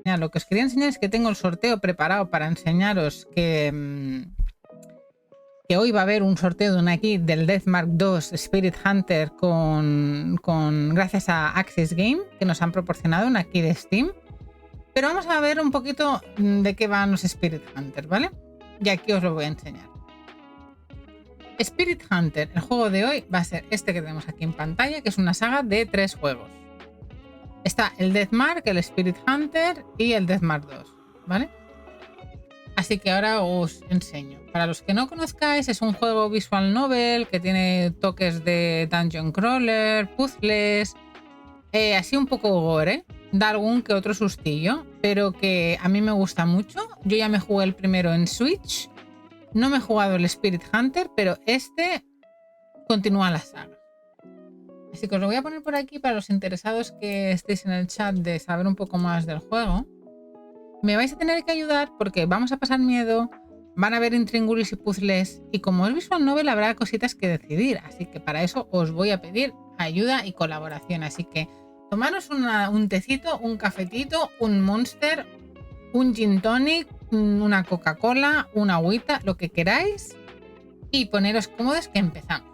enseñar. Lo que os quería enseñar es que tengo el sorteo preparado para enseñaros que hoy va a haber un sorteo de una kit del Deathmark 2 Spirit Hunter gracias a Access Game, que nos han proporcionado una kit de Steam. Pero vamos a ver un poquito de qué van los Spirit Hunter, ¿vale? Y aquí os lo voy a enseñar. Spirit Hunter, el juego de hoy va a ser este que tenemos aquí en pantalla, que es una saga de 3 juegos. Está el Deathmark, el Spirit Hunter y el Deathmark 2, ¿vale? Así que ahora os enseño. Para los que no conozcáis, es un juego visual novel que tiene toques de dungeon crawler, puzzles, así un poco gore, da algún que otro sustillo, pero que a mí me gusta mucho. Yo ya me jugué el primero en Switch, no me he jugado el Spirit Hunter, pero este continúa la saga. Así que os lo voy a poner por aquí para los interesados que estéis en el chat de saber un poco más del juego. Me vais a tener que ayudar porque vamos a pasar miedo, van a haber intríngulis y puzzles, y como es visual novel habrá cositas que decidir, así que para eso os voy a pedir ayuda y colaboración. Así que tomaros un tecito, un cafetito, un Monster, un gin tonic, una Coca-Cola, una agüita, lo que queráis, y poneros cómodos que empezamos.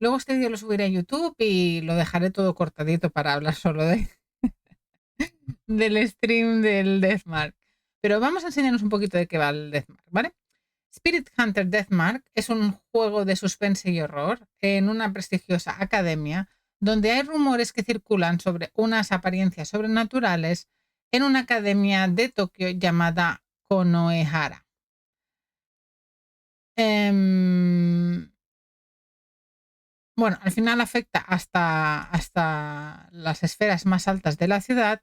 Luego este vídeo lo subiré a YouTube y lo dejaré todo cortadito para hablar solo del stream del Deathmark. Pero vamos a enseñarnos un poquito de qué va el Deathmark, ¿vale? Spirit Hunter Deathmark es un juego de suspense y horror en una prestigiosa academia donde hay rumores que circulan sobre unas apariencias sobrenaturales en una academia de Tokio llamada Konohara. Bueno, al final afecta hasta las esferas más altas de la ciudad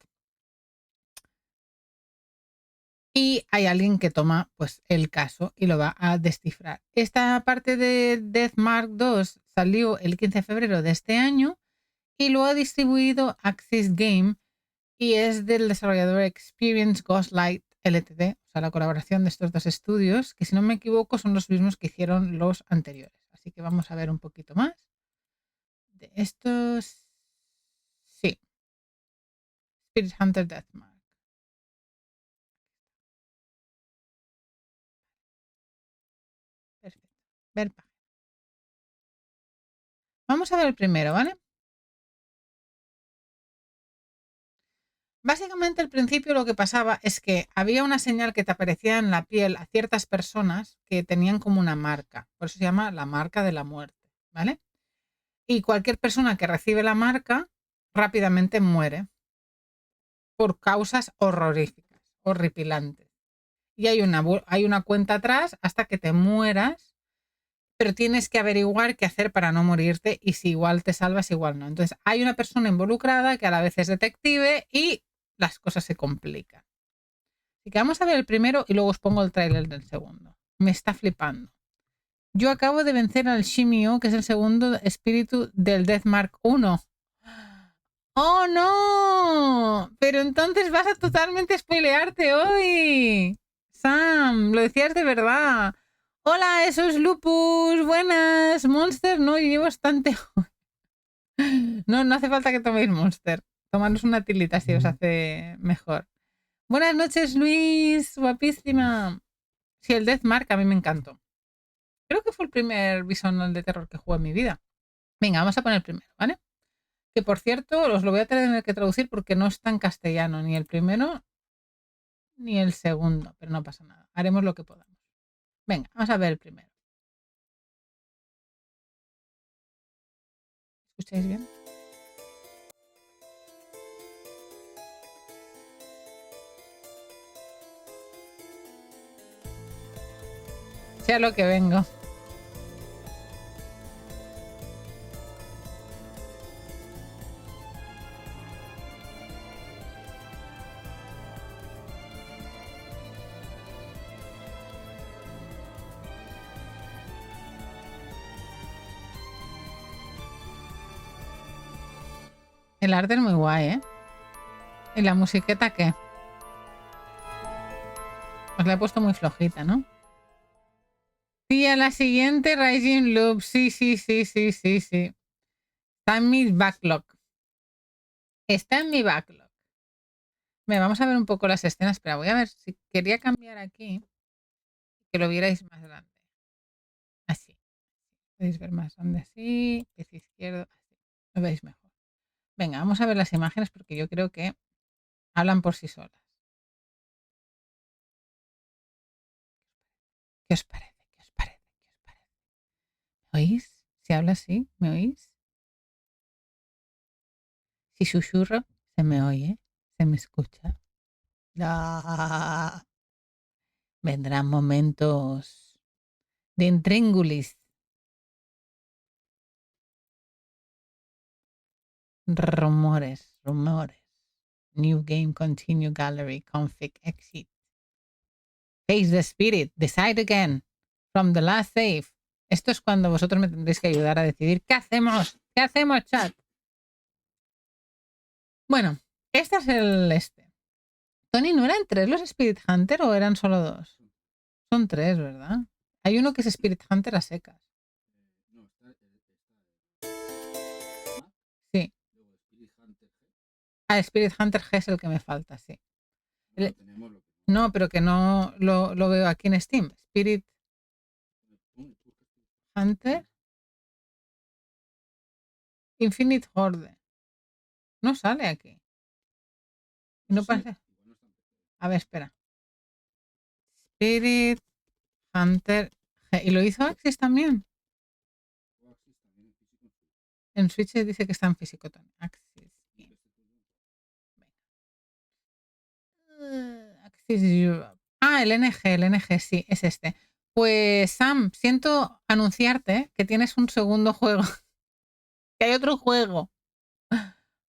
y hay alguien que toma pues, el caso y lo va a descifrar. Esta parte de Deathmark 2 salió el 15 de febrero de este año y lo ha distribuido Access Game y es del desarrollador Experience Ghostlight Ltd, o sea, la colaboración de estos dos estudios, que si no me equivoco son los mismos que hicieron los anteriores. Así que vamos a ver un poquito más de estos. Sí, Spirit Hunter Deathmark. Perfecto. Ver página. Vamos a ver el primero, ¿vale? Básicamente al principio lo que pasaba es que había una señal que te aparecía en la piel a ciertas personas que tenían como una marca. Por eso se llama la marca de la muerte, ¿vale? Y cualquier persona que recibe la marca rápidamente muere por causas horroríficas, horripilantes. Y hay una cuenta atrás hasta que te mueras, pero tienes que averiguar qué hacer para no morirte y si igual te salvas, igual no. Entonces hay una persona involucrada que a la vez es detective y las cosas se complican. Así que vamos a ver el primero y luego os pongo el tráiler del segundo. Me está flipando. Yo acabo de vencer al Shimio, que es el segundo espíritu del Deathmark 1. ¡Oh, no! Pero entonces vas a totalmente spoilearte hoy. Sam, lo decías de verdad. Hola, eso es Lupus. Buenas. Monster, no, yo llevo bastante. No, no hace falta que toméis Monster. Tomaros una tilita si os hace mejor. Buenas noches, Luis. Guapísima. Sí, el Deathmark a mí me encantó. Creo que fue el primer visual de terror que jugué en mi vida. Venga, vamos a poner el primero, ¿vale? Que por cierto, os lo voy a tener que traducir porque no está en castellano, ni el primero ni el segundo, pero no pasa nada. Haremos lo que podamos. Venga, vamos a ver el primero. ¿Escucháis bien? Sea lo que vengo. El arte es muy guay, ¿eh? ¿Y la musiqueta qué? Os la he puesto muy flojita, ¿no? Sí, a la siguiente, Rising Loop. Sí. Está en mi backlog. Está en mi backlog. Mira, vamos a ver un poco las escenas. Espera, voy a ver si quería cambiar aquí, que lo vierais más grande. Así. Podéis ver más grande así, pez izquierdo, así. Lo veis mejor. Venga, vamos a ver las imágenes porque yo creo que hablan por sí solas. ¿Qué os parece? ¿Qué os parece? ¿Qué os parece? ¿Me oís? Si habla así, ¿me oís? Si susurro, se me oye, se me escucha. Ah, vendrán momentos de intríngulis, rumores. New game, continue gallery, config, exit. Face the spirit, decide again. From the last save. Esto es cuando vosotros me tendréis que ayudar a decidir qué hacemos. ¿Qué hacemos, chat? Bueno, este es el este. Tony, ¿no eran 3 los Spirit Hunter o eran solo 2? Son 3, ¿verdad? Hay uno que es Spirit Hunter a secas. Sí. Ah, Spirit Hunter G es el que me falta, sí. No, pero que no lo veo aquí en Steam. Spirit Hunter Infinite Horde. No sale aquí. No parece. A ver, espera. Spirit Hunter G. ¿Y lo hizo Axis también? En Switch dice que está en físico también. Axis. Axis Europe. Ah, el NG, sí, es este. Pues Sam, siento anunciarte que tienes un segundo juego. Que hay otro juego,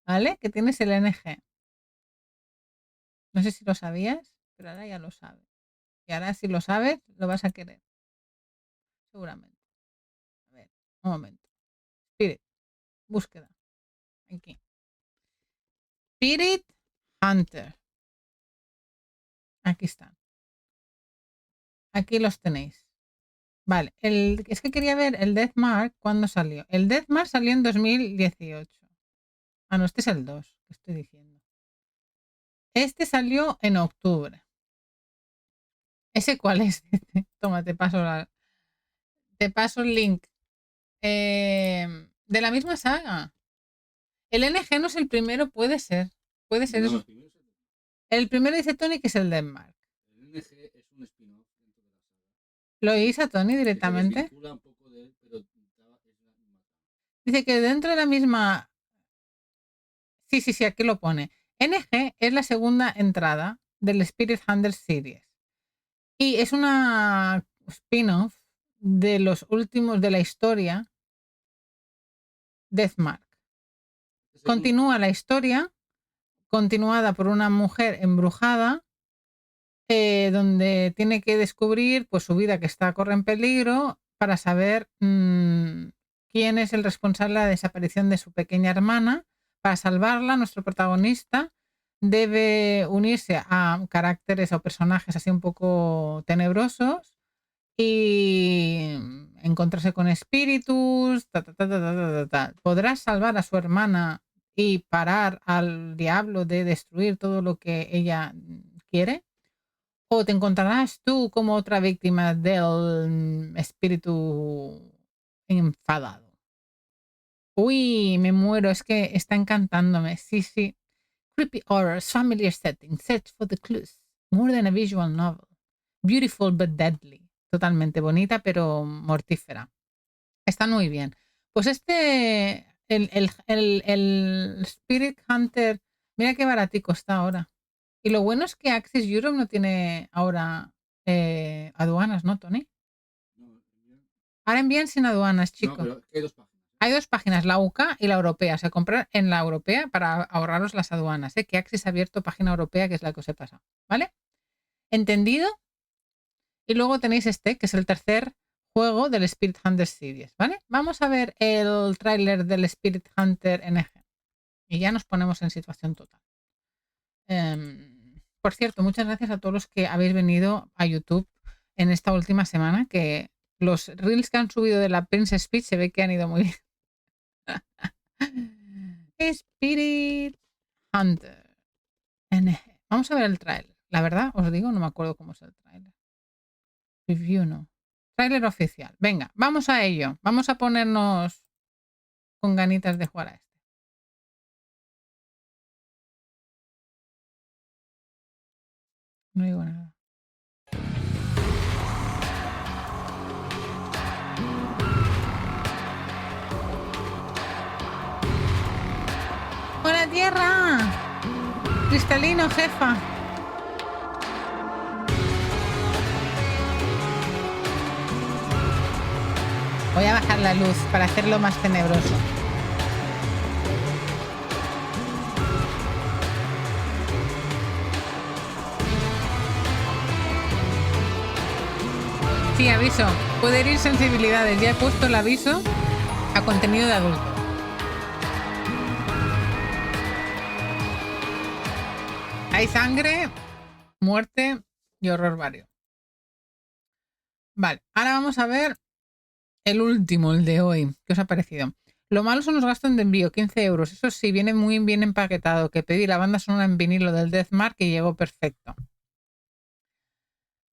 ¿vale? Que tienes el NG. No sé si lo sabías, pero ahora ya lo sabes. Y ahora si lo sabes, lo vas a querer. Seguramente. A ver, un momento. Spirit, búsqueda. Aquí. Spirit Hunter. Aquí están. Aquí los tenéis. Vale, es que quería ver el Deathmark cuándo salió. El Deathmark salió en 2018. Ah, no, este es el 2, que estoy diciendo. Este salió en octubre. ¿Ese cuál es? Toma, te paso el link. De la misma saga. El NG no es el primero, puede ser. Puede ser. No, el primero dice Tony que es el Denmark. El NG es un spin-off dentro de la saga. ¿Lo oís a Tony directamente? Un poco de él, pero dice que dentro de la misma. Sí, aquí lo pone. NG es la segunda entrada del Spirit Hunter Series. Y es una spin-off de los últimos de la historia Deathmark. Continúa la historia, continuada por una mujer embrujada, donde tiene que descubrir pues, su vida que corre en peligro para saber quién es el responsable de la desaparición de su pequeña hermana. Para salvarla, nuestro protagonista debe unirse a caracteres o personajes así un poco tenebrosos y encontrarse con espíritus. Podrás salvar a su hermana y parar al diablo de destruir todo lo que ella quiere. O te encontrarás tú como otra víctima del espíritu enfadado. Uy, me muero, es que está encantándome. Sí. Creepy horrors, familiar setting, search for the clues. More than a visual novel. Beautiful but deadly. Totalmente bonita, pero mortífera. Está muy bien. Pues el Spirit Hunter, mira qué baratico está ahora. Y lo bueno es que Access Europe no tiene ahora aduanas, ¿no, Tony? Ahora envían sin aduanas, chicos. No, pero hay 2 páginas. Hay 2 páginas, la UK y la europea. O sea, comprar en la europea para ahorraros las aduanas. Que Access ha abierto página europea, que es la que os he pasado. ¿Vale? ¿Entendido? Y luego tenéis que es el tercer juego del Spirit Hunter Series. ¿Vale? Vamos a ver el tráiler del Spirit Hunter NG. Y ya nos ponemos en situación total. Por cierto, muchas gracias a todos los que habéis venido a YouTube en esta última semana, que los reels que han subido de la Princess Peach se ve que han ido muy bien. Spirit Hunter NG. Vamos a ver el tráiler. La verdad, os digo, no me acuerdo cómo es el tráiler. Review no. Tráiler oficial. Venga, vamos a ello. Vamos a ponernos con ganitas de jugar a este. No digo nada. ¡Hola, tierra! Cristalino, jefa. Voy a bajar la luz para hacerlo más tenebroso. Sí, aviso. Puede herir sensibilidades. Ya he puesto el aviso a contenido de adulto. Hay sangre, muerte y horror vario. Vale, ahora vamos a ver el último, el de hoy. ¿Qué os ha parecido? Lo malo son los gastos de envío, 15 euros. Eso sí, viene muy bien empaquetado. Que pedí la banda sonora en vinilo del Deathmark y llegó perfecto.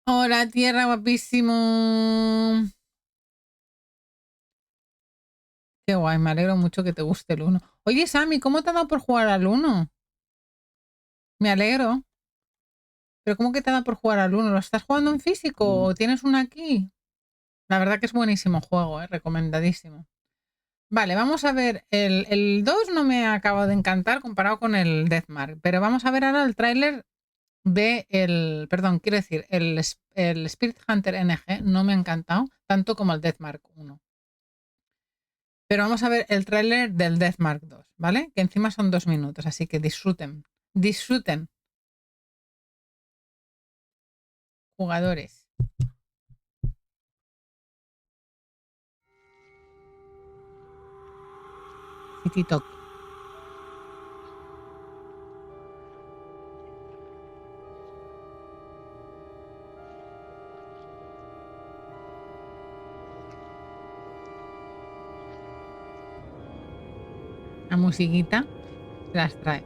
Hola, tierra, guapísimo. Qué guay, me alegro mucho que te guste el 1. Oye, Sammy, ¿cómo te ha dado por jugar al 1? Me alegro. ¿Pero cómo que te ha dado por jugar al 1? ¿Lo estás jugando en físico o tienes una aquí? La verdad que es buenísimo juego, recomendadísimo. Vale, vamos a ver. El 2 no me ha acabado de encantar comparado con el Deathmark, pero vamos a ver ahora el tráiler de perdón, quiero decir, el Spirit Hunter NG no me ha encantado tanto como el Deathmark 1. Pero vamos a ver el tráiler del Deathmark 2, ¿vale? Que encima son 2 minutos, así que disfruten. Disfruten. Jugadores. City Talk. La musiquita se las trae.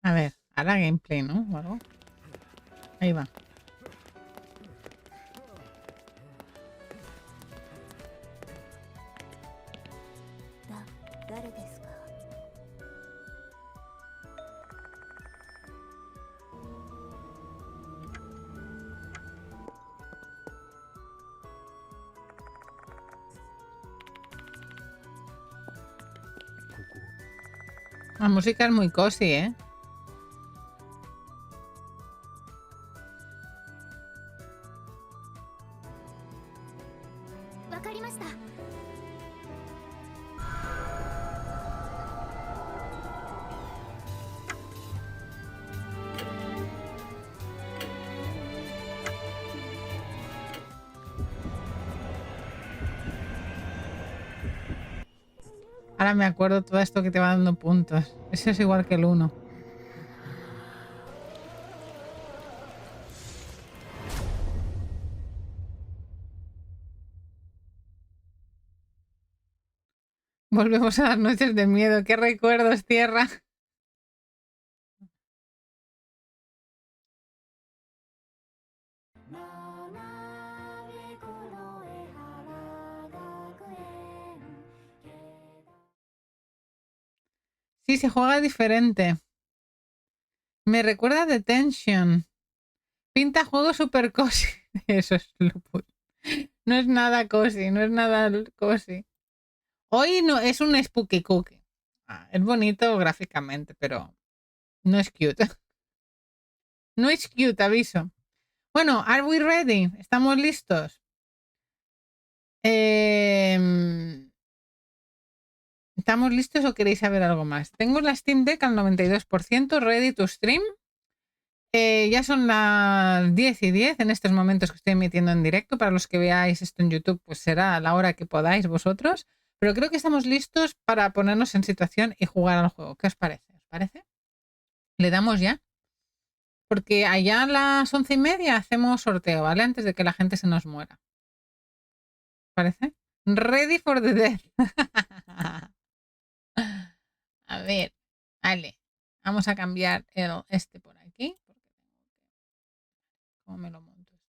A ver, ahora gameplay, ¿no? ¿O algo? Ahí va. La música es muy cozy, ¿eh? Ahora me acuerdo todo esto que te va dando puntos. Eso es igual que el 1. Volvemos a las noches de miedo. ¿Qué recuerdos, tierra? Sí, se juega diferente. Me recuerda a Detention. Pinta juego super cozy. Eso es lo puto. No es nada cozy, no es nada cozy. Hoy no es un spooky cookie. Es bonito gráficamente, pero no es cute. No es cute, aviso. Bueno, ¿are we ready? ¿Estamos listos? ¿Estamos listos o queréis saber algo más? Tengo la Steam Deck al 92%, ready to stream. Ya son las 10:10 en estos momentos que estoy emitiendo en directo. Para los que veáis esto en YouTube, pues será a la hora que podáis vosotros. Pero creo que estamos listos para ponernos en situación y jugar al juego. ¿Qué os parece? ¿Os parece? ¿Le damos ya? Porque allá a las 11:30 hacemos sorteo, ¿vale? Antes de que la gente se nos muera. ¿Os parece? Ready for the death. A ver, vale. Vamos a cambiar este por aquí. ¿Cómo me lo monto esto?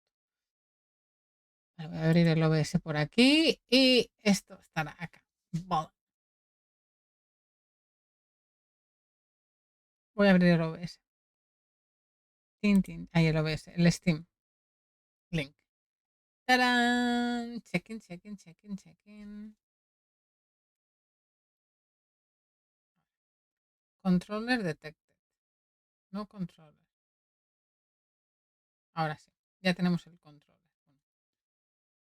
Vale, voy a abrir el OBS por aquí y esto estará acá. Vale. Voy a abrir el OBS. Ahí el OBS, el Steam Link. ¡Tarán! Check-in, check-in, check-in, check-in. Controller detected. No controller. Ahora sí, ya tenemos el controller.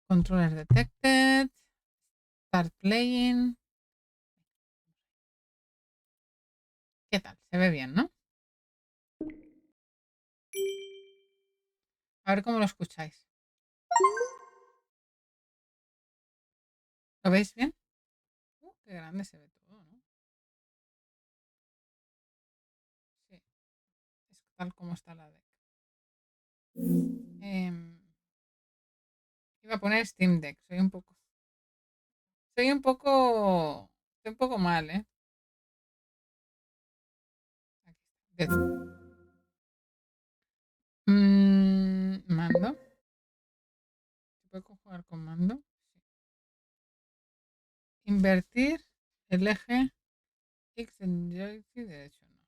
Controller detected. Start playing. ¿Qué tal? Se ve bien, ¿no? A ver cómo lo escucháis. ¿Lo veis bien? Qué grande se ve todo, ¿no? Sí, es tal como está la deck. Iba a poner Steam Deck. Soy un poco mal, ¿eh? Aquí está. Mando. ¿Puedo jugar con mando? Sí. Invertir el eje X en joystick derecho. No.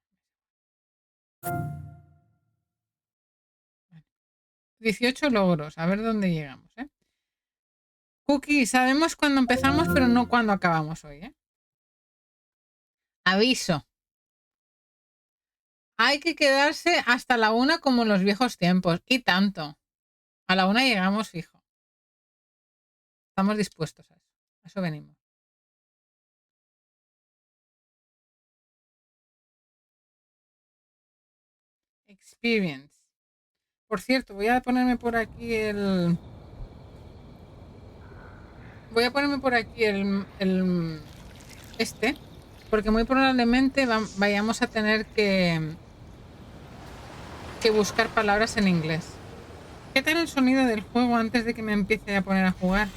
Vale. 18 logros. A ver dónde llegamos, ¿eh? Cookie, sabemos cuándo empezamos, pero no cuándo acabamos hoy, ¿eh? Aviso. Hay que quedarse hasta la 1 como en los viejos tiempos. Y tanto. A la 1 llegamos fijo. Estamos dispuestos a eso. A eso venimos. Experience. Por cierto, voy a ponerme por aquí el... Voy a ponerme por aquí este, porque muy probablemente vayamos a tener que buscar palabras en inglés. ¿Qué tal el sonido del juego antes de que me empiece a poner a jugar?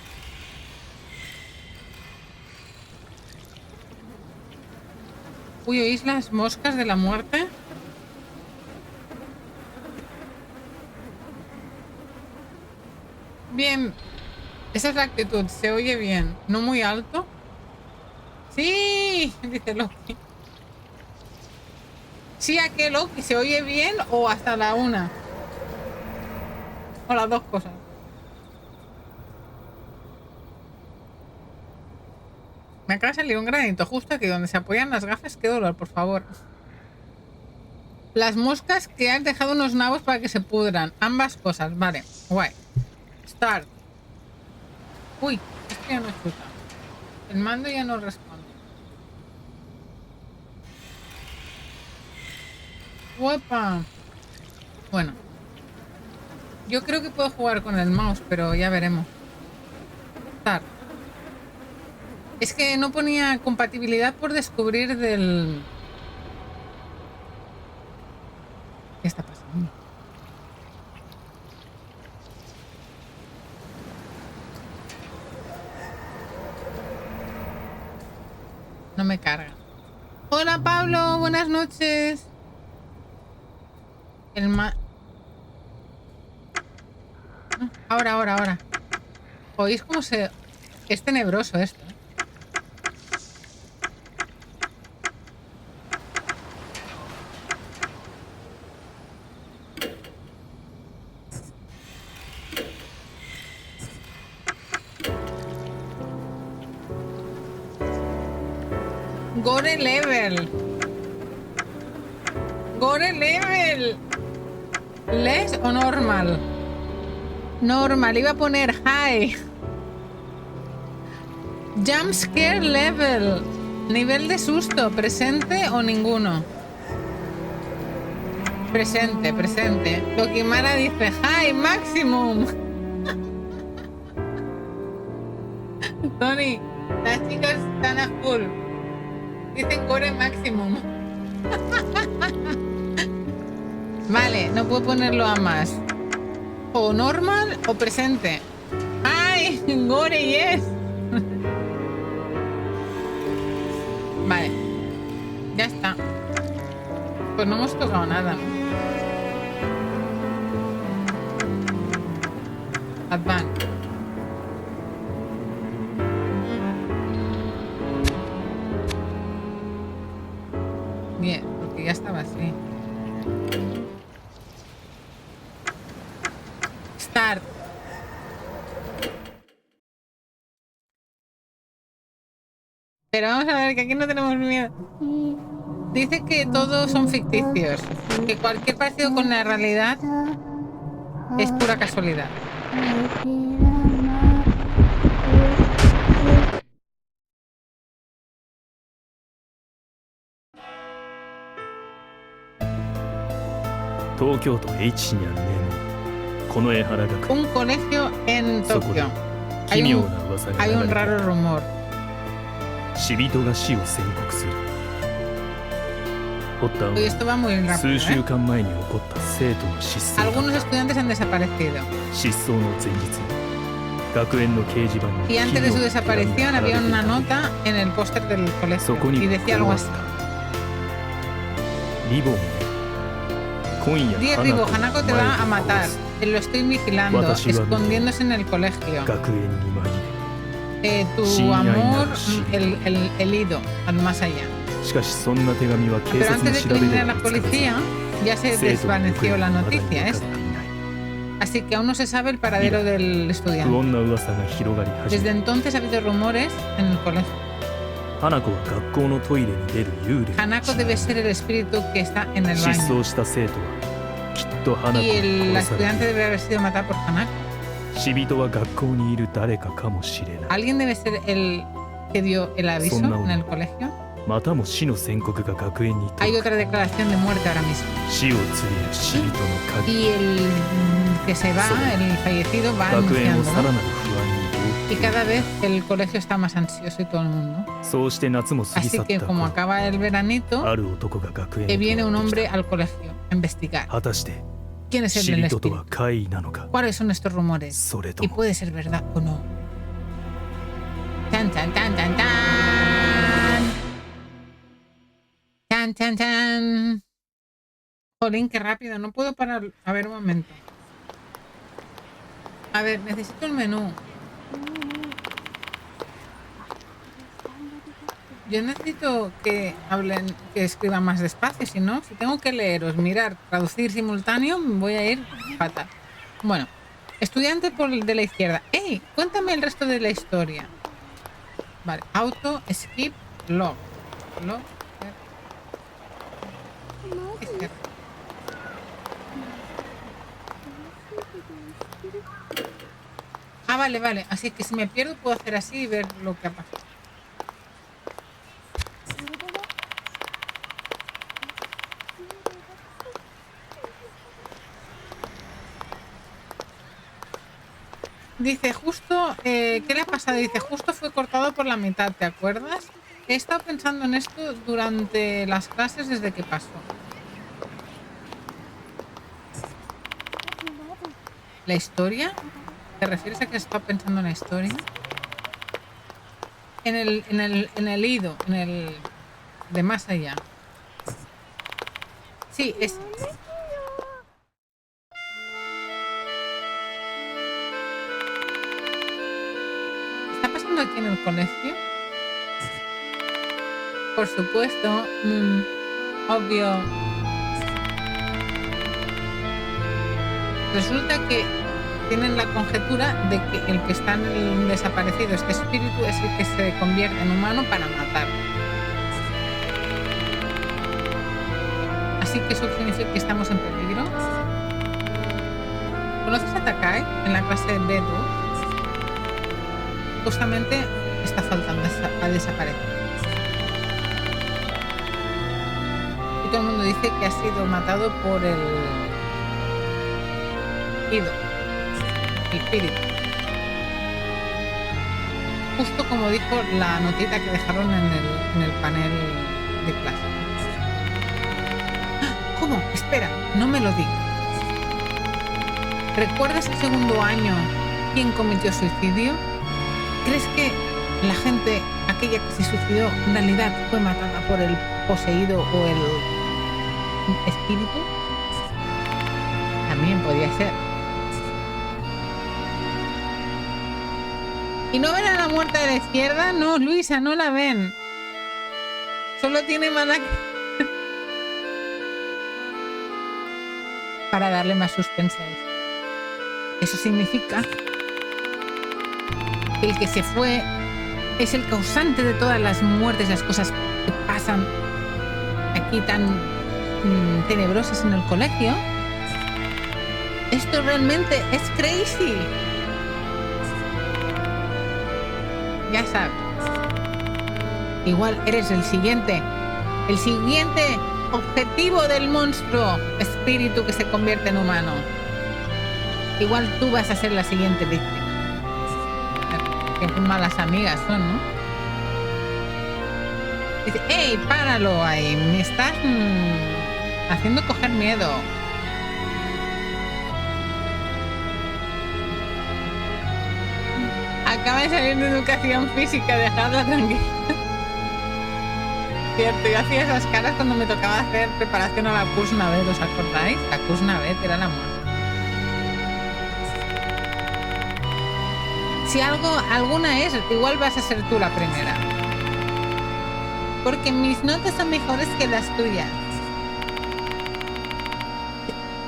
Uy, ¿oís las moscas de la muerte? Bien, esa es la actitud, se oye bien, no muy alto. Sí, dice Loki. Sí, ¿a qué Loki? ¿Se oye bien o hasta la 1? O las dos cosas. Me acaba de salir un granito justo aquí donde se apoyan las gafas. Qué dolor, por favor. Las moscas que has dejado unos nabos para que se pudran. Ambas cosas, vale. Guay. Start. Uy, esto ya no chuta. El mando ya no responde. ¡Guapa! Bueno. Yo creo que puedo jugar con el mouse, pero ya veremos. Start. Es que no ponía compatibilidad por descubrir del... ¿Qué está pasando? No me carga. Hola Pablo, buenas noches. Ahora. ¿Oís cómo se...? Es tenebroso esto, ¿eh? Gore level. Gore level. ¿Less o normal? Normal, iba a poner high. Jump scare level. Nivel de susto, presente o ninguno. Presente. Lokimara dice high, maximum. Tony, Las chicas están a full. Dicen core maximum. Vale, no puedo ponerlo a más. O normal o presente. ¡Ay! Gore, yes. Vale. Ya está. Pues no hemos tocado nada. Advance. Bien, porque ya estaba así. Start. Pero vamos a ver que aquí no tenemos miedo. Dice que todos son ficticios, que cualquier parecido con la realidad es pura casualidad. Un colegio en Tokio. Hay un raro rumor. Hoy esto va muy rápido, ¿eh? Algunos estudiantes han desaparecido. Y antes de su desaparición había una nota en el póster del colegio y decía algo así. 10 Ribo, Hanako te va a matar. Lo estoy vigilando, escondiéndose en el colegio. Tu amor, el ido, al más allá. Pero antes de que viniera la policía, ya se desvaneció la noticia esta. Así que aún no se sabe el paradero del estudiante. Desde entonces ha habido rumores en el colegio. Hanako debe ser el espíritu que está en el baño. Y el estudiante debe haber sido matado por Hanako. ¿Alguien debe ser el que dio el aviso en el colegio? Hay otra declaración de muerte ahora mismo. Y el que se va, el fallecido, va anunciando, ¿no? Y cada vez el colegio está más ansioso y todo el mundo. Así que como acaba el veranito, viene un hombre al colegio a investigar. ¿Quién es el espíritu? ¿Cuáles son estos rumores? Y puede ser verdad o no. ¡Tan, tan, tan, tan, tan! ¡Tan, tan, tan! Jolín, qué rápido. No puedo parar. A ver, un momento. A ver, necesito el menú. Yo necesito que hablen, que escriban más despacio, si no, si tengo que leeros, mirar, traducir simultáneo, voy a ir fatal. Bueno, estudiante por de la izquierda. ¡Ey! Cuéntame el resto de la historia. Vale, auto, skip, log. Log. Ah, vale, vale. Así que si me pierdo puedo hacer así y ver lo que ha pasado. Dice, justo, ¿qué le ha pasado? Dice, justo fue cortado por la mitad, ¿te acuerdas? He estado pensando en esto durante las clases desde que pasó. ¿La historia? ¿Te refieres a que has estado pensando en la historia? En el ido, en el de más allá. Sí, es... aquí en el colegio, por supuesto, obvio. Resulta que tienen la conjetura de que el que está en el desaparecido, este espíritu, es el que se convierte en humano para matar. Así que eso significa que estamos en peligro. ¿Conoces a Takai en la clase de B2? Justamente está faltando a desaparecer. Y todo el mundo dice que ha sido matado por el ido, el espíritu. justo como dijo la notita que dejaron en el panel de clase. ¿Cómo? Espera, no me lo digas. ¿Recuerdas el segundo año quién cometió suicidio? ¿Crees que la gente, aquella que se suicidó, en realidad fue matada por el poseído o el espíritu? También podía ser. ¿Y no ven a la muerta de la izquierda? No, Luisa, no la ven. Solo tiene mala... para darle más suspense a esto. Eso significa que el que se fue es el causante de todas las muertes, las cosas que pasan aquí tan tenebrosas en el colegio. Esto realmente es crazy. Ya sabes. Igual eres el siguiente objetivo del monstruo espíritu que se convierte en humano. Igual tú vas a ser la siguiente víctima. Qué malas amigas son, ¿no? Dice, ¡ey, páralo ahí! Me estás haciendo coger miedo. Acaba de salir de educación física, dejadla tranquila. Cierto, yo hacía esas caras cuando me tocaba hacer preparación a la Kursnavet, ¿os acordáis? La Kursnavet era la muerte. Si alguna es, igual vas a ser tú la primera. Porque mis notas son mejores que las tuyas.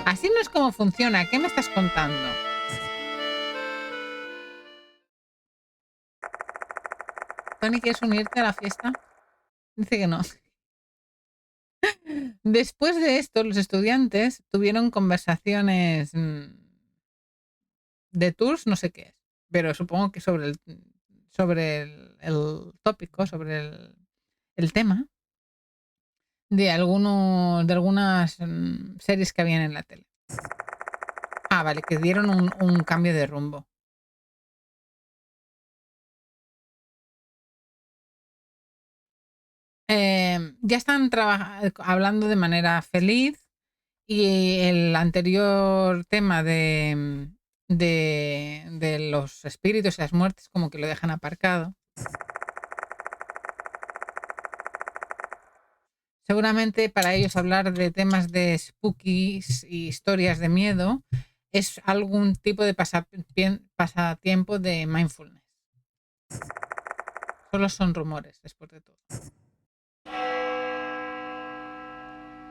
Así no es como funciona. ¿Qué me estás contando? Tony, ¿quieres unirte a la fiesta? Dice que no. Después de esto, los estudiantes tuvieron conversaciones de tours, no sé qué es, pero supongo que sobre el tópico, sobre el tema de algunas series que habían en la tele. Ah, vale, que dieron un cambio de rumbo. Ya están hablando de manera feliz y el anterior tema de los espíritus y las muertes como que lo dejan aparcado. Seguramente para ellos hablar de temas de spookies y historias de miedo es algún tipo de pasatiempo de mindfulness. Solo son rumores, después de todo.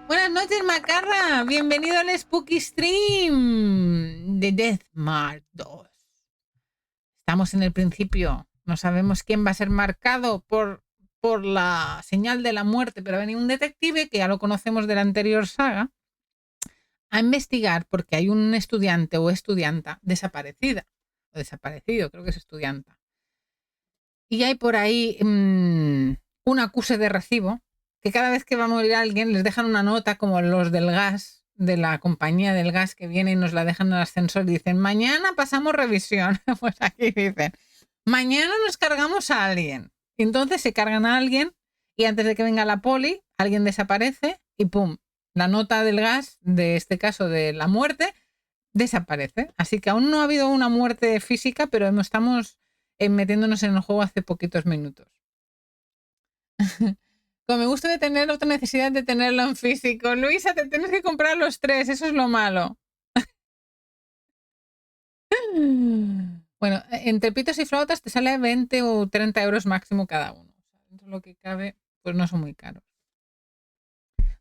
Buenas noches, Macarra. Bienvenido al Spooky Stream de Deathmark 2. Estamos en el principio. No sabemos quién va a ser marcado por la señal de la muerte, pero ha venido un detective, que ya lo conocemos de la anterior saga, a investigar porque hay un estudiante o estudianta desaparecida. O desaparecido, creo que es estudianta. Y hay por ahí un acuse de recibo, que cada vez que va a morir alguien les dejan una nota como los del gas, de la compañía del gas, que viene y nos la dejan en el ascensor y dicen, mañana pasamos revisión. Pues aquí dicen, mañana nos cargamos a alguien. Y entonces se cargan a alguien y antes de que venga la poli, alguien desaparece y pum, la nota del gas, de este caso de la muerte, desaparece. Así que aún no ha habido una muerte física, pero estamos metiéndonos en el juego hace poquitos minutos. Como me gusta de tener otra necesidad de tenerlo en físico. Luisa, te tienes que comprar los 3, eso es lo malo. Bueno, entre pitos y flautas te sale 20 o 30 euros máximo cada uno. Dentro de lo que cabe, pues no son muy caros.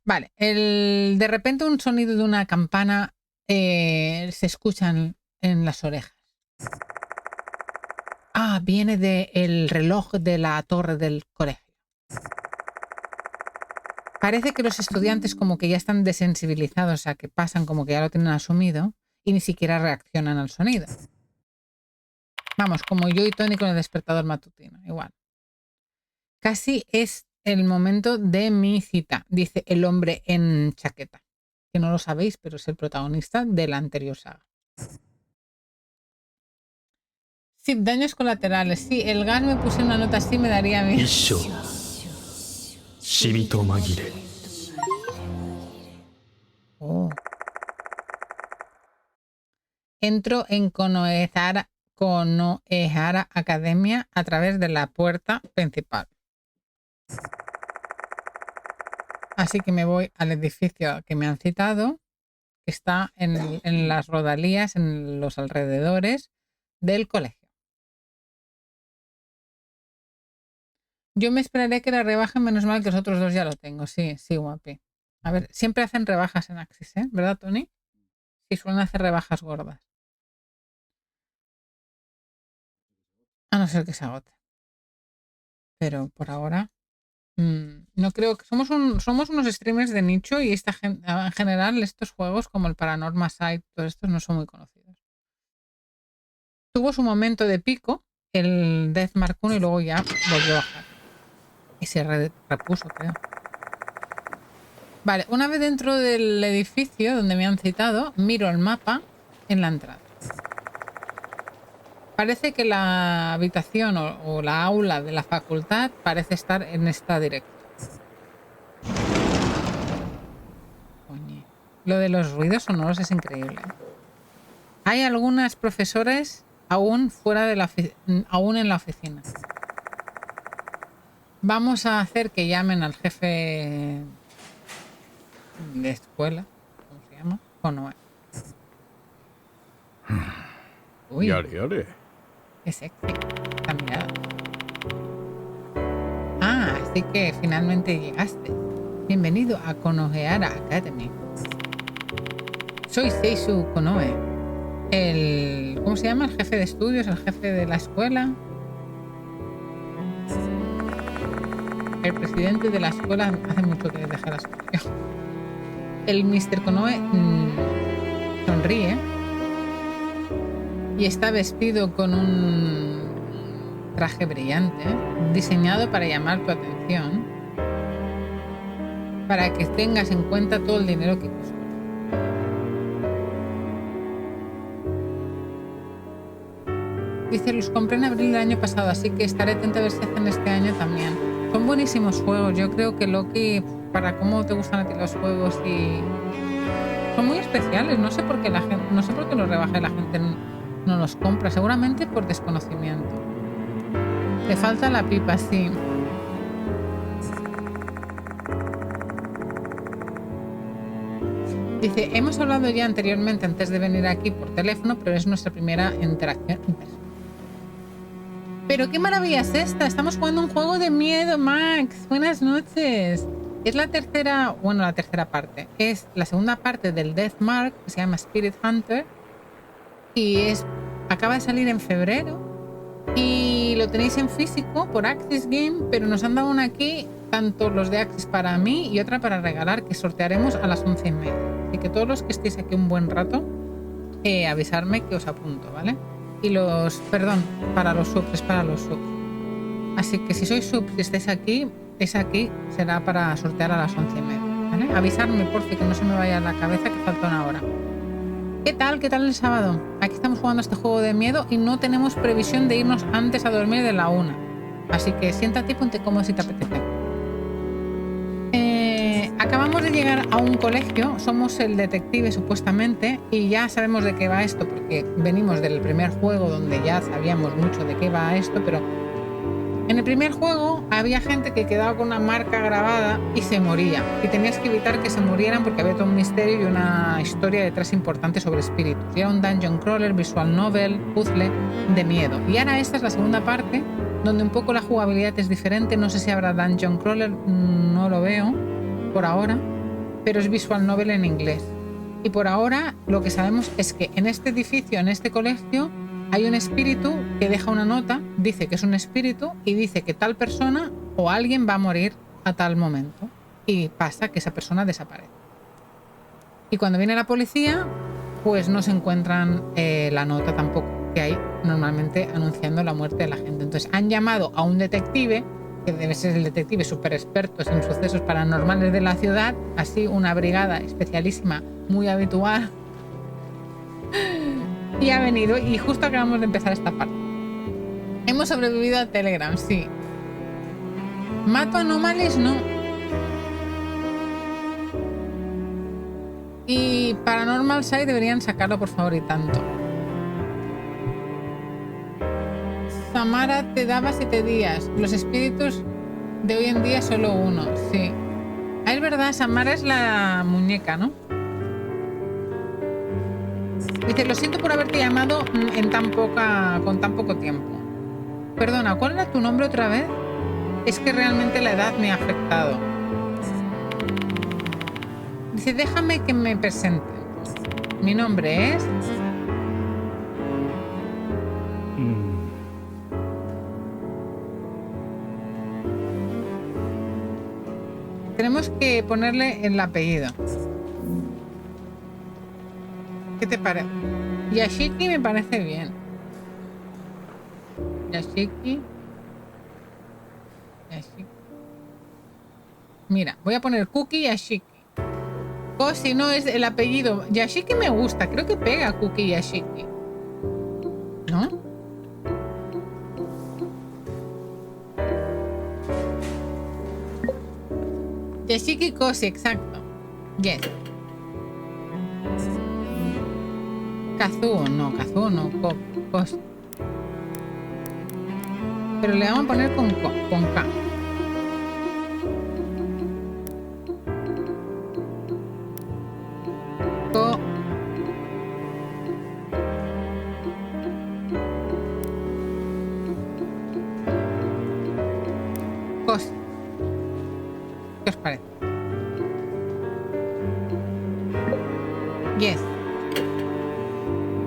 Vale, de repente un sonido de una campana se escuchan en las orejas. Ah, viene del reloj de la torre del colegio. Parece que los estudiantes como que ya están desensibilizados, a que pasan como que ya lo tienen asumido y ni siquiera reaccionan al sonido. Vamos, como yo y Tony con el despertador matutino, igual. Casi es el momento de mi cita, dice el hombre en chaqueta. Que no lo sabéis, pero es el protagonista de la anterior saga. Sí, daños colaterales. Sí, el gas me puse una nota así, me daría a mí. 一生死人紛れ Oh. Entro en Konohara Academia a través de la puerta principal. Así que me voy al edificio que me han citado, que está en las rodalías, en los alrededores del colegio. Yo me esperaré que la rebajen, menos mal que los otros dos ya lo tengo. Sí, sí, guapi. A ver, siempre hacen rebajas en Axis, ¿eh? ¿Verdad, Tony? Sí, suelen hacer rebajas gordas. A no ser que se agote. Pero por ahora, no creo que... Somos unos streamers de nicho y en general estos juegos como el Paranormal Site, todos estos no son muy conocidos. Tuvo su momento de pico, el Death Mark 1, y luego ya volvió a bajar. Y se repuso, creo. Vale, una vez dentro del edificio donde me han citado, miro el mapa en la entrada. Parece que la habitación o la aula de la facultad parece estar en esta dirección. Coño. Lo de los ruidos sonoros es increíble. Hay algunas profesores aún fuera de aún en la oficina. Vamos a hacer que llamen al jefe de escuela, ¿cómo se llama? Konoe. Uy, やれやれ qué sexy esta mirada. Ah, así que finalmente llegaste. Bienvenido a Konohara Academy. Soy Seisu Konoe. ¿Cómo se llama? El jefe de estudios, el jefe de la escuela. El presidente de la escuela hace mucho que dejé la escuela. El Mr. Konoe sonríe y está vestido con un traje brillante diseñado para llamar tu atención, para que tengas en cuenta todo el dinero que costó. Dice, los compré en abril del año pasado, así que estaré atenta a ver si hacen este año también. Son buenísimos juegos. Yo creo que Loki, para cómo te gustan a ti los juegos, y son muy especiales. No sé por qué los rebaja y la gente no los compra. Seguramente por desconocimiento. Te falta la pipa, sí. Dice, hemos hablado ya anteriormente antes de venir aquí por teléfono, pero es nuestra primera interacción en persona. Pero qué maravilla es esta. Estamos jugando un juego de miedo, Max. Buenas noches. Es la tercera parte. Es la segunda parte del Death Mark, que se llama Spirit Hunter. Y acaba de salir en febrero. Y lo tenéis en físico por Axis Game, pero nos han dado una aquí, tanto los de Axis para mí y otra para regalar, que sortearemos a las 11:30. Así que todos los que estéis aquí un buen rato, avisarme que os apunto, ¿vale? Y para los subs, es para los subs. Así que si sois subs y estáis aquí, será para sortear a las 11:30, ¿vale? Avisarme, por fin, que no se me vaya a la cabeza que falta una hora. ¿Qué tal? ¿Qué tal el sábado? Aquí estamos jugando este juego de miedo y no tenemos previsión de irnos antes a dormir de la 1. Así que siéntate y ponte cómodo si te apetece. Acabamos de llegar a un colegio, somos el detective supuestamente, y ya sabemos de qué va esto porque venimos del primer juego donde ya sabíamos mucho de qué va esto, pero en el primer juego había gente que quedaba con una marca grabada y se moría, y tenías que evitar que se murieran porque había todo un misterio y una historia detrás importante sobre espíritus. Y era un dungeon crawler, visual novel, puzzle de miedo. Y ahora esta es la segunda parte donde un poco la jugabilidad es diferente. No sé si habrá dungeon crawler, no lo veo por ahora, pero es visual novel en inglés. Y por ahora lo que sabemos es que en este edificio, en este colegio, hay un espíritu que deja una nota, dice que es un espíritu y dice que tal persona o alguien va a morir a tal momento. Y pasa que esa persona desaparece. Y cuando viene la policía, pues no se encuentran la nota tampoco que hay normalmente anunciando la muerte de la gente. Entonces han llamado a un detective, que debe ser el detective súper experto en sucesos paranormales de la ciudad, así una brigada especialísima muy habitual, y ha venido, y justo acabamos de empezar esta parte. Hemos sobrevivido a Telegram, sí. Mato Anomalies, no. Y Paranormal Side deberían sacarlo, por favor, y tanto. Samara te daba 7 días. Los espíritus de hoy en día solo uno, sí. Ah, es verdad, Samara es la muñeca, ¿no? Dice, lo siento por haberte llamado con tan poco tiempo. Perdona, ¿cuál era tu nombre otra vez? Es que realmente la edad me ha afectado. Dice, déjame que me presente. Mi nombre es... Tenemos que ponerle el apellido. ¿Qué te parece? Yashiki me parece bien. Yashiki. Mira, voy a poner Cookie Yashiki. O si no es el apellido. Yashiki me gusta. Creo que pega Cookie Yashiki. ¿No? Yashiki Koshi, exacto. Yes. Kazuo no. Koshi. Pero le vamos a poner con K. Koshi. ¿Qué os parece? Yes.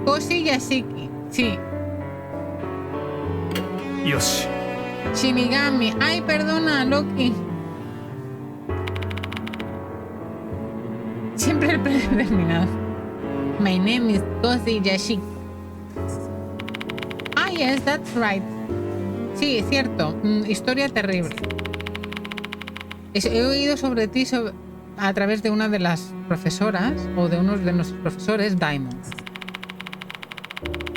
Koshi Yashiki. Sí. Yoshi. Shinigami. Ay, perdona, Loki. Siempre el predeterminado. My name is Koshi Yashiki. Ah, yes, that's right. Sí, es cierto. Historia terrible. He oído sobre ti a través de una de las profesoras o de uno de nuestros profesores, Daimon.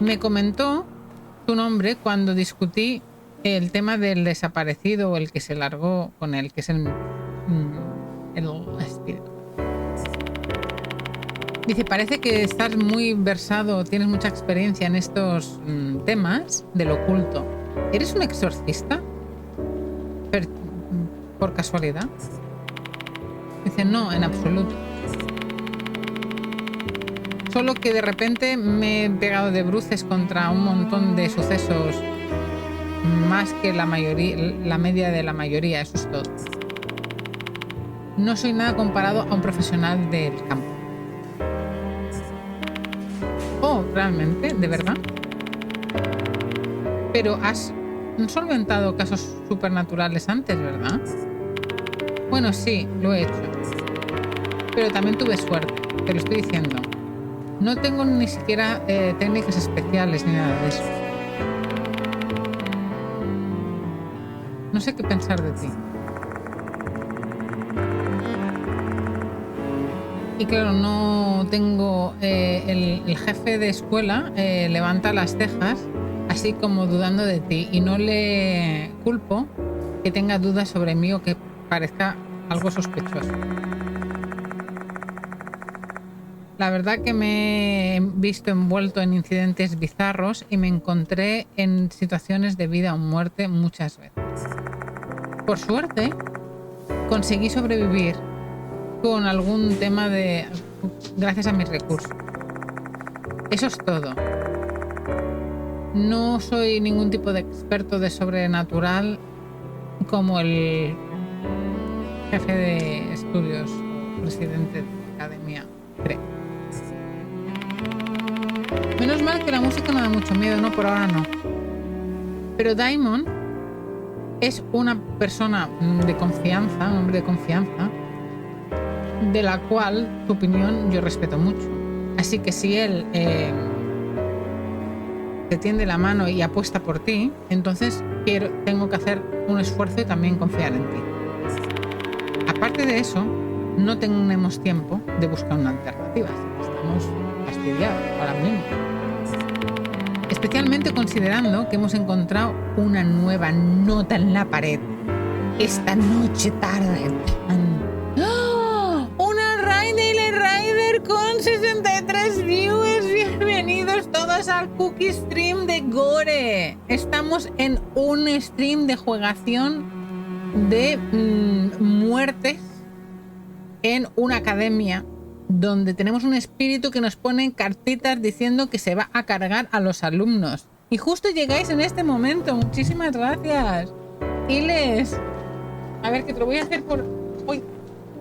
Me comentó tu nombre cuando discutí el tema del desaparecido o el que se largó con él, que es el espíritu. Dice, parece que estás muy versado, tienes mucha experiencia en estos temas del oculto. ¿Eres un exorcista? ¿Por casualidad? Dice, no, en absoluto. Solo que de repente me he pegado de bruces contra un montón de sucesos, más que la media de la mayoría, eso es todo. No soy nada comparado a un profesional del campo. Oh, ¿realmente? ¿De verdad? Pero has solventado casos supernaturales antes, ¿verdad? Bueno, sí, lo he hecho. Pero también tuve suerte, te lo estoy diciendo. No tengo ni siquiera técnicas especiales ni nada de eso. No sé qué pensar de ti. Y claro, no tengo... el jefe de escuela levanta las cejas, así como dudando de ti. Y no le culpo que tenga dudas sobre mí o que parezca algo sospechoso. La verdad que me he visto envuelto en incidentes bizarros y me encontré en situaciones de vida o muerte muchas veces. Por suerte, conseguí sobrevivir con algún tema gracias a mis recursos. Eso es todo. No soy ningún tipo de experto de sobrenatural como el jefe de estudios o presidente de la academia cree. Menos mal que la música me da mucho miedo, no, por ahora no. Pero Daimon es una persona de confianza, un hombre de confianza, de la cual tu opinión yo respeto mucho. Así que si él te tiende la mano y apuesta por ti, entonces tengo que hacer un esfuerzo y también confiar en ti. Aparte de eso, no tenemos tiempo de buscar una alternativa. Estamos fastidiados ahora mismo. especialmente considerando que hemos encontrado una nueva nota en la pared esta noche tarde. ¡Oh! Una Raidale Rider con 63 viewers. Bienvenidos todos al Cookie Stream de Gore. Estamos en un stream de juegación de muertes en una academia donde tenemos un espíritu que nos pone cartitas diciendo que se va a cargar a los alumnos. Y justo llegáis en este momento. Muchísimas gracias. Iles. A ver, que te lo voy a hacer por... Uy,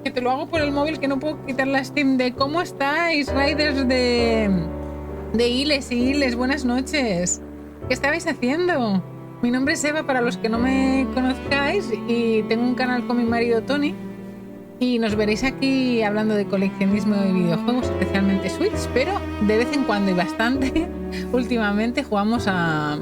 que te lo hago por el móvil, que no puedo quitar la Steam de... ¿Cómo estáis, Riders de Iles y Iles? Buenas noches. ¿Qué estabais haciendo? Mi nombre es Eva, para los que no me conozcáis, y tengo un canal con mi marido Tony. Y nos veréis aquí hablando de coleccionismo y videojuegos, especialmente Switch, pero de vez en cuando y bastante, últimamente jugamos a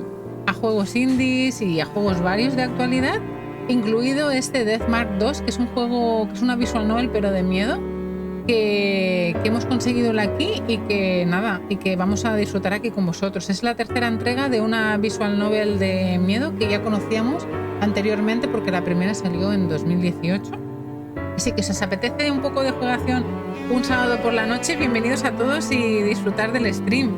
juegos indies y a juegos varios de actualidad, incluido este Deathmark 2, que es un juego, que es una visual novel pero de miedo, que hemos conseguido aquí y que nada, y que vamos a disfrutar aquí con vosotros. Es la tercera entrega de una visual novel de miedo que ya conocíamos anteriormente porque la primera salió en 2018. Así que si os apetece un poco de juegación un sábado por la noche, bienvenidos a todos y disfrutar del stream.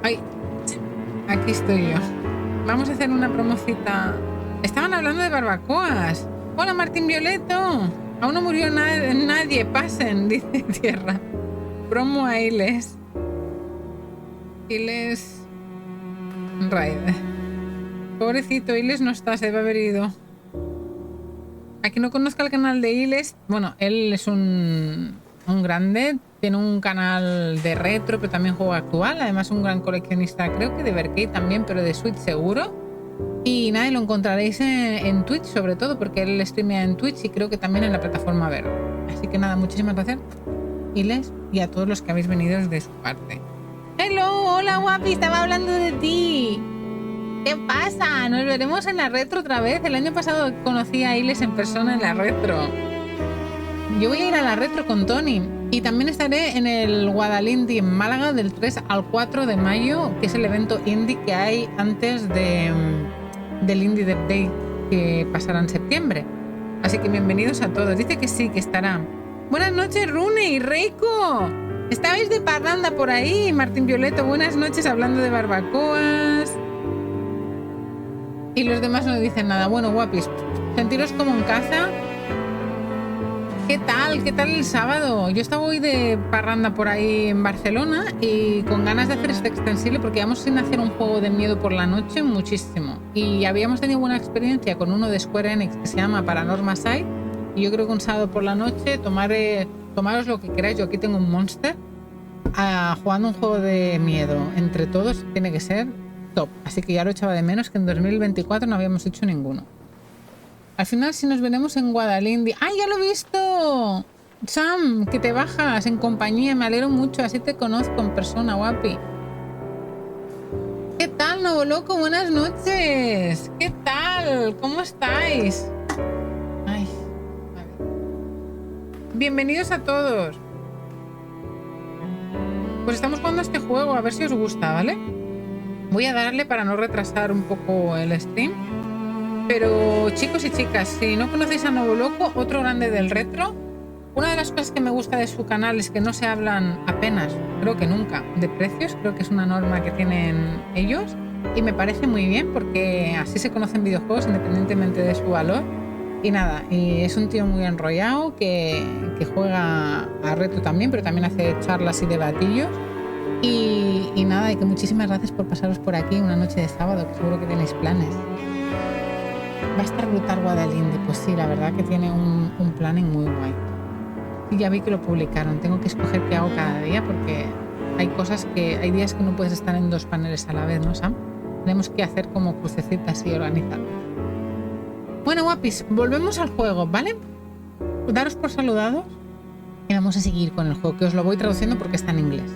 Ay, aquí estoy yo. Vamos a hacer una promocita. Estaban hablando de barbacoas. Hola, Martín Violeto. Aún no murió nadie. Pasen, dice Tierra. Promo a Iles. Iles Raid. Pobrecito, Iles no está, se debe haber ido. A quien no conozca el canal de Iles, bueno, él es un grande, tiene un canal de retro, pero también juego actual, además un gran coleccionista, creo que de Berkey también, pero de Switch seguro. Y nada, lo encontraréis en Twitch sobre todo, porque él streamea en Twitch y creo que también en la plataforma Verde. Así que nada, muchísimas gracias, Iles, y a todos los que habéis venido desde su parte. Hello, hola guapi, estaba hablando de ti. ¿Qué pasa? Nos veremos en la retro otra vez. El año pasado conocí a Iles en persona en la retro. Yo voy a ir a la retro con Tony. Y también estaré en el Guadalindí en Málaga del 3 al 4 de mayo, que es el evento indie que hay antes del Indie Dev Day que pasará en septiembre. Así que bienvenidos a todos. Dice que sí, que estará. Buenas noches, Rune y Reiko. ¿Estabais de parranda por ahí? Martín Violeto, buenas noches, hablando de barbacoas. Y los demás no dicen nada. Bueno, guapis, sentiros como en casa. ¿Qué tal? ¿Qué tal el sábado? Yo estaba hoy de parranda por ahí en Barcelona y con ganas de hacer este extensible porque íbamos sin hacer un juego de miedo por la noche muchísimo. Y habíamos tenido buena experiencia con uno de Square Enix que se llama Paranormal Side. Y yo creo que un sábado por la noche tomaros lo que queráis. Yo aquí tengo un Monster. Jugando un juego de miedo entre todos tiene que ser top. Así que ya lo echaba de menos, que en 2024 no habíamos hecho ninguno. Al final, si nos veremos en Guadalindí... ¡Ah, ya lo he visto! Sam, que te bajas en compañía. Me alegro mucho. Así te conozco en persona, guapi. ¿Qué tal, Novo Loco? Buenas noches. ¿Qué tal? ¿Cómo estáis? Ay, a ver. Bienvenidos a todos. Pues estamos jugando este juego. A ver si os gusta, ¿vale? Voy a darle para no retrasar un poco el stream. Pero chicos y chicas, si no conocéis a Novo Loco, otro grande del retro, una de las cosas que me gusta de su canal es que no se hablan apenas, creo que nunca, de precios. Creo que es una norma que tienen ellos y me parece muy bien porque así se conocen videojuegos independientemente de su valor. Y nada, y es un tío muy enrollado que juega a retro también, pero también hace charlas y debatillos. Y nada, y que muchísimas gracias por pasaros por aquí una noche de sábado, que seguro que tenéis planes. Va a estar brutal Guadalindí. Pues sí, la verdad que tiene un planning muy guay. Y ya vi que lo publicaron. Tengo que escoger qué hago cada día porque hay días que no puedes estar en dos paneles a la vez, ¿no, Sam? Tenemos que hacer como crucecitas y organizar. Bueno, guapis, volvemos al juego, ¿vale? Daros por saludados y vamos a seguir con el juego, que os lo voy traduciendo porque está en inglés.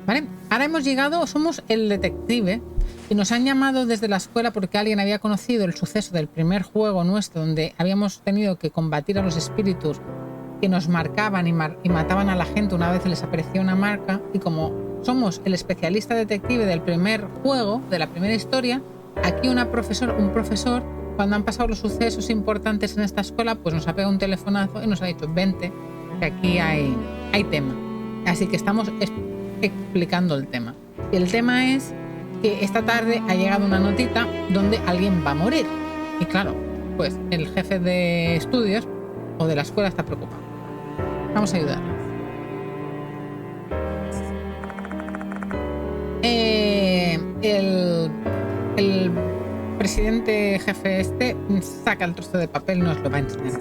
¿Vale? Ahora hemos llegado, somos el detective y nos han llamado desde la escuela porque alguien había conocido el suceso del primer juego nuestro donde habíamos tenido que combatir a los espíritus que nos marcaban y mataban a la gente una vez les aparecía una marca, y como somos el especialista detective del primer juego, de la primera historia, aquí un profesor, cuando han pasado los sucesos importantes en esta escuela, pues nos ha pegado un telefonazo y nos ha dicho, vente, que aquí hay tema. Así que estamos explicando el tema. Y el tema es que esta tarde ha llegado una notita donde alguien va a morir. Y claro, pues el jefe de estudios o de la escuela está preocupado. Vamos a ayudar. El presidente jefe saca el trozo de papel y nos lo va a enseñar.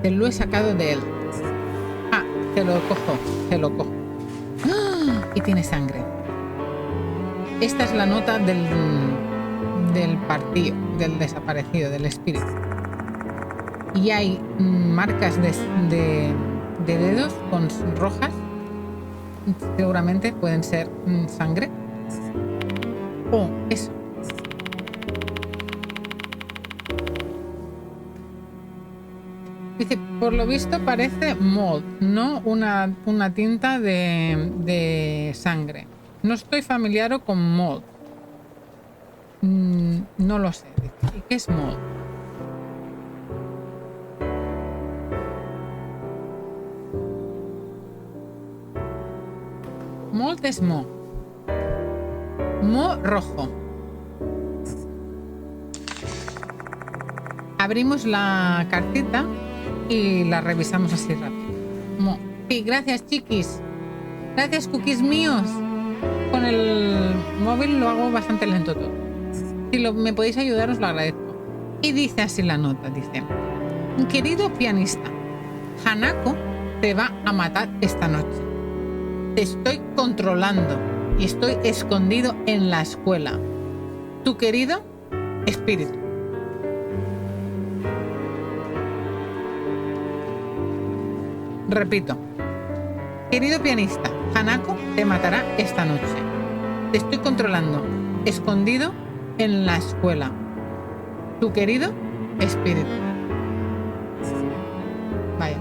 Te lo he sacado de él. Ah, te lo cojo. ¡Ah! Y tiene sangre. Esta es la nota del partido, del desaparecido, del espíritu. Y hay marcas de dedos con rojas. Seguramente pueden ser sangre. O eso. Dice, por lo visto parece mold, no una tinta de sangre. No estoy familiar con mold. No lo sé. ¿Y qué es mold? Mold es mo. Mo rojo. Abrimos la cartita y la revisamos así rápido. Mo. Sí, gracias, chiquis. Gracias, cookies míos. Con el móvil lo hago bastante lento todo. Si me podéis ayudar, os lo agradezco. Y dice así la nota, dice: querido pianista, Hanako te va a matar esta noche. Te estoy controlando y estoy escondido en la escuela. Tu querido espíritu. Repito. Querido pianista, Hanako te matará esta noche. Te estoy controlando, escondido en la escuela. Tu querido espíritu. Vaya.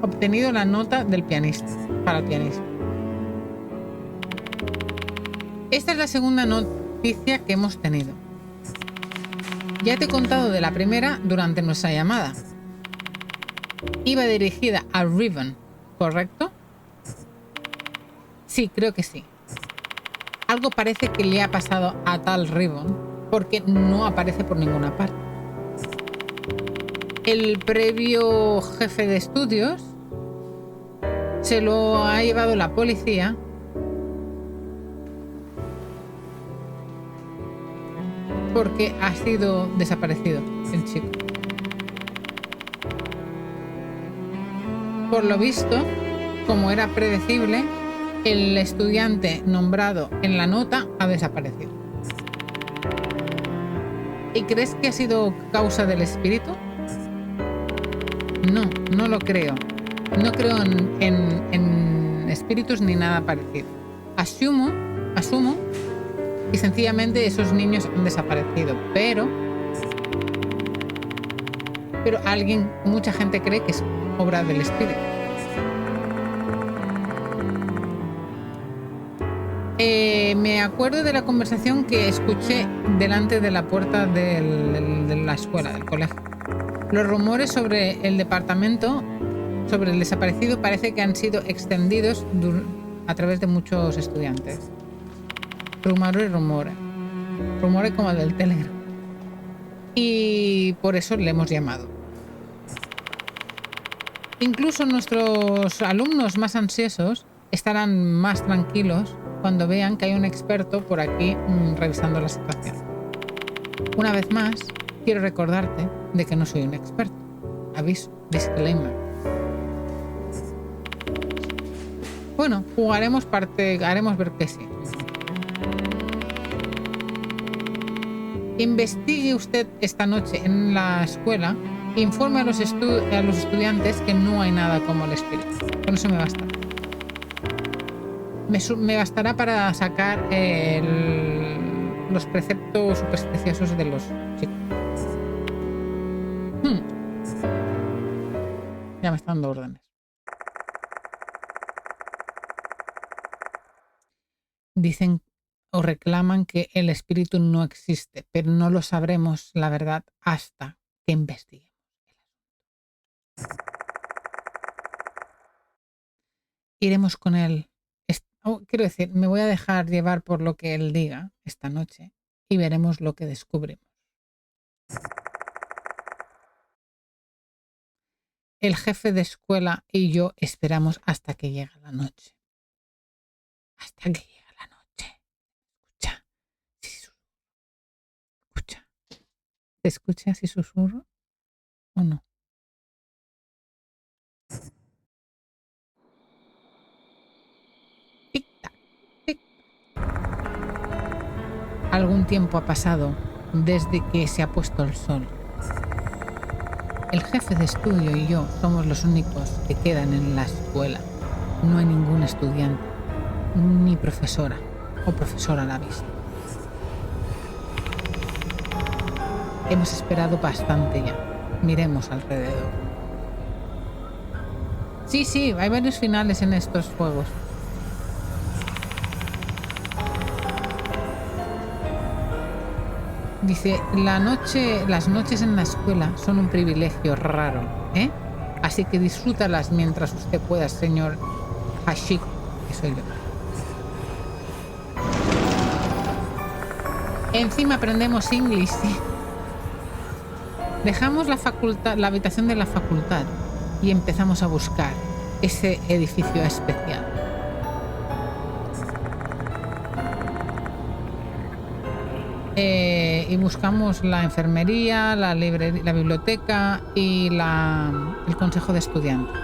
Obtenido la nota del pianista, para el pianista. Esta es la segunda noticia que hemos tenido. Ya te he contado de la primera durante nuestra llamada. Iba dirigida a Riven, ¿correcto? Sí, creo que sí. Algo parece que le ha pasado a tal Riven, porque no aparece por ninguna parte. El previo jefe de estudios se lo ha llevado la policía porque ha sido desaparecido el chico. Por lo visto, como era predecible, el estudiante nombrado en la nota ha desaparecido. ¿Y crees que ha sido causa del espíritu? No, no lo creo. No creo en espíritus ni nada parecido. Asumo que sencillamente esos niños han desaparecido, pero mucha gente cree que es obra del espíritu. Me acuerdo de la conversación que escuché delante de la puerta de la escuela, del colegio. Los rumores sobre el departamento, sobre el desaparecido, parece que han sido extendidos a través de muchos estudiantes. Rumores como el del Telegram. Y por eso le hemos llamado. Incluso nuestros alumnos más ansiosos estarán más tranquilos cuando vean que hay un experto por aquí revisando la situación. Una vez más, quiero recordarte de que no soy un experto. Aviso, disclaimer. Bueno, haremos ver que sí. Investigue usted esta noche en la escuela e informe a los estudiantes que no hay nada como el espíritu. Con eso me basta. Me bastará para sacar los preceptos supersticiosos de los chicos. Ya me están dando órdenes. dicen o reclaman que el espíritu no existe, pero no lo sabremos, la verdad, hasta que investiguemos. Iremos con él. Quiero decir, me voy a dejar llevar por lo que él diga esta noche y veremos lo que descubrimos. El jefe de escuela y yo esperamos hasta que llega la noche. Hasta que llega la noche. Escucha. Escucha. ¿Te escuchas si susurro o no? Tic-tac, tic-tac. Algún tiempo ha pasado desde que se ha puesto el sol. El jefe de estudio y yo somos los únicos que quedan en la escuela. No hay ningún estudiante, ni profesora o profesora a la vista. Hemos esperado bastante ya. Miremos alrededor. Sí, hay varios finales en estos juegos. Dice, las noches en la escuela son un privilegio raro, ¿eh? Así que disfrútalas mientras usted pueda, señor Hashiko, que soy yo. Encima aprendemos inglés. Dejamos la habitación de la facultad y empezamos a buscar ese edificio especial. Y buscamos la enfermería, la biblioteca y el consejo de estudiantes.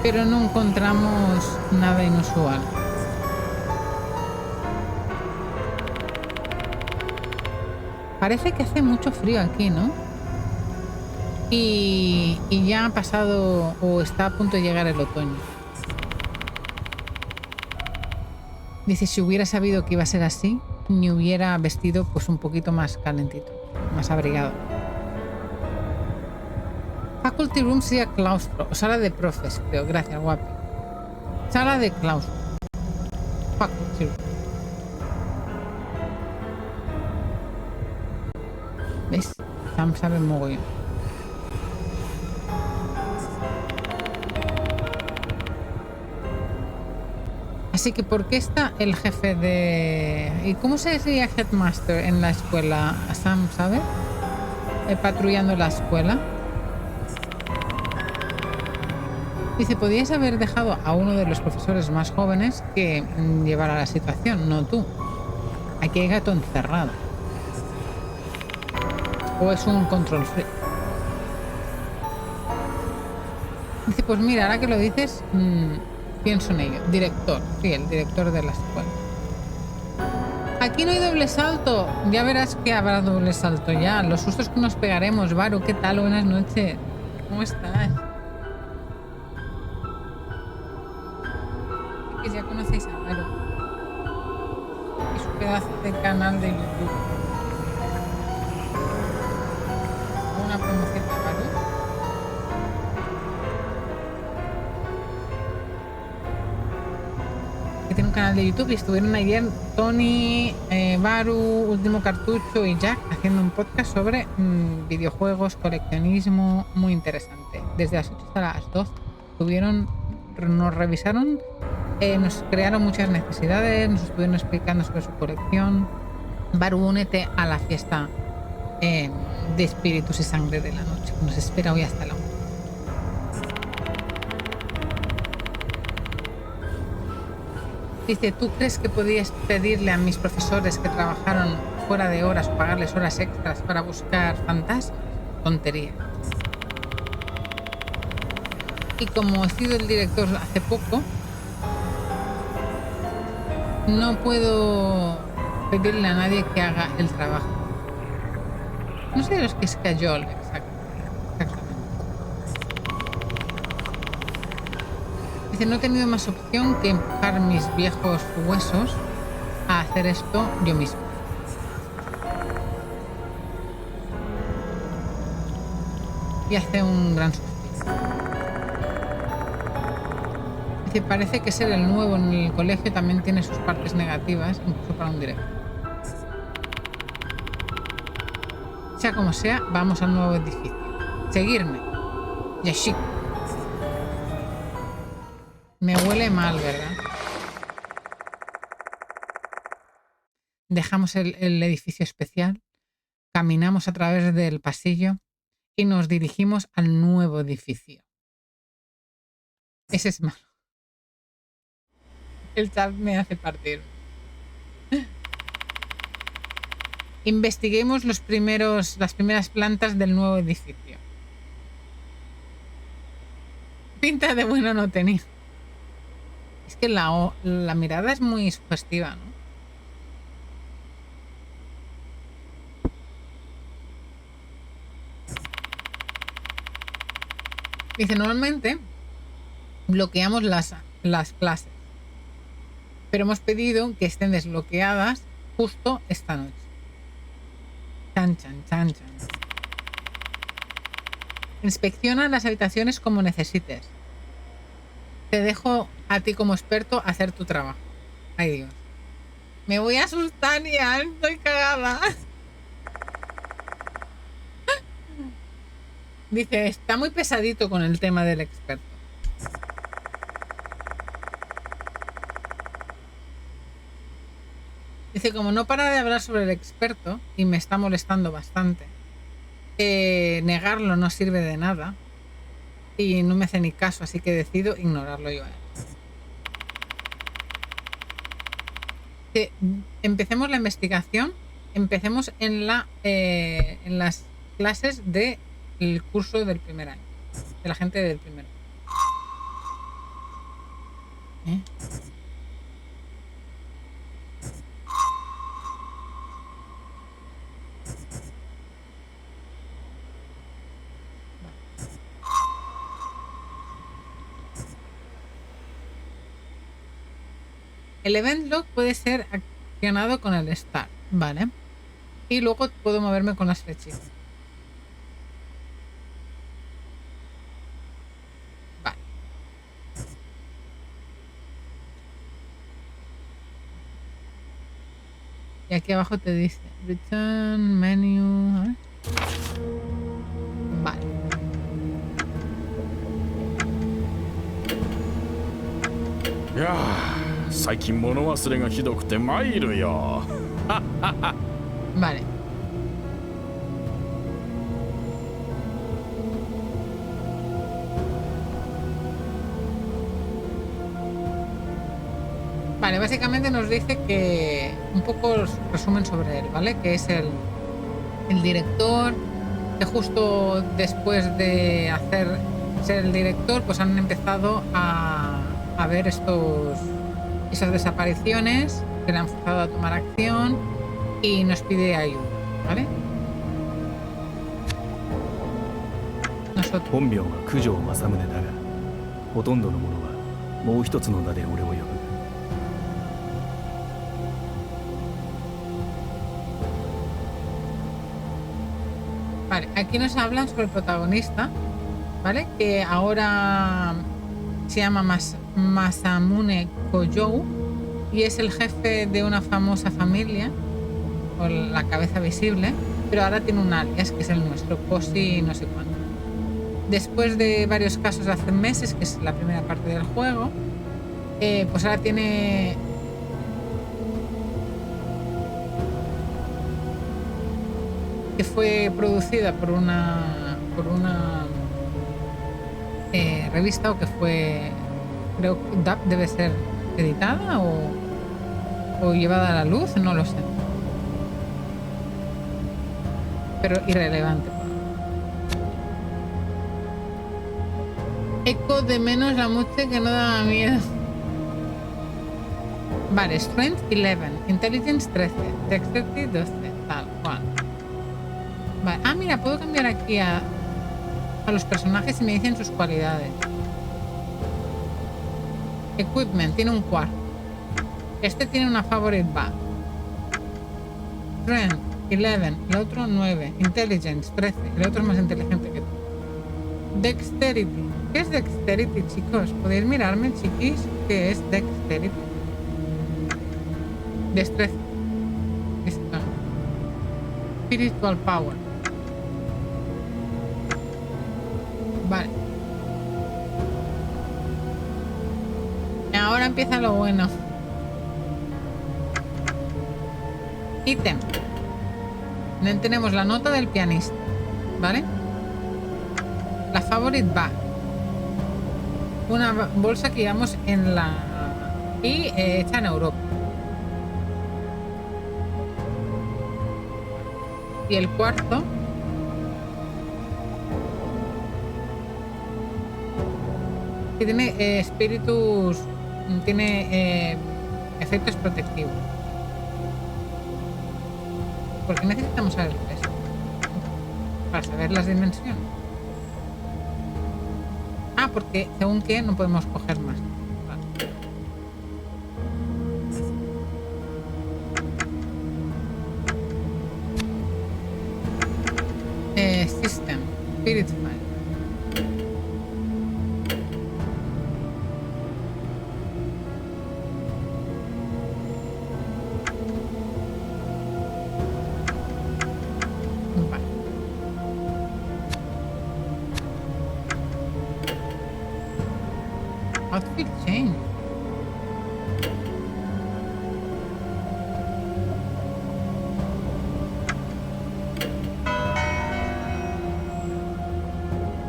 Pero no encontramos nada inusual. Parece que hace mucho frío aquí, ¿no? Y ya ha pasado o está a punto de llegar el otoño. Dice, si hubiera sabido que iba a ser así, me hubiera vestido pues un poquito más calentito, más abrigado. Faculty room sería claustro, o sala de profes, creo. Gracias, guapi. Sala de claustro. Faculty room. ¿Ves? Sam sabe mogollón. Así que, ¿por qué está el jefe de... ¿Y cómo se diría headmaster en la escuela? Sam, ¿sabe? Patrullando la escuela. Dice, podías haber dejado a uno de los profesores más jóvenes que llevara la situación, no tú. Aquí hay gato encerrado. O es un control freak. Dice, pues mira, ahora que lo dices... pienso en ello. Director. Sí, el director de la escuela. Aquí no hay doble salto. Ya verás que habrá doble salto ya. Los sustos que nos pegaremos. Baru, ¿qué tal? Buenas noches. ¿Cómo estás? Que ya conocéis a Baru. Y su pedazo de canal de YouTube. Una promoción a Baru. Tiene un canal de YouTube y estuvieron ayer Tony, Baru, Último Cartucho y Jack haciendo un podcast sobre videojuegos, coleccionismo, muy interesante. Desde las 8 hasta las 12 nos revisaron, nos crearon muchas necesidades, nos estuvieron explicando sobre su colección. Baru, únete a la fiesta de espíritus y sangre de la noche, que nos espera hoy hasta la 1. Dice, ¿tú crees que podías pedirle a mis profesores que trabajaron fuera de horas o pagarles horas extras para buscar fantasmas? Tontería. Y como he sido el director hace poco, no puedo pedirle a nadie que haga el trabajo. No sé los que es cayol, exactamente. Dice, no he tenido más opción que empujar mis viejos huesos a hacer esto yo mismo. Y hace un gran suspiro. Dice, parece que ser el nuevo en el colegio también tiene sus partes negativas, incluso para un directo. Sea como sea, vamos al nuevo edificio. Seguirme. Yashik. Me huele mal, ¿verdad? Dejamos el edificio especial, caminamos a través del pasillo y nos dirigimos al nuevo edificio. Ese es malo. El chat me hace partir. Investiguemos las primeras plantas del nuevo edificio. Pinta de bueno no tenía. Es que la mirada es muy sugestiva, ¿no? Dice, normalmente bloqueamos las clases, pero hemos pedido que estén desbloqueadas justo esta noche. Chan, chan, chan, chan. Inspecciona las habitaciones como necesites. Te dejo a ti como experto hacer tu trabajo. Ay, Dios. Me voy a asustar ya, estoy cagada. Dice, está muy pesadito con el tema del experto. Dice, como no para de hablar sobre el experto y me está molestando bastante, negarlo no sirve de nada y no me hace ni caso, así que decido ignorarlo yo a él. Empecemos la investigación, empecemos en las clases del curso del primer año, de la gente del primer año. El event log puede ser accionado con el start, ¿vale? Y luego puedo moverme con las flechitas. Vale. Y aquí abajo te dice Return Menu. ¿Eh? Vale. いやー、最近物忘れがひどくて参るよ。Vale. Vale, básicamente nos dice que un poco resumen sobre él, ¿vale? Que es el director, que justo después de ser el director, pues han empezado a ver esas desapariciones, que le han forzado a tomar acción y nos pide ayuda, ¿vale? Nosotros. 本名は九条正宗だが、ほとんどの者はもう一つの名で俺を呼ぶ。Vale, aquí nos hablan sobre el protagonista, ¿vale? Que ahora se llama Masamune Kojou y es el jefe de una famosa familia, con la cabeza visible, pero ahora tiene un alias, que es el nuestro, Koshi no sé cuánto. Después de varios casos hace meses, que es la primera parte del juego, pues ahora tiene... que fue producida por una revista, o que fue, creo que debe ser editada o llevada a la luz, no lo sé, pero irrelevante. Eco de menos la muerte que no daba miedo. Vale, Strength 11, Intelligence 13, Dexterity 12, tal cual. Vale. Ah, mira, puedo cambiar aquí a los personajes y me dicen sus cualidades. Equipment, tiene un cuarto. Este tiene una favorite bag. Strength 11, el otro 9. Intelligence 13, el otro es más inteligente que tú. Dexterity ¿Qué es Dexterity, chicos? ¿Podéis mirarme, chiquis? ¿Qué es Dexterity? Destreza. Esto. Spiritual Power. Vale. Ahora empieza lo bueno. Ítem. Tenemos la nota del pianista, ¿vale? La favorite bag. Una bolsa que llevamos en la... y hecha en Europa. Y el cuarzo. Que tiene espíritus... tiene efectos protectivos. ¿Por qué necesitamos saber eso? Para saber las dimensiones. Ah, porque según qué no podemos coger más. Vale. System. Spirit File. Outfit change.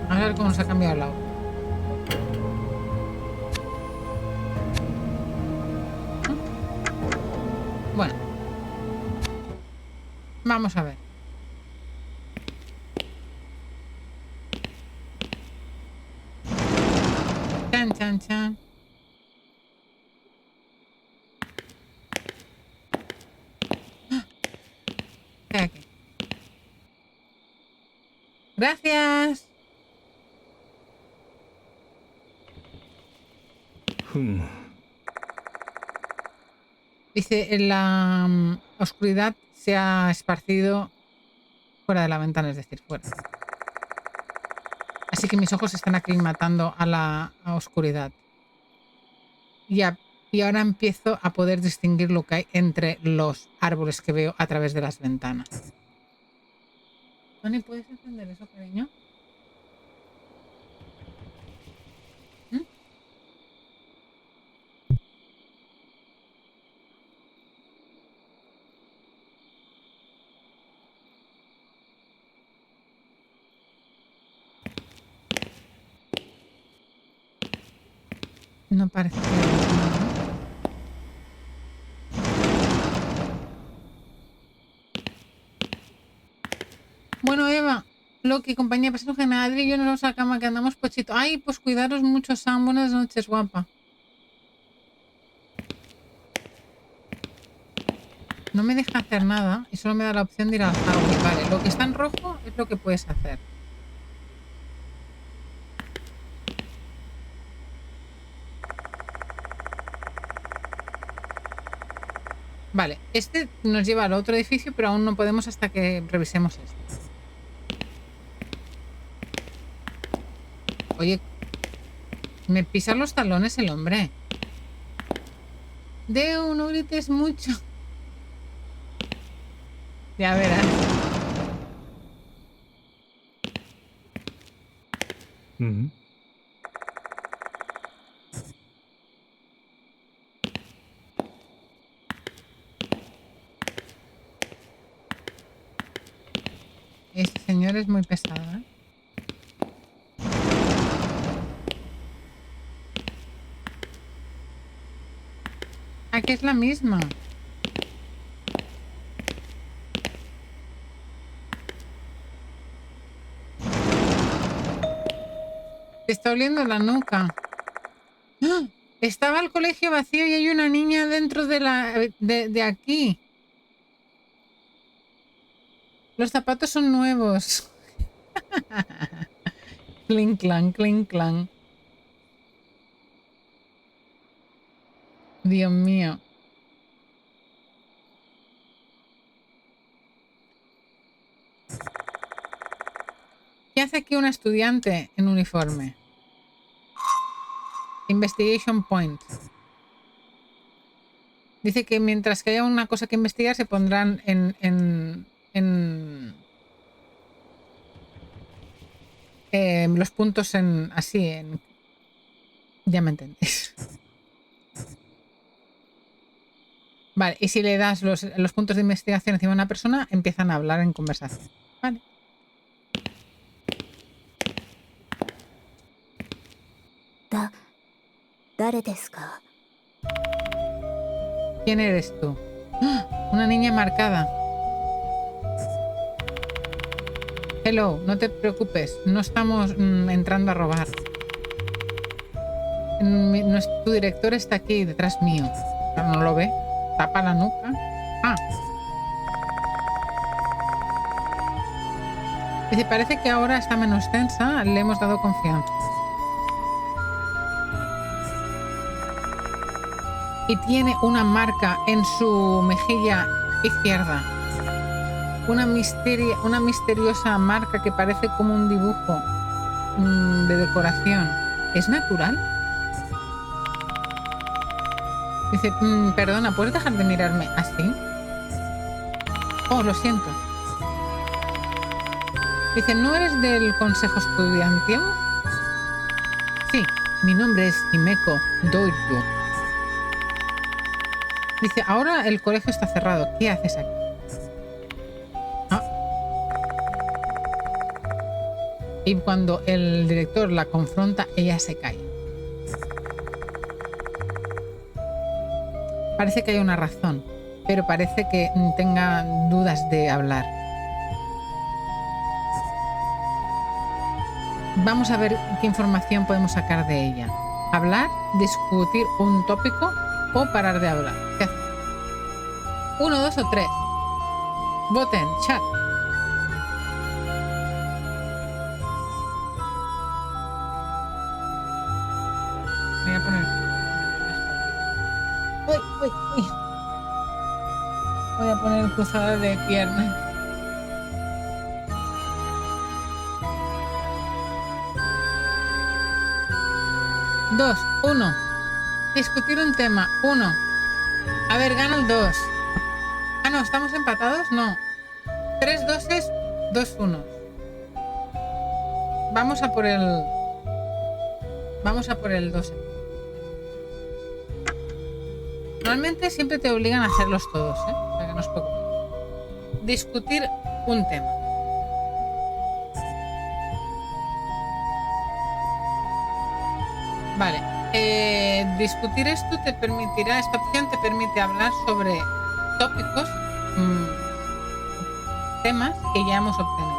A ver cómo se ha cambiado el auto. Bueno. Vamos a ver. Chan, chan, chan. Aquí. Gracias. Dice, la oscuridad se ha esparcido fuera de la ventana, es decir, fuera. Así que mis ojos se están aclimatando a la oscuridad. Y ahora empiezo a poder distinguir lo que hay entre los árboles que veo a través de las ventanas. Tony, ¿puedes encender eso, cariño? ¿Mm? No parece que... Bueno, Eva, Loki, compañía, pasemos que Adri y yo nos vamos a la cama, que andamos pochito. Ay, pues cuidaros mucho, Sam. Buenas noches, guapa. No me deja hacer nada y solo me da la opción de ir al Howdy. Vale, lo que está en rojo es lo que puedes hacer. Vale, este nos lleva al otro edificio, pero aún no podemos hasta que revisemos este. Oye, me pisa los talones el hombre. Deu, no grites mucho. Ya verás. Este señor es muy pesado, ¿eh? Aquí es la misma. Te está oliendo la nuca. ¡Ah! Estaba el colegio vacío y hay una niña dentro de aquí. Los zapatos son nuevos. Clink, clan, clink, clan. Dios mío. ¿Qué hace aquí una estudiante en uniforme? Investigation point. Dice que mientras que haya una cosa que investigar se pondrán en los puntos en así en... Ya me entendéis. Vale, y si le das los puntos de investigación encima de una persona, empiezan a hablar en conversación. Vale. ¿Quién eres tú? ¡Ah! Una niña marcada. Hello, no te preocupes, no estamos entrando a robar. Tu director está aquí detrás mío. ¿No lo ve? Tapa la nuca. Ah. Dice, parece que ahora está menos tensa, le hemos dado confianza. Y tiene una marca en su mejilla izquierda. Una misteriosa marca que parece como un dibujo de decoración. ¿Es natural? Dice, perdona, ¿puedes dejar de mirarme así? Oh, lo siento. Dice, ¿no eres del consejo estudiantil? Sí, mi nombre es Himeko Dojo. Dice, ahora el colegio está cerrado. ¿Qué haces aquí? Ah. Y cuando el director la confronta, ella se cae. Parece que hay una razón, pero parece que tenga dudas de hablar. Vamos a ver qué información podemos sacar de ella. Hablar, discutir un tópico o parar de hablar. ¿Qué hace? 1, 2 o 3. Voten, chat. Voy a poner... Uy. Voy a poner cruzada de piernas. Dos, 1. Discutir un tema. 1. A ver, gana el 2. Ah, no, ¿estamos empatados? No. 3 doses, 2 unos. Vamos a por el 12. Normalmente siempre te obligan a hacerlos todos, ¿eh? O sea que no os preocupéis. Discutir un tema. Vale. Discutir esto te permitirá, esta opción te permite hablar sobre tópicos, temas que ya hemos obtenido.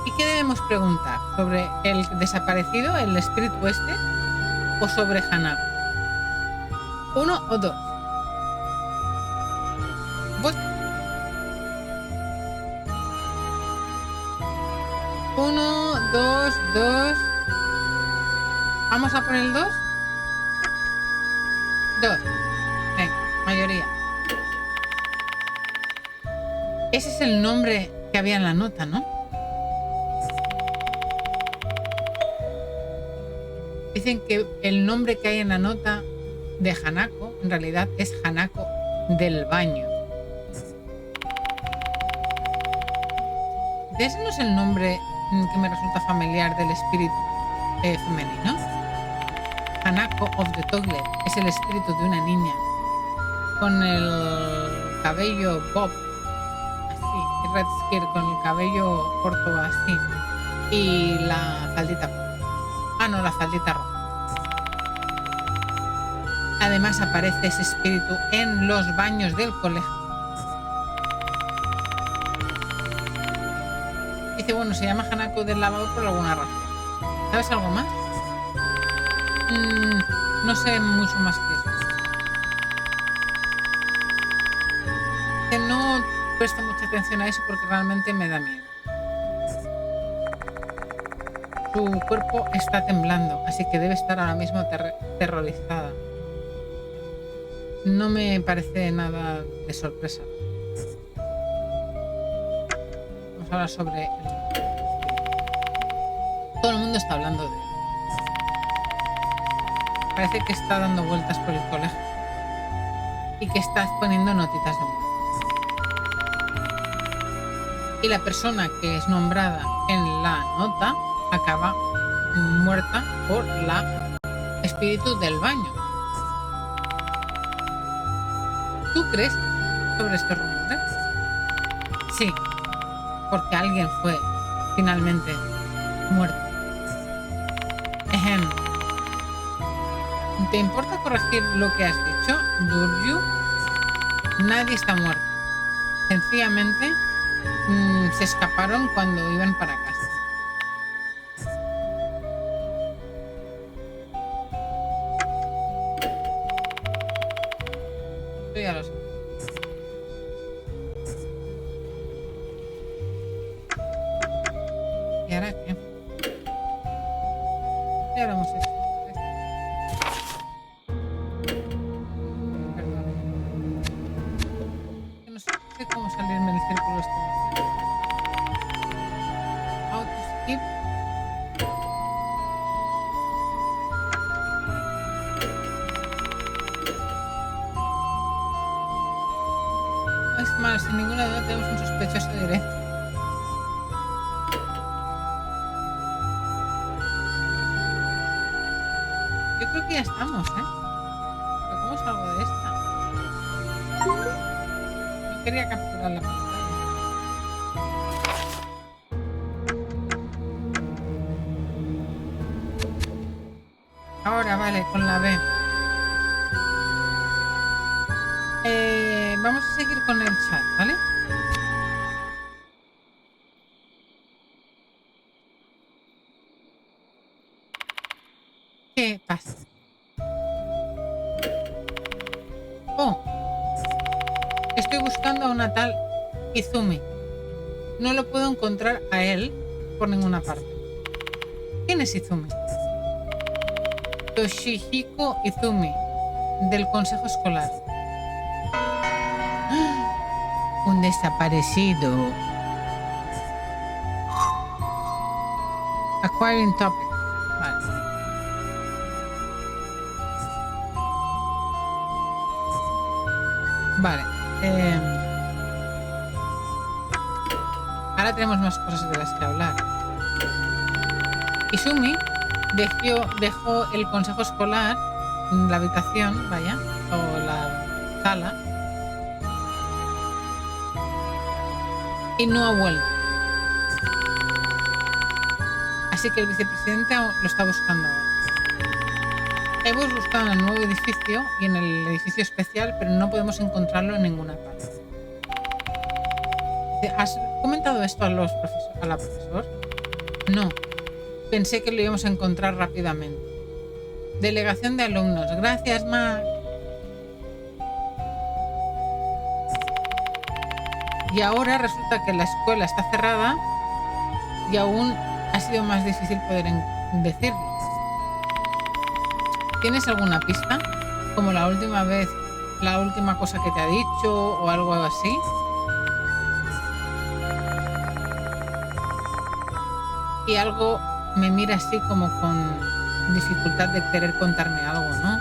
¿Y qué debemos preguntar? ¿Sobre el desaparecido, el espíritu este? ¿O sobre Hanako? 1 o 2. ¿Vos? 1, 2, 2. ¿Vamos a por el 2? 2. Venga, mayoría. Ese es el nombre que había en la nota, ¿no? Dicen que el nombre que hay en la nota de Hanako en realidad es Hanako del baño. ¿Ese no es el nombre que me resulta familiar del espíritu femenino? Hanako of the Toilet es el espíritu de una niña con el cabello bob, así, red skirt, con el cabello corto así, y la faldita. Ah, no, la faldita roja. Además aparece ese espíritu en los baños del colegio. Dice, bueno, se llama Hanako del lavabo por alguna razón. ¿Sabes algo más? No sé mucho más que eso. Que no presto mucha atención a eso porque realmente me da miedo. Su cuerpo está temblando, así que debe estar ahora mismo terrorizada. No me parece nada de sorpresa. Vamos a hablar sobre Todo el mundo está hablando de él. Parece que está dando vueltas por el colegio y que está poniendo notitas de muerte. Y la persona que es nombrada en la nota acaba muerta por la espíritu del baño. ¿Tú crees sobre estos rumores? Sí, porque alguien fue finalmente muerto. Ejem. ¿Te importa corregir lo que has dicho, Duryu? Nadie está muerto. Sencillamente se escaparon cuando iban para casa. Esto ya lo sé. ¿Y ahora qué? Ya lo hemos hecho. No sé cómo salirme del círculo este. How to skip. Es más, sin ninguna duda tenemos un sospechoso directo. Yo creo que ya estamos, ¿eh? ¿Pero cómo salgo de esta? No quería capturar la pantalla. Ahora, vale, con la B. Vamos a seguir con el chat, ¿vale? ¿Qué pasa? Oh, estoy buscando a una tal Izumi. No lo puedo encontrar a él por ninguna parte. ¿Quién es Izumi? Toshihiko Izumi, del consejo escolar. Un desaparecido. Acquiring topic. Vale. Vale. Ahora tenemos más cosas de las que hablar. Izumi dejó el consejo escolar, la habitación, vaya, o la sala, y no ha vuelto. Así que el vicepresidente lo está buscando ahora. Hemos buscado en el nuevo edificio y en el edificio especial, pero no podemos encontrarlo en ninguna parte. ¿Has comentado esto a la profesora? No. Pensé que lo íbamos a encontrar rápidamente. Delegación de alumnos. Gracias, Mac. Y ahora resulta que la escuela está cerrada y aún ha sido más difícil poder decirlo. ¿Tienes alguna pista? Como la última vez, la última cosa que te ha dicho o algo así. Y algo me mira así como con dificultad de querer contarme algo, ¿no?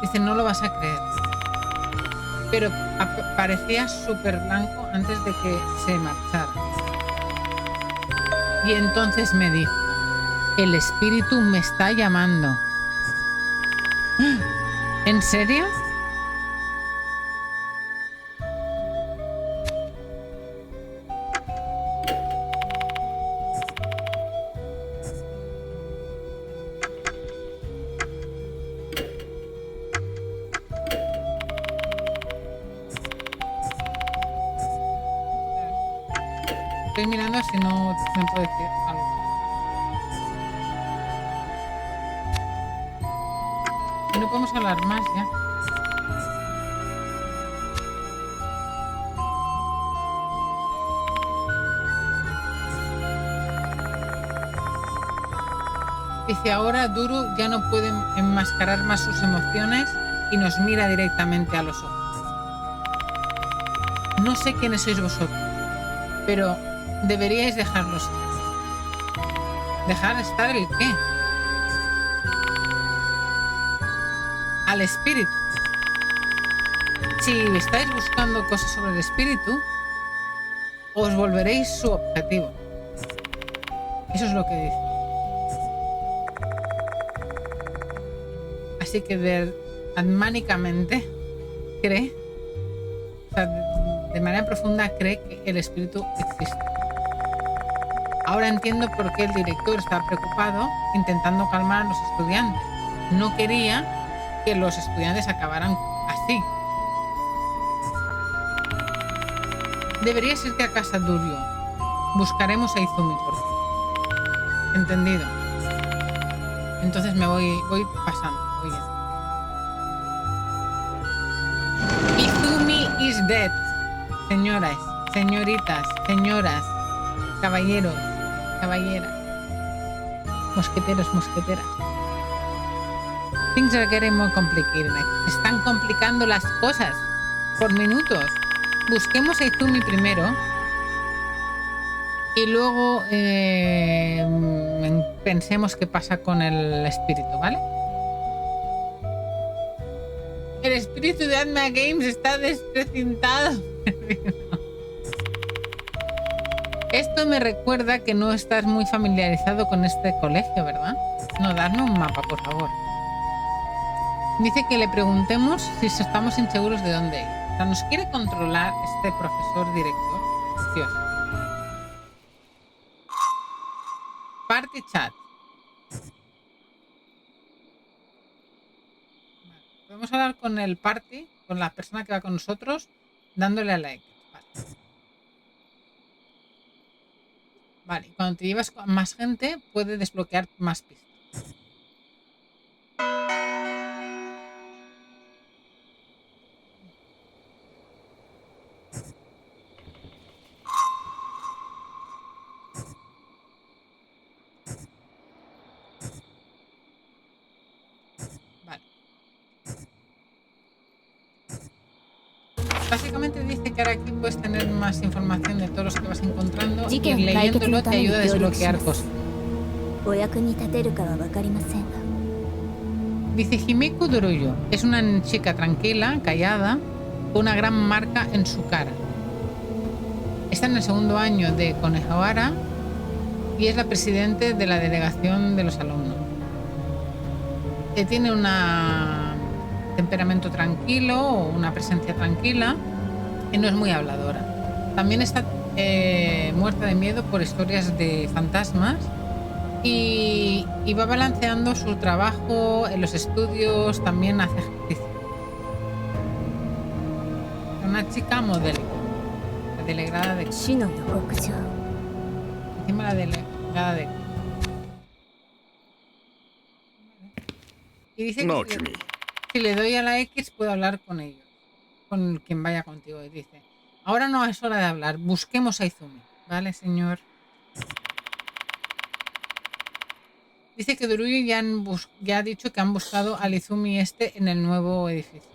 Dice, no lo vas a creer. Pero parecía súper blanco antes de que se marchara. Y entonces me dijo, el espíritu me está llamando. ¿En serio? Estoy mirando si no me puedo decir algo. Y no podemos hablar más ya. Dice, ahora Duru ya no puede enmascarar más sus emociones y nos mira directamente a los ojos. No sé quiénes sois vosotros, pero deberíais dejarlos. ¿Dejar estar el qué? Al espíritu. Si estáis buscando cosas sobre el espíritu, os volveréis su objetivo. Eso es lo que dice. Así que admánicamente cree, o sea, de manera profunda cree que el espíritu existe. Ahora entiendo por qué el director estaba preocupado intentando calmar a los estudiantes. No quería que los estudiantes acabaran así. Deberías irte a casa, Durio. Buscaremos a Izumi por ti. Entendido. Entonces me voy pasando. Oye. Izumi is dead. Señoras, señoritas, señoras, caballeros, caballeras, mosqueteros, mosqueteras. Things are getting more complicated. Se están complicando las cosas por minutos. Busquemos a Izumi primero y luego pensemos qué pasa con el espíritu, ¿vale? El espíritu de Atma Games está desprecintado. Esto me recuerda que no estás muy familiarizado con este colegio, ¿verdad? No, darme un mapa, por favor. Dice que le preguntemos si estamos inseguros de dónde ir. O sea, nos quiere controlar este profesor director. Dios. Party chat. Vale. Podemos hablar con el party, con la persona que va con nosotros, dándole a like. Vale. Vale, y cuando te llevas con más gente, puede desbloquear más pistas. Vale. Básicamente dice que ahora aquí puedes tener más información de todos los que vas encontrando y leyéndolo te ayuda a desbloquear cosas. Dice Himeko Doruyo. Es una chica tranquila, callada, con una gran marca en su cara. Está en el segundo año de Konehawara y es la presidente de la delegación de los alumnos. Tiene un temperamento tranquilo o una presencia tranquila y no es muy habladora. También está muerta de miedo por historias de fantasmas y va balanceando su trabajo en los estudios, también hace ejercicio. Una chica modelo, la delegada de... Encima la delegada de... Y dice que si le doy a la X puedo hablar con ellos, con quien vaya contigo. Y dice, ahora no es hora de hablar, busquemos a Izumi. ¿Vale, señor? Dice que Doruyo ya ha dicho que han buscado al Izumi en el nuevo edificio.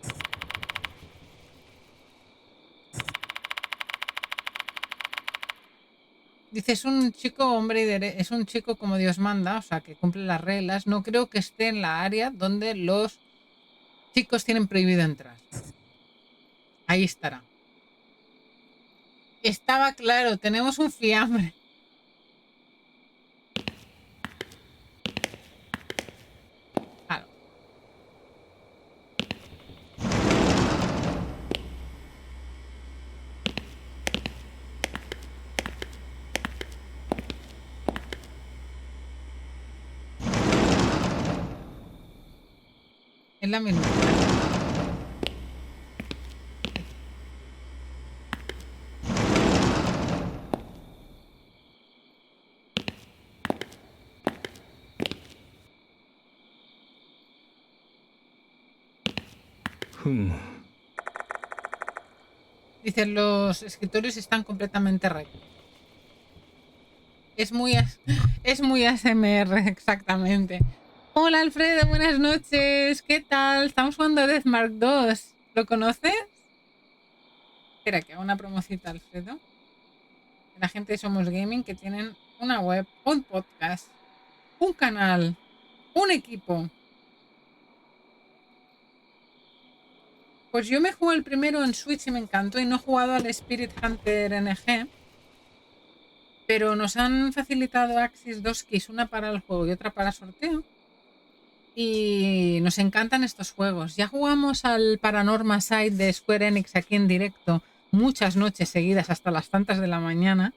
Dice, es un chico hombre es un chico como Dios manda, o sea, que cumple las reglas. No creo que esté en la área donde los chicos tienen prohibido entrar. Ahí estará. Estaba claro, tenemos un fiambre. Claro. Es la misma. Dice, los escritorios están completamente rectos. Es muy ASMR, exactamente. Hola Alfredo, buenas noches. ¿Qué tal? Estamos jugando a Deathmark 2. ¿Lo conoces? Espera, que hago una promocita, Alfredo. La gente de Somos Gaming que tienen una web, un podcast un canal, un equipo. Pues yo me jugué el primero en Switch y me encantó y no he jugado al Spirit Hunter NG, pero nos han facilitado Axis 2 keys, una para el juego y otra para sorteo. Y nos encantan estos juegos. Ya jugamos al Paranormal Side de Square Enix aquí en directo muchas noches seguidas hasta las tantas de la mañana.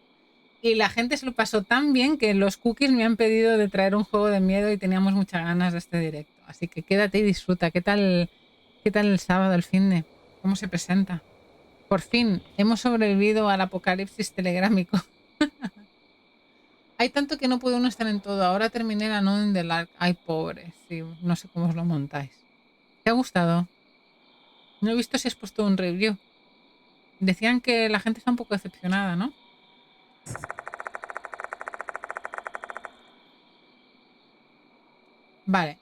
Y la gente se lo pasó tan bien que los cookies me han pedido de traer un juego de miedo y teníamos muchas ganas de este directo. Así que quédate y disfruta. ¿Qué tal el sábado, el finde? ¿Cómo se presenta? Por fin, hemos sobrevivido al apocalipsis telegrámico. Hay tanto que no puede uno estar en todo. Ahora terminé la Node in the Dark. Ay, pobre. Sí, no sé cómo os lo montáis. ¿Te ha gustado? No he visto si has puesto un review. Decían que la gente está un poco decepcionada, ¿no? Vale.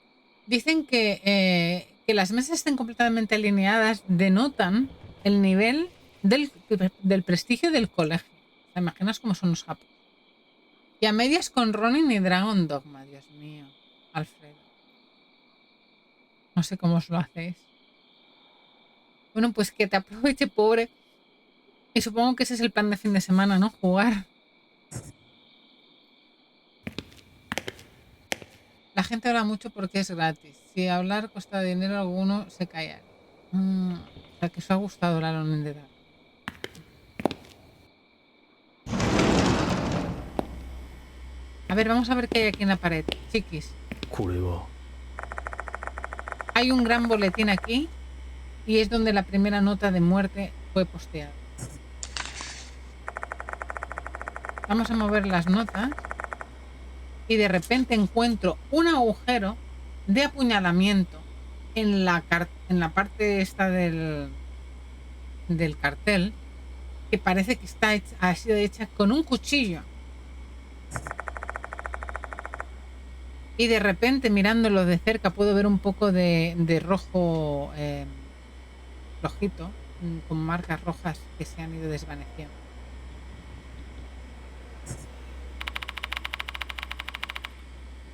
Dicen que las mesas estén completamente alineadas denotan el nivel del prestigio del colegio. ¿Te imaginas cómo son los japos? Y a medias con Ronin y Dragon Dogma, Dios mío. Alfredo. No sé cómo os lo hacéis. Bueno, pues que te aproveche, pobre. Y supongo que ese es el plan de fin de semana, ¿no? Jugar. La gente habla mucho porque es gratis. Si hablar cuesta dinero, alguno se callaría. O sea, que os ha gustado la Alone in the Dark. A ver, vamos a ver qué hay aquí en la pared. Chiquis. これは Hay un gran boletín aquí y es donde la primera nota de muerte fue posteada. Vamos a mover las notas y de repente encuentro un agujero de apuñalamiento en la parte esta del cartel que parece que ha sido hecha con un cuchillo. Y de repente, mirándolo de cerca, puedo ver un poco de rojo rojito, con marcas rojas que se han ido desvaneciendo.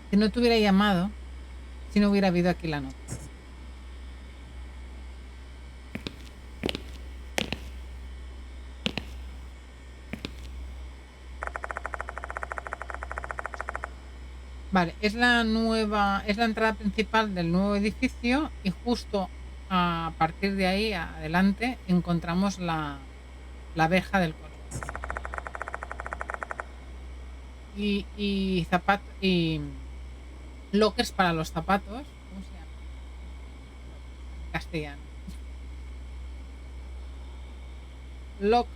Si no te hubiera llamado, si no hubiera habido aquí la nota. Vale, es la entrada principal del nuevo edificio y justo a partir de ahí adelante encontramos la verja del colegio. Y zapatos y lockers para los zapatos. ¿Cómo se llama? En castellano.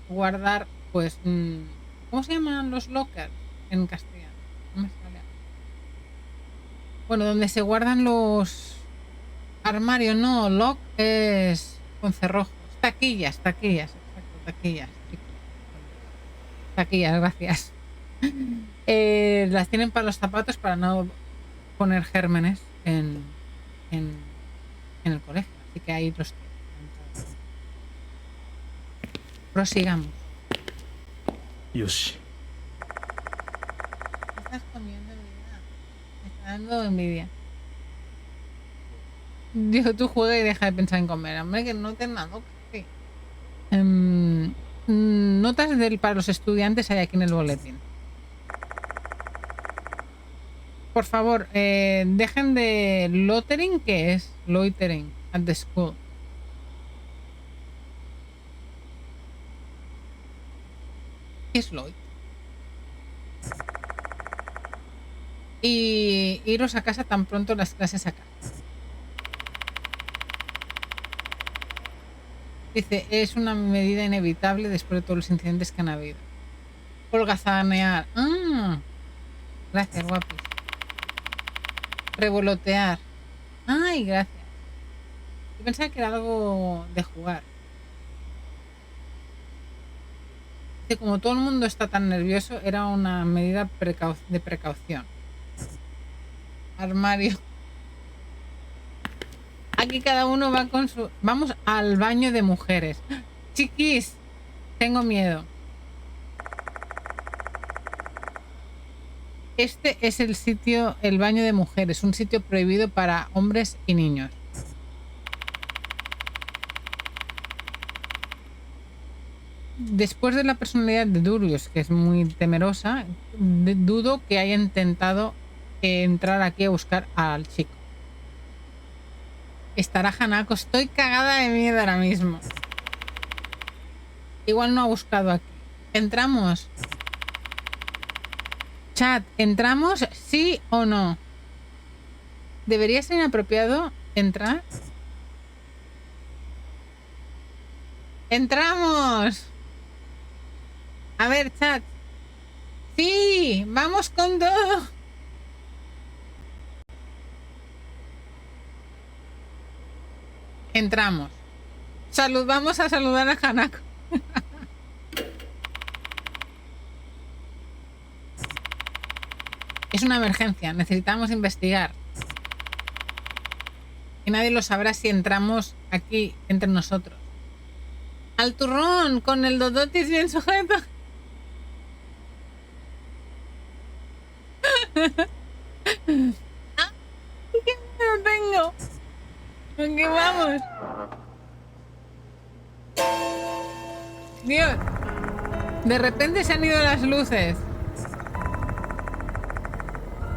Guardar, pues, ¿cómo se llaman los lockers en castellano? No me sale. Bueno, donde se guardan los armarios, no, lock es con cerrojo. Taquillas, exacto, taquillas. Taquillas, gracias. Las tienen para los zapatos para no poner gérmenes en el colegio. Así que ahí los tienen. Prosigamos. よし ¿Qué estás comiendo, vida? Me está dando envidia. Digo, tú juega y deja de pensar en comer. Hombre, que no te nada. Sí. Notas para los estudiantes hay aquí en el boletín. Por favor, dejen de loitering, ¿qué es? Loitering at the school. ¿Qué es loit? Y iros a casa tan pronto las clases acaban. Dice, es una medida inevitable después de todos los incidentes que han habido. Holgazanear. Gracias, guapis. Revolotear. Ay, gracias. Yo pensaba que era algo de jugar. Dice, como todo el mundo está tan nervioso, era una medida de precaución. Armario. Aquí cada uno va con su... Vamos al baño de mujeres. Chiquis, tengo miedo. Este es el sitio, el baño de mujeres, un sitio prohibido para hombres y niños. Después de la personalidad de Durius, que es muy temerosa, dudo que haya intentado entrar aquí a buscar al chico. Estará Hanako. Estoy cagada de miedo ahora mismo. Igual no ha buscado aquí. ¿Entramos? Chat, ¿entramos? ¿Sí o no? ¿Debería ser inapropiado entrar? ¡Entramos! A ver, chat. ¡Sí! ¡Vamos con todo! Entramos. Vamos a saludar a Hanako. Es una emergencia. Necesitamos investigar. Y nadie lo sabrá si entramos aquí entre nosotros. ¡Al turrón! Con el dodotis bien sujeto. ¡Ah! ¡Qué miedo tengo! ¿Qué vamos? Dios. De repente se han ido las luces.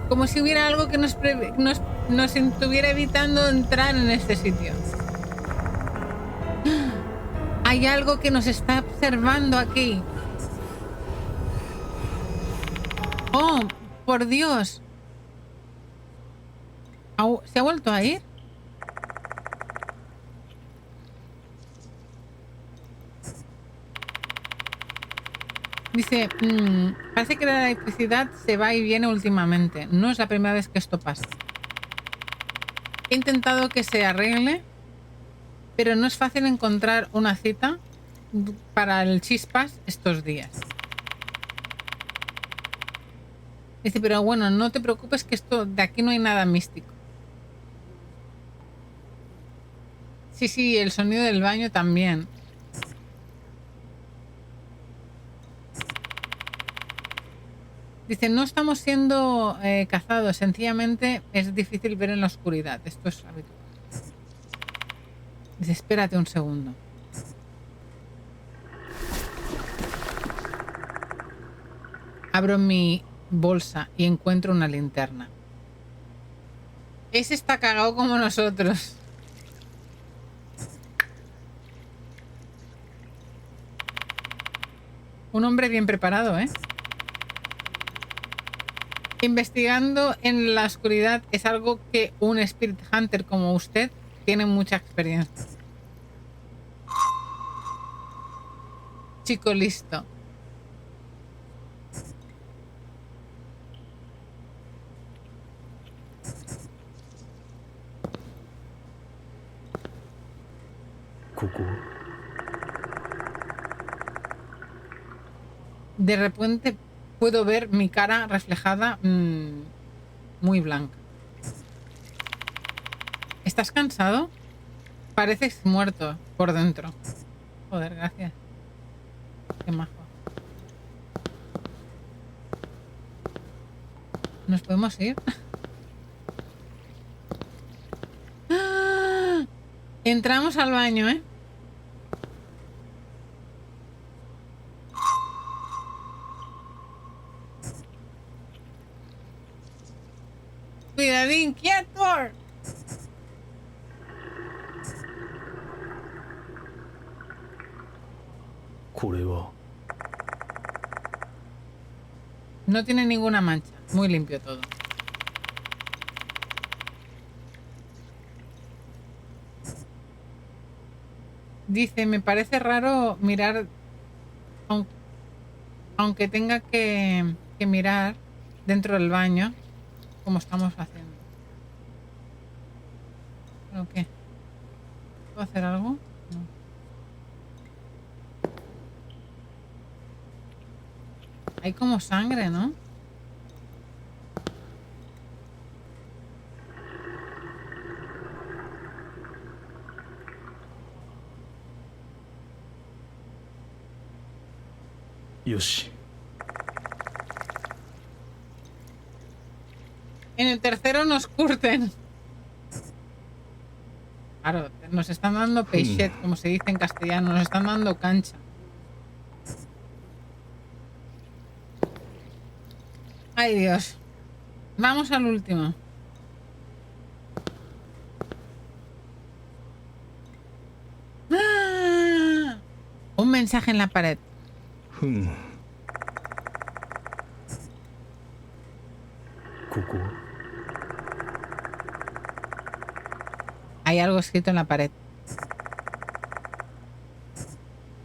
Como si hubiera algo que nos estuviera evitando entrar en este sitio. Hay algo que nos está observando aquí. Oh, por Dios. ¿Se ha vuelto a ir? Dice, parece que la electricidad se va y viene últimamente. No es la primera vez que esto pasa. He intentado que se arregle, pero no es fácil encontrar una cita para el chispas estos días. Dice, pero bueno, no te preocupes que esto de aquí no hay nada místico. Sí, el sonido del baño también. Dice, no estamos siendo cazados, sencillamente es difícil ver en la oscuridad. Esto es habitual. Dice, espérate un segundo. Abro mi bolsa y encuentro una linterna. Ese está cagado como nosotros. Un hombre bien preparado, ¿eh? Investigando en la oscuridad es algo que un Spirit Hunter como usted tiene mucha experiencia. Chico listo. De repente puedo ver mi cara reflejada muy blanca. ¿Estás cansado? Pareces muerto por dentro. Joder, gracias. Qué majo. ¿Nos podemos ir? ¡Ah! Entramos al baño, ¿eh? Cuidadín, quieto. No tiene ninguna mancha. Muy limpio todo. Dice, me parece raro mirar, aunque tenga que mirar dentro del baño, como estamos haciendo. ¿Pero qué? ¿Puedo hacer algo? No. Hay como sangre, ¿no? Yoshi. En el tercero nos curten. Claro, nos están dando peixet, como se dice en castellano. Nos están dando cancha. Ay, Dios. Vamos al último. ¡Ah! Un mensaje en la pared. ¿Coco? Hay algo escrito en la pared.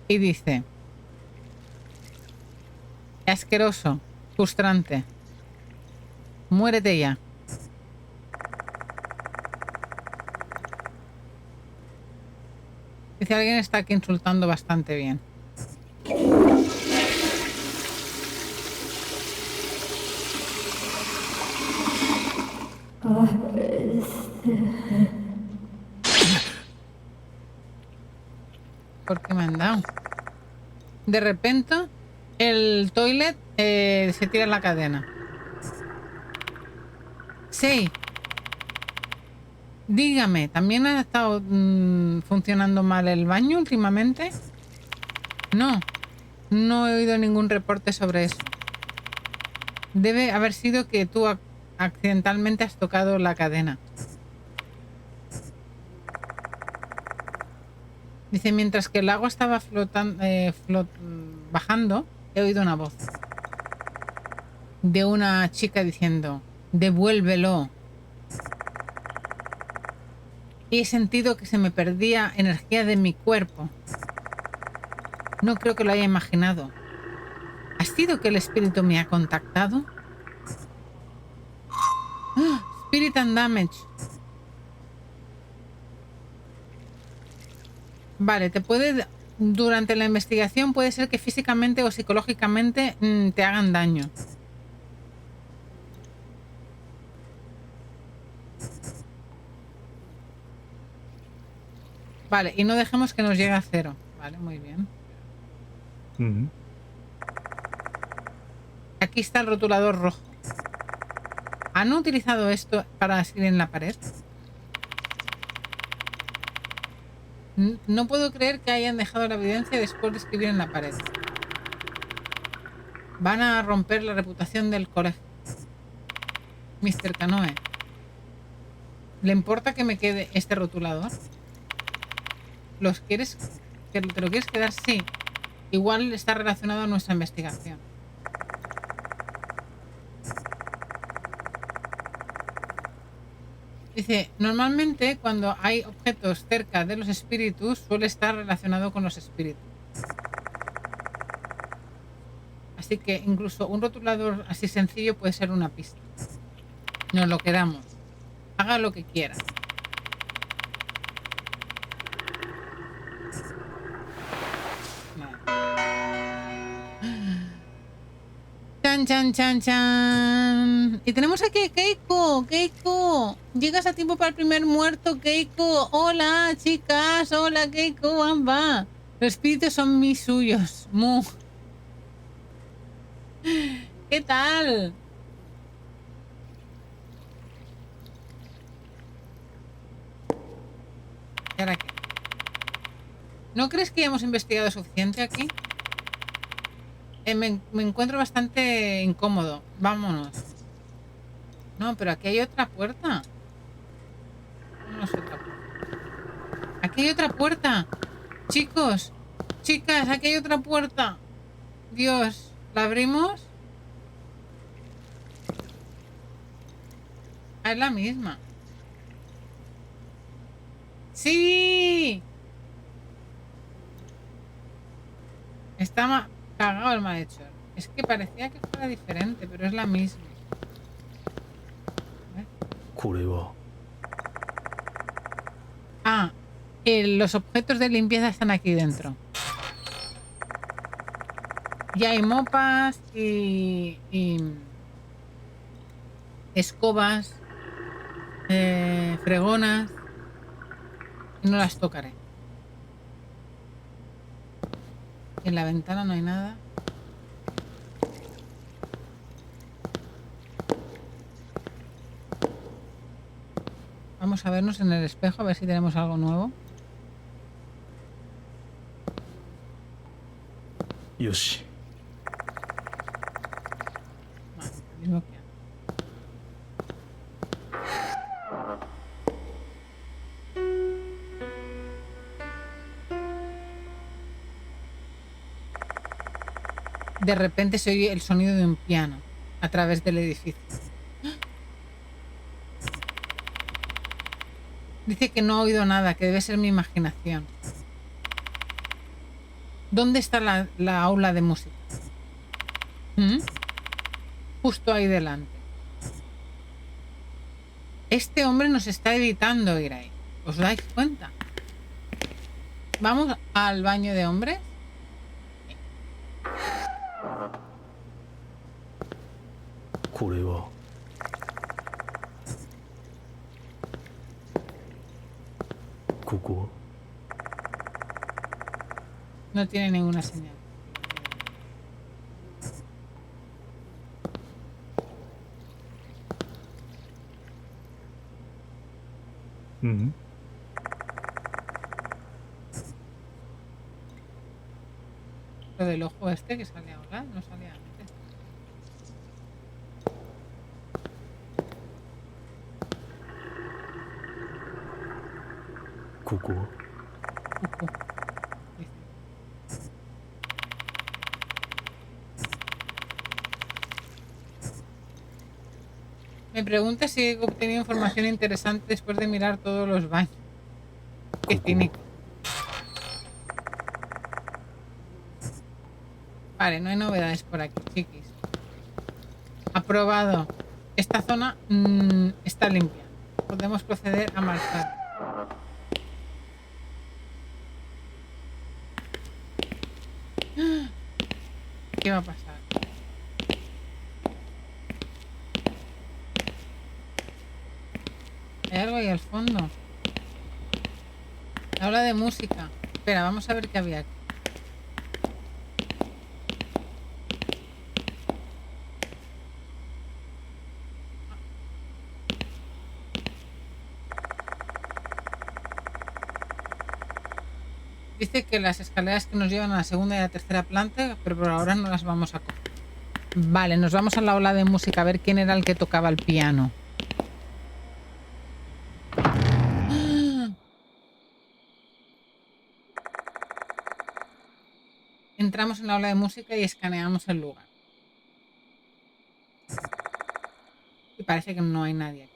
Y dice: asqueroso, frustrante. Muérete ya. Dice, alguien está aquí insultando bastante bien. ¿Por qué me han dado? De repente, el toilet se tira en la cadena. Sí. Dígame, ¿también ha estado funcionando mal el baño últimamente? No, no he oído ningún reporte sobre eso. Debe haber sido que tú accidentalmente has tocado la cadena. Dice, mientras que el agua estaba bajando, he oído una voz de una chica diciendo, devuélvelo. Y he sentido que se me perdía energía de mi cuerpo. No creo que lo haya imaginado. ¿Ha sido que el espíritu me ha contactado? ¡Ah! Spirit and Damage. Vale, te puede... Durante la investigación puede ser que físicamente o psicológicamente te hagan daño. Vale, y no dejemos que nos llegue a 0. Vale, muy bien. Aquí está el rotulador rojo. ¿Han utilizado esto para escribir en la pared? No puedo creer que hayan dejado la evidencia después de escribir en la pared. Van a romper la reputación del colegio. Mr. Canoe. ¿Le importa que me quede este rotulador? ¿Los quieres? ¿Te lo quieres quedar? Sí. Igual está relacionado a nuestra investigación. Dice, normalmente cuando hay objetos cerca de los espíritus suele estar relacionado con los espíritus. Así que incluso un rotulador así sencillo puede ser una pista. Nos lo quedamos. Haga lo que quiera. Chan, chan, chan, chan. Y tenemos aquí a Keiko. Keiko, llegas a tiempo para el primer muerto, Keiko. Hola, chicas. Hola, Keiko. Amba. Los espíritus son mis suyos. Mu. ¿Qué tal? ¿Y ahora qué? ¿No crees que ya hemos investigado suficiente aquí? Me encuentro bastante incómodo. Vámonos. No, pero aquí hay otra puerta. No es otra puerta. Aquí hay otra puerta. Chicos, chicas, aquí hay otra puerta. Dios, ¿la abrimos? Ah, es la misma. ¡Sí! Está cagado el malhechor. Es que parecía que fuera diferente, pero es la misma. Ah, los objetos de limpieza están aquí dentro. Ya hay mopas y escobas, fregonas. Y no las tocaré. En la ventana no hay nada. Vamos a vernos en el espejo a ver si tenemos algo nuevo. よし Vale, lo mismo que antes. De repente se oye el sonido de un piano a través del edificio. Dice que no ha oído nada, que debe ser mi imaginación. ¿Dónde está la aula de música? ¿Mm? Justo ahí delante. Este hombre nos está evitando ir ahí. ¿Os dais cuenta? ¿Vamos al baño de hombres? これはここは No tiene ninguna señal. うん Lo del ojo este que sale ahora, no salía antes. ¿Cucú? Cucú, dice. Me pregunta si he obtenido información interesante después de mirar todos los baños. Qué cínico. Vale, no hay novedades por aquí, chiquis. Aprobado. Esta zona está limpia. Podemos proceder a marchar. ¿Qué va a pasar? Hay algo ahí al fondo. Habla de música. Espera, vamos a ver qué había aquí. Dice que las escaleras que nos llevan a la segunda y a la tercera planta, pero por ahora no las vamos a coger. Vale, nos vamos a la aula de música a ver quién era el que tocaba el piano. Entramos en la aula de música y escaneamos el lugar. Y parece que no hay nadie aquí.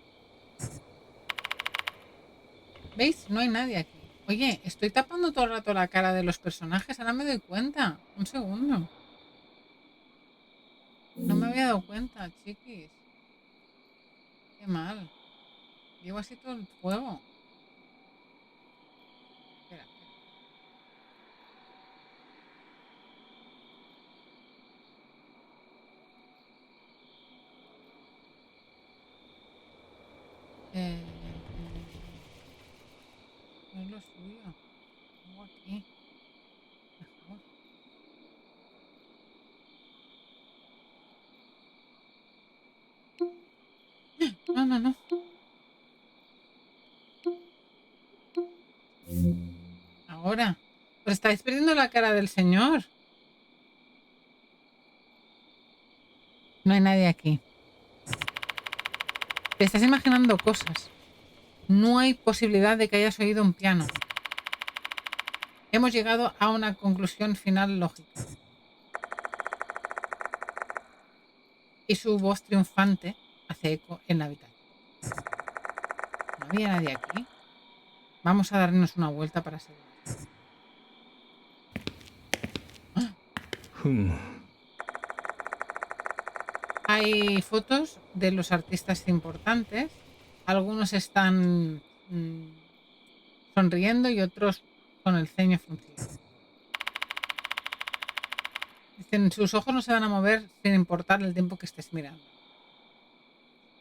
¿Veis? No hay nadie aquí. Oye, estoy tapando todo el rato la cara de los personajes. Ahora me doy cuenta. Un segundo. No me había dado cuenta, chiquis. Qué mal. Llevo así todo el juego. Espera, espera. No es lo suyo. Pongo aquí. Mejor. No, no, no. Ahora. Pues estáis perdiendo la cara del señor. No hay nadie aquí. Te estás imaginando cosas. No hay posibilidad de que hayas oído un piano. Hemos llegado a una conclusión final lógica. Y su voz triunfante hace eco en la habitación. ¿No había nadie aquí? Vamos a darnos una vuelta para asegurar. Hay fotos de los artistas importantes. Algunos están sonriendo y otros con el ceño fruncido. Dicen, sus ojos no se van a mover sin importar el tiempo que estés mirando.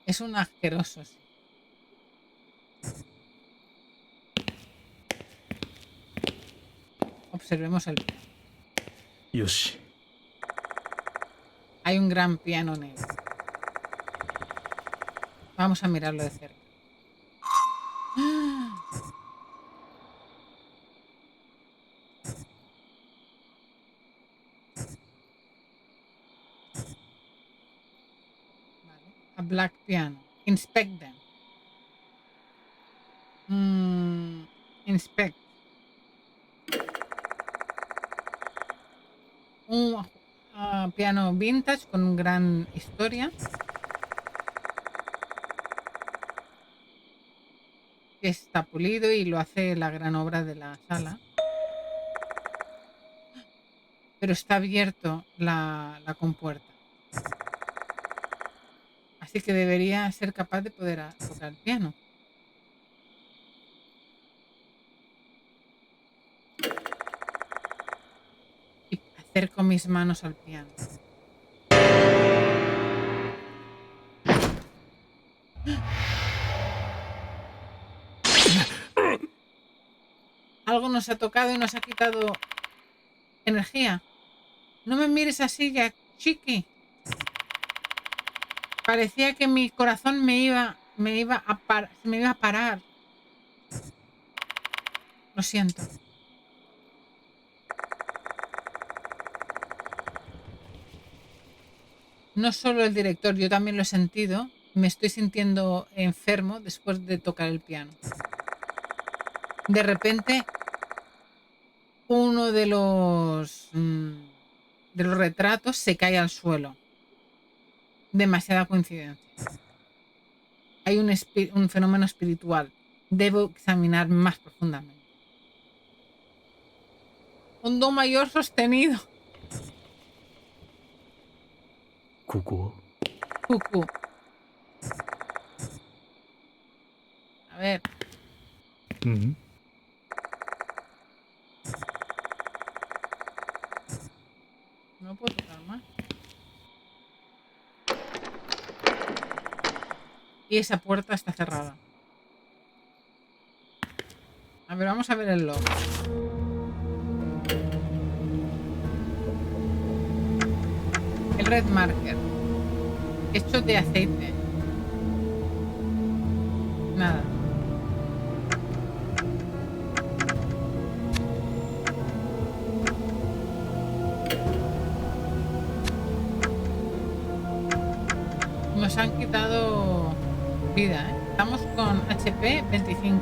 Es un asqueroso, sí. Observemos el piano. Yoshi. Hay un gran piano negro. Vamos a mirarlo de cerca. piano. Inspect them. Inspect. Un piano vintage con gran historia. Que está pulido y lo hace la gran obra de la sala. Pero está abierto la compuerta. Así que debería ser capaz de poder tocar el piano. Y acerco mis manos al piano. Algo nos ha tocado y nos ha quitado energía. No me mires así ya, chiqui. Parecía que mi corazón se me iba a parar. Lo siento. No solo el director, yo también lo he sentido. Me estoy sintiendo enfermo después de tocar el piano. De repente, uno de los retratos se cae al suelo. Demasiada coincidencia. Hay un fenómeno espiritual. Debo examinar más profundamente. Un do mayor sostenido. Cucú. Cucú. A ver. No puedo tocar más. Y esa puerta está cerrada. A ver, vamos a ver el log. El red marker. Hecho de aceite. Nada. Nos han quitado vida, ¿eh? Estamos con HP 25.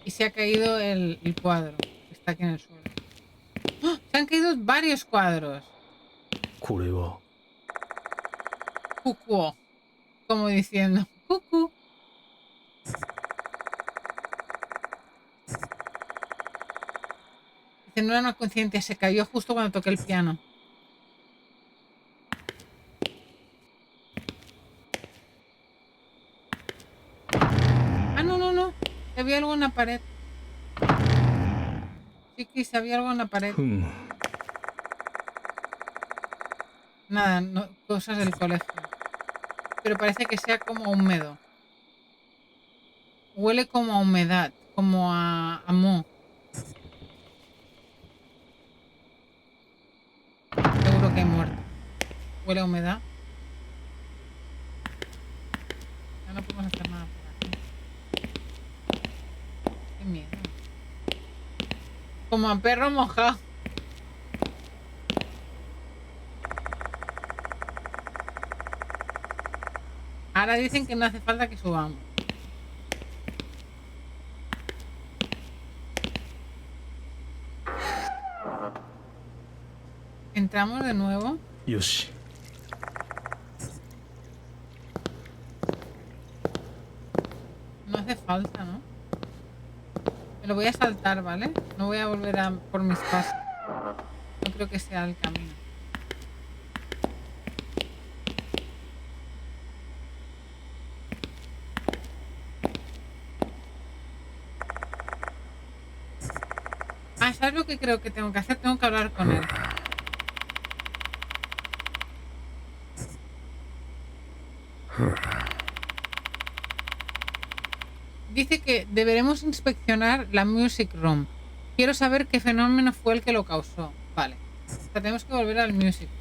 Y se ha caído el cuadro que está aquí en el suelo. ¡Oh! Se han caído varios cuadros. Cucu. Como diciendo, cucú. Dice, no era una conciencia, se cayó justo cuando toqué el piano. Ah, no. Había algo en la pared. Sí que se había algo en la pared. Nada, no, cosas del colegio. Pero parece que sea como húmedo. Huele como a humedad, como a moho. Seguro que he muerto. Huele a humedad. Ya no podemos hacer nada por aquí. Qué miedo. Como a perro mojado. Ahora dicen que no hace falta que subamos. Entramos de nuevo. Yoshi. No hace falta, ¿no? Me lo voy a saltar, ¿vale? No voy a volver a por mis pasos. No creo que sea el camino. Ah, ¿sabes lo que creo que tengo que hacer? Tengo que hablar con él. Dice que deberemos inspeccionar la Music Room. Quiero saber qué fenómeno fue el que lo causó. Vale. O sea, tenemos que volver al Music Room.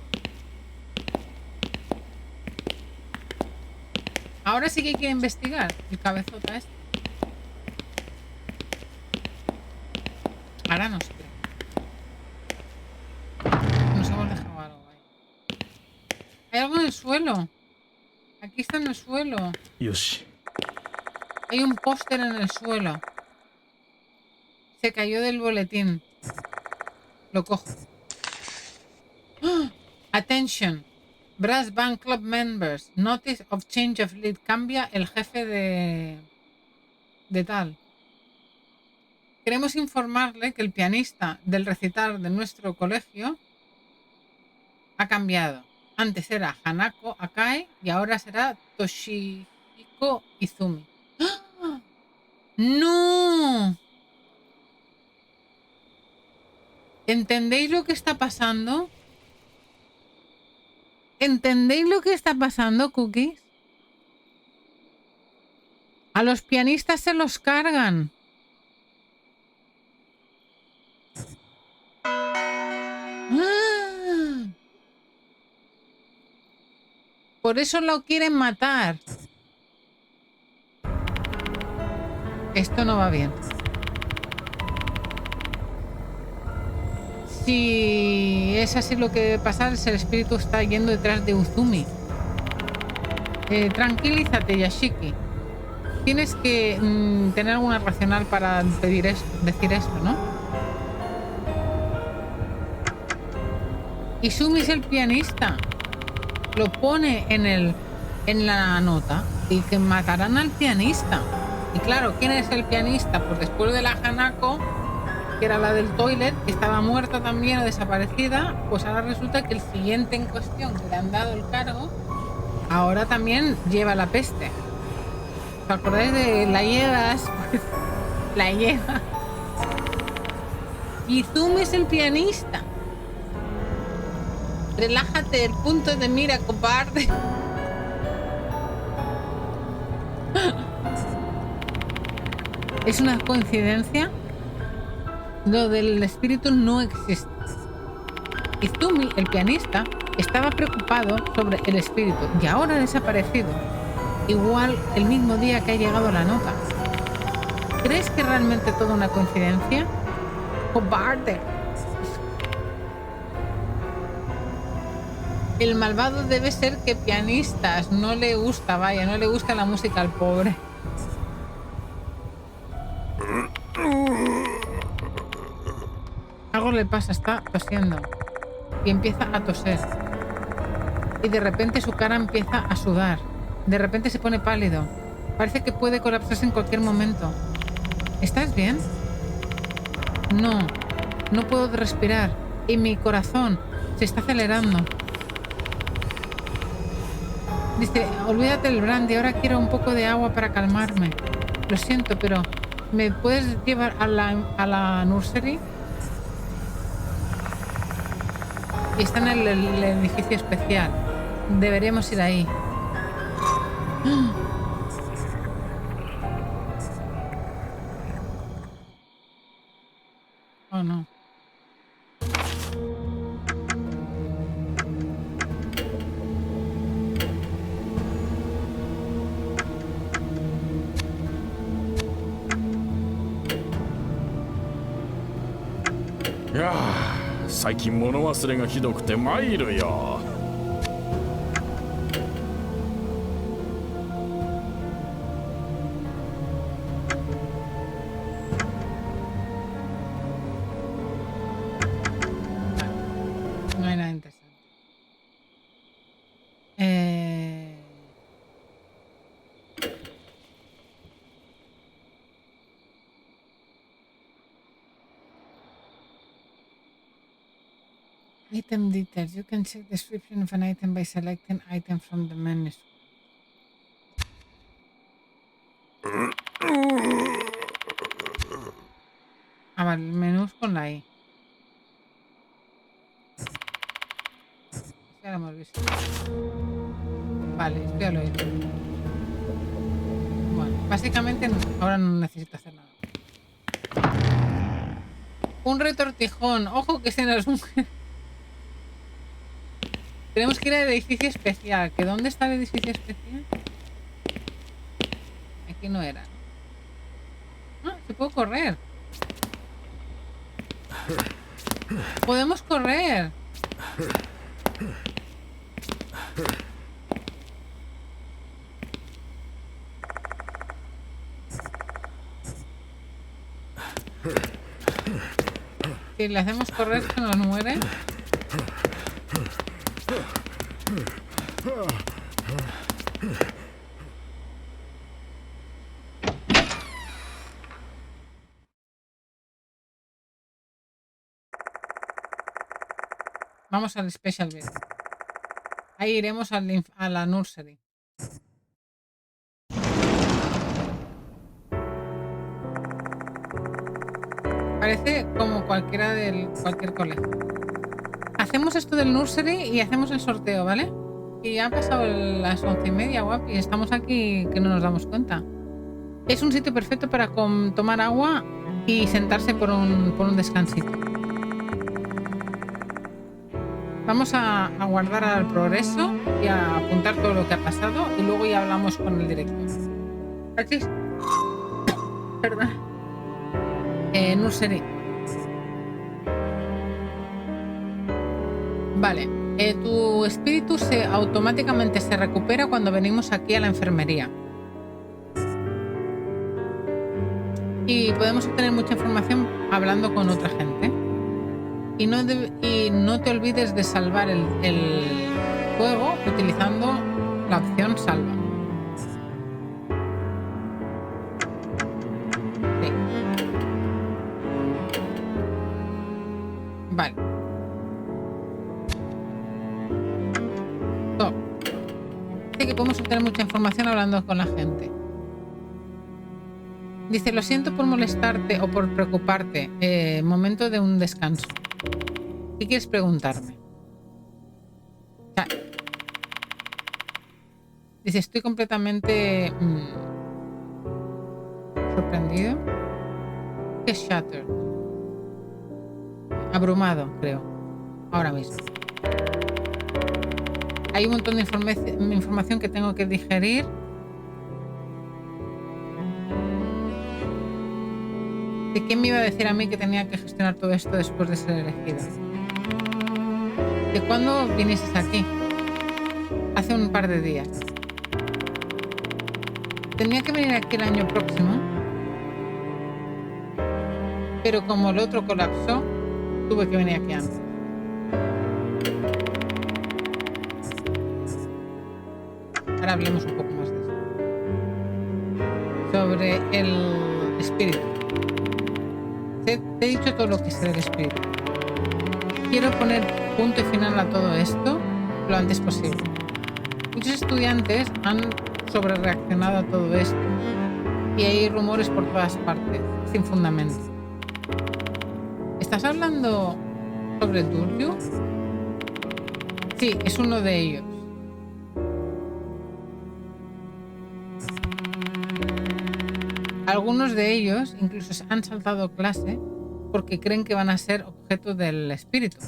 Ahora sí que hay que investigar el cabezota este. Ahora no sé. Nos hemos dejado algo ahí. el suelo. Aquí está en el suelo. よし。 Hay un póster en el suelo. Se cayó del boletín. Lo cojo. ¡Ah! Attention. Brass Band Club members. Notice of change of lead. Cambia el jefe de tal. Queremos informarle que el pianista del recital de nuestro colegio ha cambiado. Antes era Hanako Akai y ahora será Toshihiko Izumi. ¡Ah! ¡No! ¿Entendéis lo que está pasando? ¿Entendéis lo que está pasando, Cookies? A los pianistas se los cargan. ¡Ah! Por eso lo quieren matar. Esto no va bien. Si es así lo que debe pasar, el espíritu está yendo detrás de Uzumi. Tranquilízate, Yashiki. Tienes que tener alguna racional para decir esto, ¿no? Izumi es el pianista. Lo pone en la nota y que matarán al pianista. Y claro, ¿quién es el pianista? Pues después de la Hanako, que era la del toilet, que estaba muerta también o desaparecida, pues ahora resulta que el siguiente en cuestión que le han dado el cargo, ahora también lleva la peste. ¿Os acordáis de la llevas? Pues la lleva. Izumi es el pianista. Relájate, el punto de mira, cobarde. ¿Es una coincidencia? Lo del espíritu no existe. Izumi, el pianista, estaba preocupado sobre el espíritu y ahora ha desaparecido. Igual el mismo día que ha llegado la nota. ¿Crees que realmente todo una coincidencia? ¡Cobarde! El malvado debe ser que pianistas no le gusta, vaya, no le gusta la música al pobre. Algo le pasa, está tosiendo y empieza a toser y de repente su cara empieza a sudar, de repente se pone pálido, parece que puede colapsarse en cualquier momento. ¿Estás bien? No, no puedo respirar y mi corazón se está acelerando. Dice, olvídate del brandy, ahora quiero un poco de agua para calmarme. Lo siento, pero ¿me puedes llevar a la nursery? Y está en el edificio especial. Deberíamos ir ahí. Oh, no.いやー、最近物忘れがひどくて参るよ。No hay nada interesante. Item details. You can check the description of an item by selecting item from the menu. Ah, vale, el menú es con la I. Ya lo hemos visto. Vale, esto ya lo he hecho. Bueno, básicamente ahora no necesito hacer nada. Un retortijón. Ojo que se nos... Tenemos que ir al edificio especial. ¿Que dónde está el edificio especial? Aquí no era. Ah, se puede correr. Podemos correr. Si le hacemos correr, se nos muere. Vamos al Special Bit. Ahí iremos a la nursery. Parece como cualquier colegio. Hacemos esto del nursery y hacemos el sorteo, ¿vale? Y ya han pasado las 11:30, guapi, y estamos aquí que no nos damos cuenta. Es un sitio perfecto para tomar agua y sentarse por un descansito. Vamos a guardar al progreso y a apuntar todo lo que ha pasado y luego ya hablamos con el director. ¿Achis? Perdón. Nursery. Vale. Tu espíritu automáticamente se recupera cuando venimos aquí a la enfermería. Y podemos obtener mucha información hablando con otra gente. Y no te olvides de salvar el juego utilizando la opción salva. Sí. Vale. Dice que podemos obtener mucha información hablando con la gente. Dice, lo siento por molestarte o por preocuparte. Momento de un descanso. ¿Qué quieres preguntarme? O sea, dice, estoy completamente sorprendido. ¿Qué es shattered? Abrumado, creo. Ahora mismo. Hay un montón de información que tengo que digerir. ¿De quién me iba a decir a mí que tenía que gestionar todo esto después de ser elegida? ¿De cuándo viniste aquí? Hace un par de días. Tenía que venir aquí el año próximo, pero como el otro colapsó, tuve que venir aquí antes. Ahora hablemos un poco más de eso. Sobre el espíritu. Te he dicho todo lo que sé del espíritu. Quiero poner punto y final a todo esto lo antes posible. Muchos estudiantes han sobrereaccionado a todo esto y hay rumores por todas partes, sin fundamento. ¿Estás hablando sobre Durju? Sí, es uno de ellos. Algunos de ellos incluso han saltado clase porque creen que van a ser objeto del espíritu.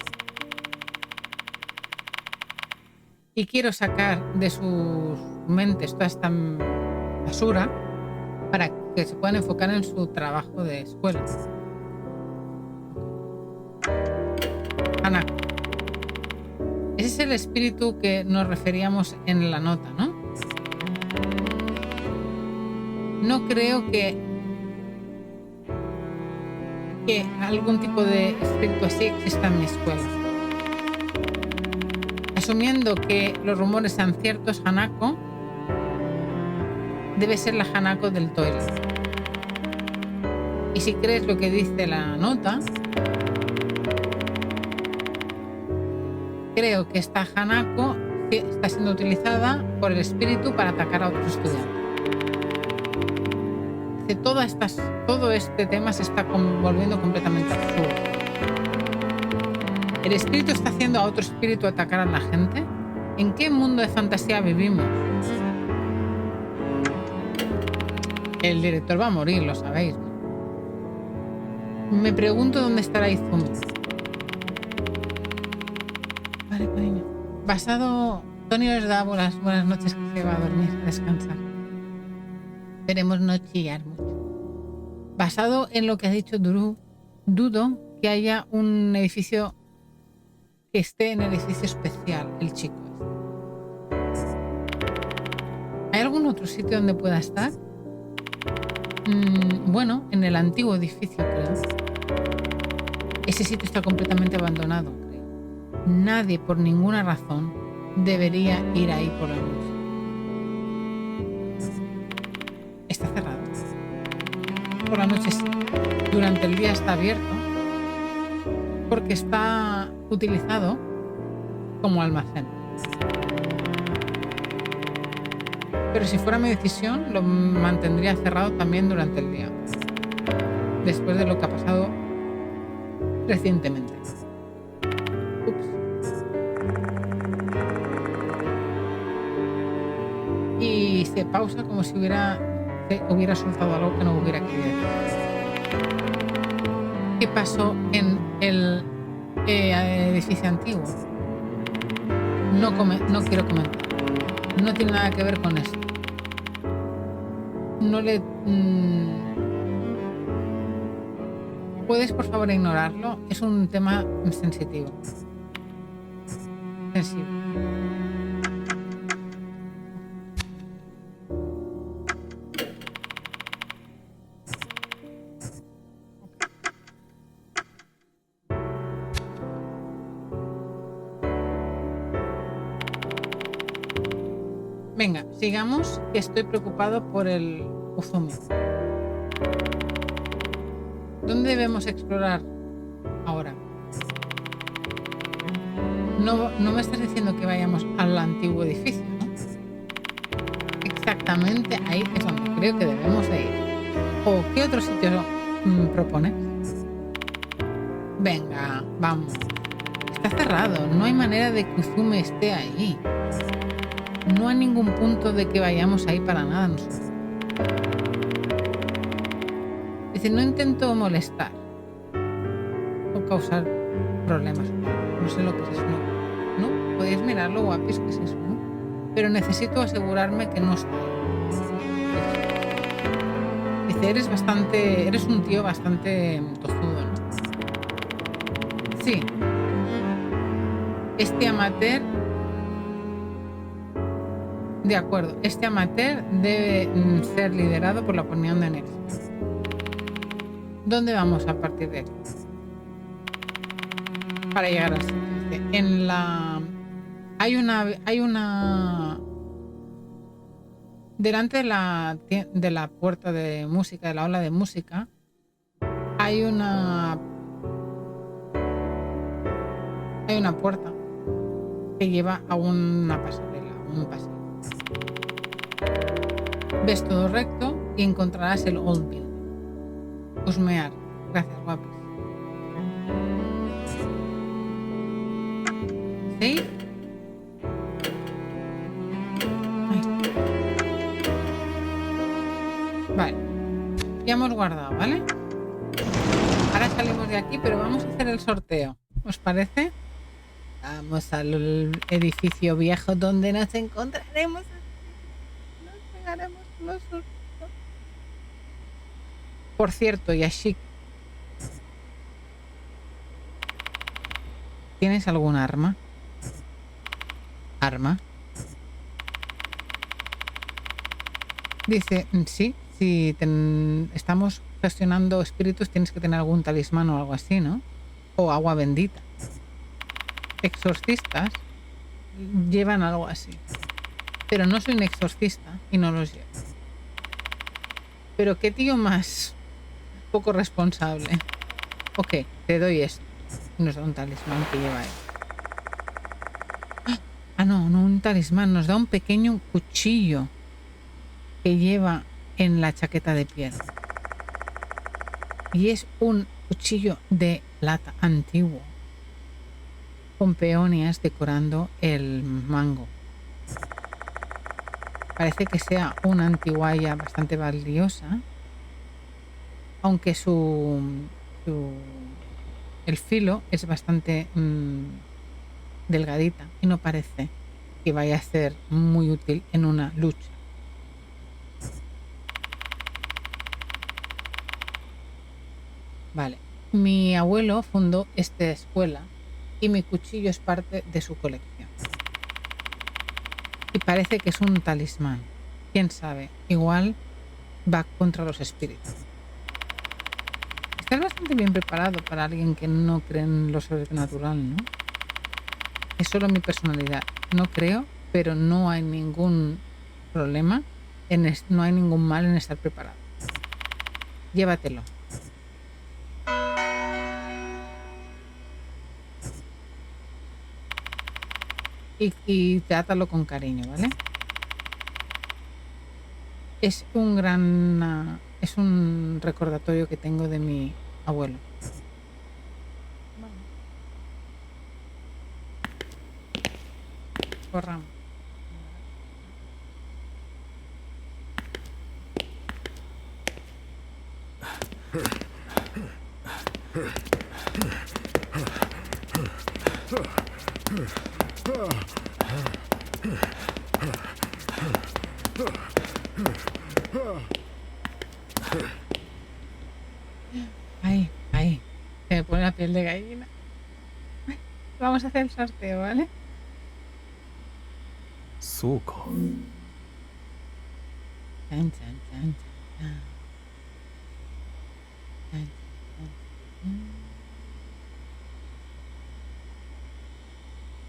Y quiero sacar de sus mentes toda esta basura para que se puedan enfocar en su trabajo de escuela. Hanako. Ese es el espíritu que nos referíamos en la nota, ¿no? No creo que algún tipo de espíritu así exista en mi escuela. Asumiendo que los rumores sean ciertos, Hanako debe ser la Hanako del toilet. Y si crees lo que dice la nota, creo que esta Hanako está siendo utilizada por el espíritu para atacar a otros estudiantes. Todo este tema se está volviendo completamente absurdo. ¿El espíritu está haciendo a otro espíritu atacar a la gente? ¿En qué mundo de fantasía vivimos? El director va a morir, lo sabéis, ¿no? Me pregunto dónde estará Izumi. Vale, cariño. Basado... Tony les da buenas noches, que se va a dormir, a descansar. Esperemos no chillar mucho. Basado en lo que ha dicho Duru, dudo que haya un edificio que esté en el edificio especial, el chico. ¿Hay algún otro sitio donde pueda estar? Bueno, en el antiguo edificio, creo. Ese sitio está completamente abandonado, creo. Nadie, por ninguna razón, debería ir ahí por la noche. Está cerrado. Por la noche sí. Durante el día está abierto porque está utilizado como almacén. Pero si fuera mi decisión, lo mantendría cerrado también durante el día. Después de lo que ha pasado recientemente. Ups. Y se pausa como si hubiera soltado algo que no hubiera querido decir. ¿Qué pasó en el edificio antiguo? No quiero comentar. No tiene nada que ver con eso. No le... ¿Puedes, por favor, ignorarlo? Es un tema sensitivo. Sensible. Venga, sigamos, que estoy preocupado por el Uzumi. ¿Dónde debemos explorar ahora? No me estás diciendo que vayamos al antiguo edificio, ¿no? Exactamente ahí es donde creo que debemos de ir. ¿O qué otro sitio propones? Venga, vamos. Está cerrado, no hay manera de que Uzumi esté ahí. No hay ningún punto de que vayamos ahí para nada nosotros. Dice, no intento molestar o causar problemas. No sé lo que es eso. ¿No? Podéis mirarlo, guapis, que es eso, ¿no? Pero necesito asegurarme que no está ahí. Dice, eres un tío bastante tozudo, ¿no? Sí. Este amateur... De acuerdo, este amateur debe ser liderado por la opinión de Nelson. ¿Dónde vamos a partir de aquí? Para llegar al sitio. En la... Hay una... Delante de la puerta de música, de la aula de música, hay una puerta que lleva a una pasarela, un paseo. Ves todo recto y encontrarás el Old Building. Husmear. Gracias, guapos. ¿Sí? Vale. Ya hemos guardado, ¿vale? Ahora salimos de aquí, pero vamos a hacer el sorteo. ¿Os parece? Vamos al edificio viejo donde nos encontraremos. Nos pegaremos los sustos. Por cierto, Yashik, ¿tienes algún arma? ¿Arma? Dice, sí, si estamos gestionando espíritus tienes que tener algún talismán o algo así, ¿no? O agua bendita. Exorcistas llevan algo así. Pero no soy un exorcista y no los llevo. Pero qué tío más poco responsable. Ok, te doy esto. Nos da un talismán que lleva él. Ah, no un talismán. Nos da un pequeño cuchillo que lleva en la chaqueta de piel. Y es un cuchillo de lata antiguo, con peonias decorando el mango. Parece que sea una antiguaya bastante valiosa, aunque el filo es bastante delgadita y no parece que vaya a ser muy útil en una lucha. Vale, mi abuelo fundó esta escuela y mi cuchillo es parte de su colección. Y parece que es un talismán. ¿Quién sabe? Igual va contra los espíritus. Estás bastante bien preparado para alguien que no cree en lo sobrenatural, ¿no? Es solo mi personalidad. No creo, pero no hay ningún problema, no hay ningún mal en estar preparado. Llévatelo. Y trátalo con cariño, ¿vale? Es un recordatorio que tengo de mi abuelo. Corramos. Ay, se me pone la piel de gallina. Vamos a hacer el sorteo, ¿vale? そうか。 Chan, chan, chan, chan, chan. Chan, chan, chan.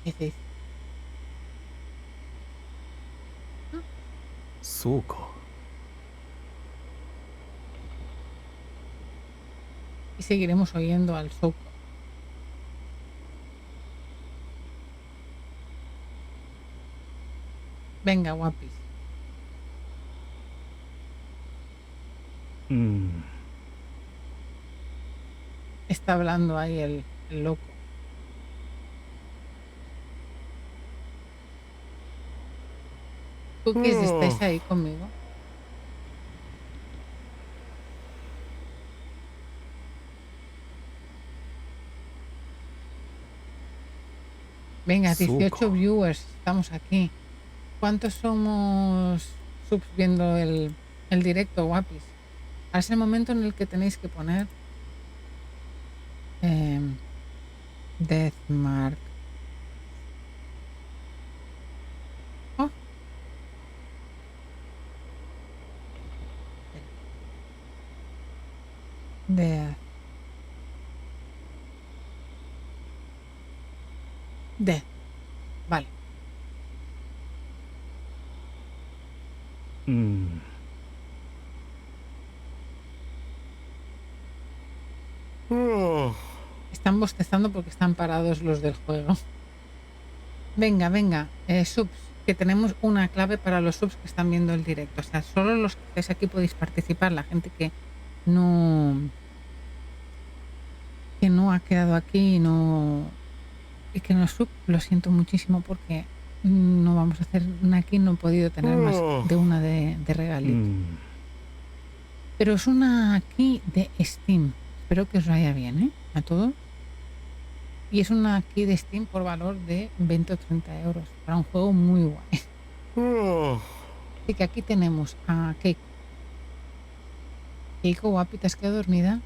¿Qué se dice? そうか。 Y seguiremos oyendo al Soco. Venga, guapis. うん。 Está hablando ahí el loco. Cookies, ¿estáis ahí conmigo? Venga, 18 viewers, estamos aquí. ¿Cuántos somos subs viendo el directo, guapis? Ahora es el momento en el que tenéis que poner Deathmark. Oh. Death. Vale. うん。 Están bostezando porque están parados los del juego. Venga, venga, subs, que tenemos una clave para los subs que están viendo el directo. O sea, solo los que estáis aquí podéis participar. La gente que no ha quedado aquí y que no es sub, lo siento muchísimo porque no vamos a hacer una aquí, no he podido tener más de una de regalito. Pero es una aquí de Steam. Espero que os vaya bien, ¿eh? A todos. Y es una key de Steam por valor de 20 o 30 euros para un juego muy guay. Así que aquí tenemos a Keiko. Keiko, guapi, ¿te has quedado dormida?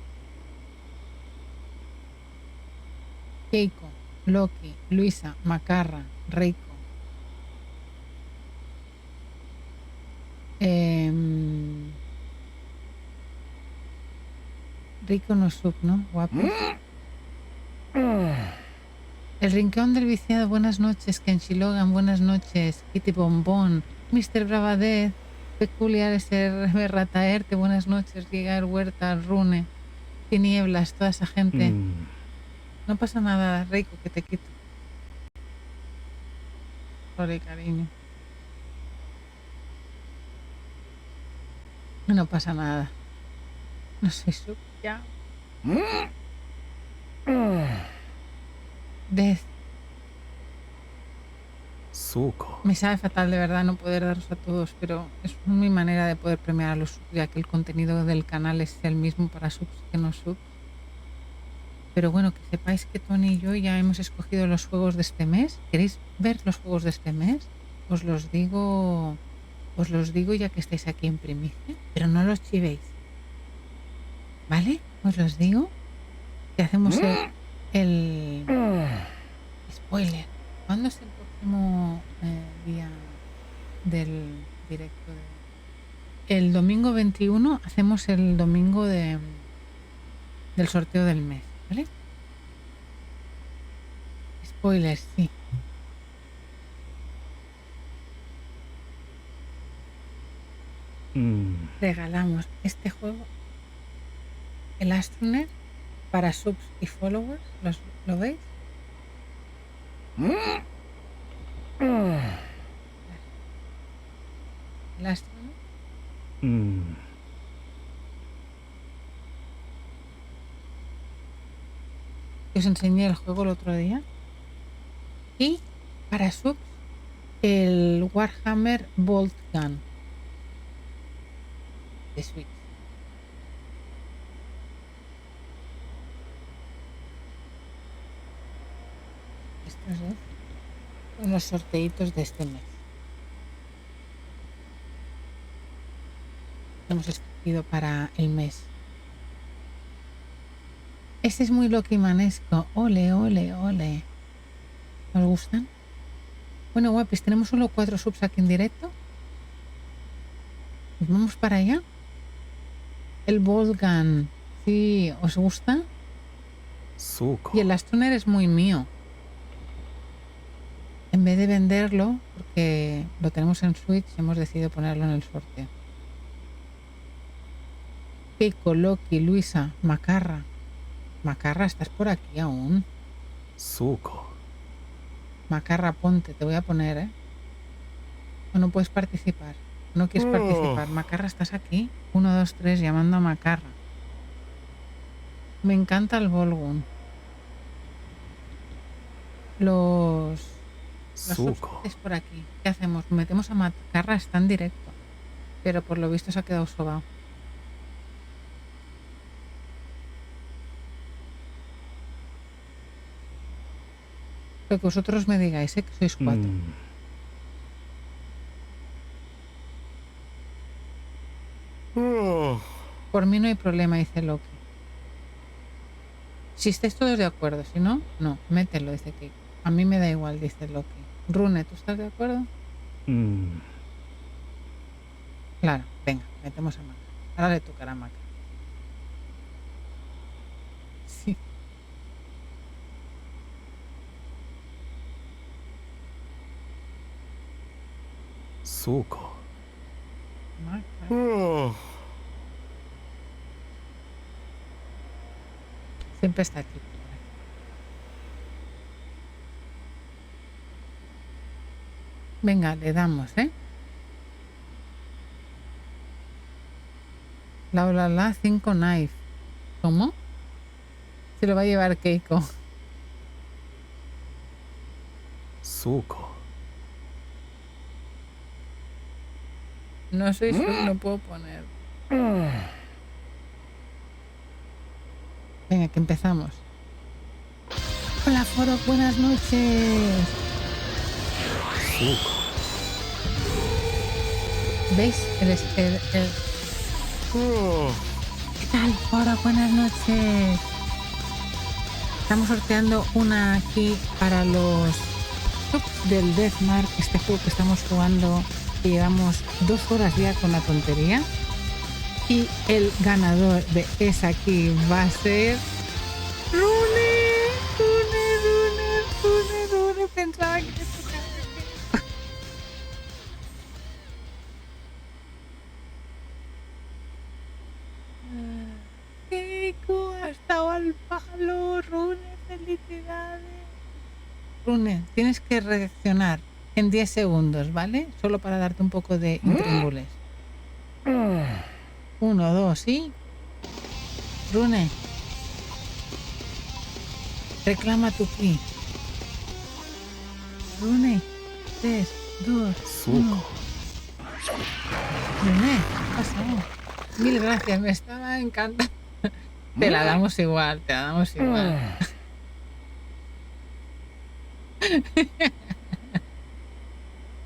Keiko, Loki, Luisa, Macarra, Reiko. Rico no es sub, ¿no? Guapi. El rincón del viciado, buenas noches. Kenshi Logan, buenas noches. Kitty Bombón, Mr. Bravadez, Peculiar SRB Rataerte, buenas noches. Gigar Huerta, Rune, Tinieblas, toda esa gente. No pasa nada, Rico, que te quito. Sorry, cariño. No pasa nada. No soy sub, ya. Death. そうか。 Me sabe fatal de verdad no poder daros a todos, pero es mi manera de poder premiar a los subs, ya que el contenido del canal es el mismo para subs que no subs. Pero bueno, que sepáis que Tony y yo ya hemos escogido los juegos de este mes. ¿Queréis ver los juegos de este mes? Os los digo ya que estáis aquí en primicia, pero no los chivéis. ¿Vale? Os los digo. Que hacemos el spoiler. ¿Cuándo es el próximo día del directo? el domingo 21 hacemos el domingo del sorteo del mes, ¿vale? Spoilers, sí. Regalamos este juego, el Astronet, para subs y followers. ¿Lo veis? El Astronet. Os enseñé el juego el otro día. Y para subs, el Warhammer Bolt Gun de Switch. Estos dos son los sorteitos de este mes. Hemos escogido para el mes. Este es muy loquimanesco. Ole, ole, ole. ¿Os gustan? Bueno, guapis, tenemos solo 4 subs aquí en directo. Pues vamos para allá. El Volgan, sí, ¿os gusta? Y el Astroner es muy mío. En vez de venderlo, porque lo tenemos en Switch, hemos decidido ponerlo en el sorteo. Keiko, Loki, Luisa, Macarra. Macarra, ¿estás por aquí aún? Macarra, ponte, te voy a poner, ¿eh? O no puedes participar. No quieres participar. Macarra, ¿estás aquí? 1, 2, 3, llamando a Macarra. Me encanta el Volgun. Los subs por aquí. ¿Qué hacemos? Metemos a Macarra, está en directo. Pero por lo visto se ha quedado sobao. Lo que vosotros me digáis, que sois 4. Por mí no hay problema, dice Loki. Si estáis todos de acuerdo, si no, no, mételo, dice Keiko. A mí me da igual, dice Loki. Rune, ¿tú estás de acuerdo? Claro, venga, metemos a Maca. Ahora le tocará a Maca. Sí. Maca. Siempre está aquí. Venga, le damos, ¿eh? La 5 knife. ¿Cómo? Se lo va a llevar Keiko. No soy no puedo poner. Venga, que empezamos. Hola, Foro, buenas noches. ¿Veis? ¿Qué tal, Foro? Buenas noches. Estamos sorteando una aquí para los subs del Deathmark, este juego que estamos jugando, que llevamos 2 horas ya con la tontería. Y el ganador de esa aquí va a ser Rune. Pensaba que te tocaba. Keiko, ha estado al palo. Rune, felicidades. Rune, tienes que reaccionar en 10 segundos, ¿vale? Solo para darte un poco de intríngules. 1, 2, ¿sí? Rune, reclama tu ki. Rune, 3, 2, 1. Rune, ¿qué ha pasado? Mil gracias, me estaba encantando. Te la damos igual, te la damos igual.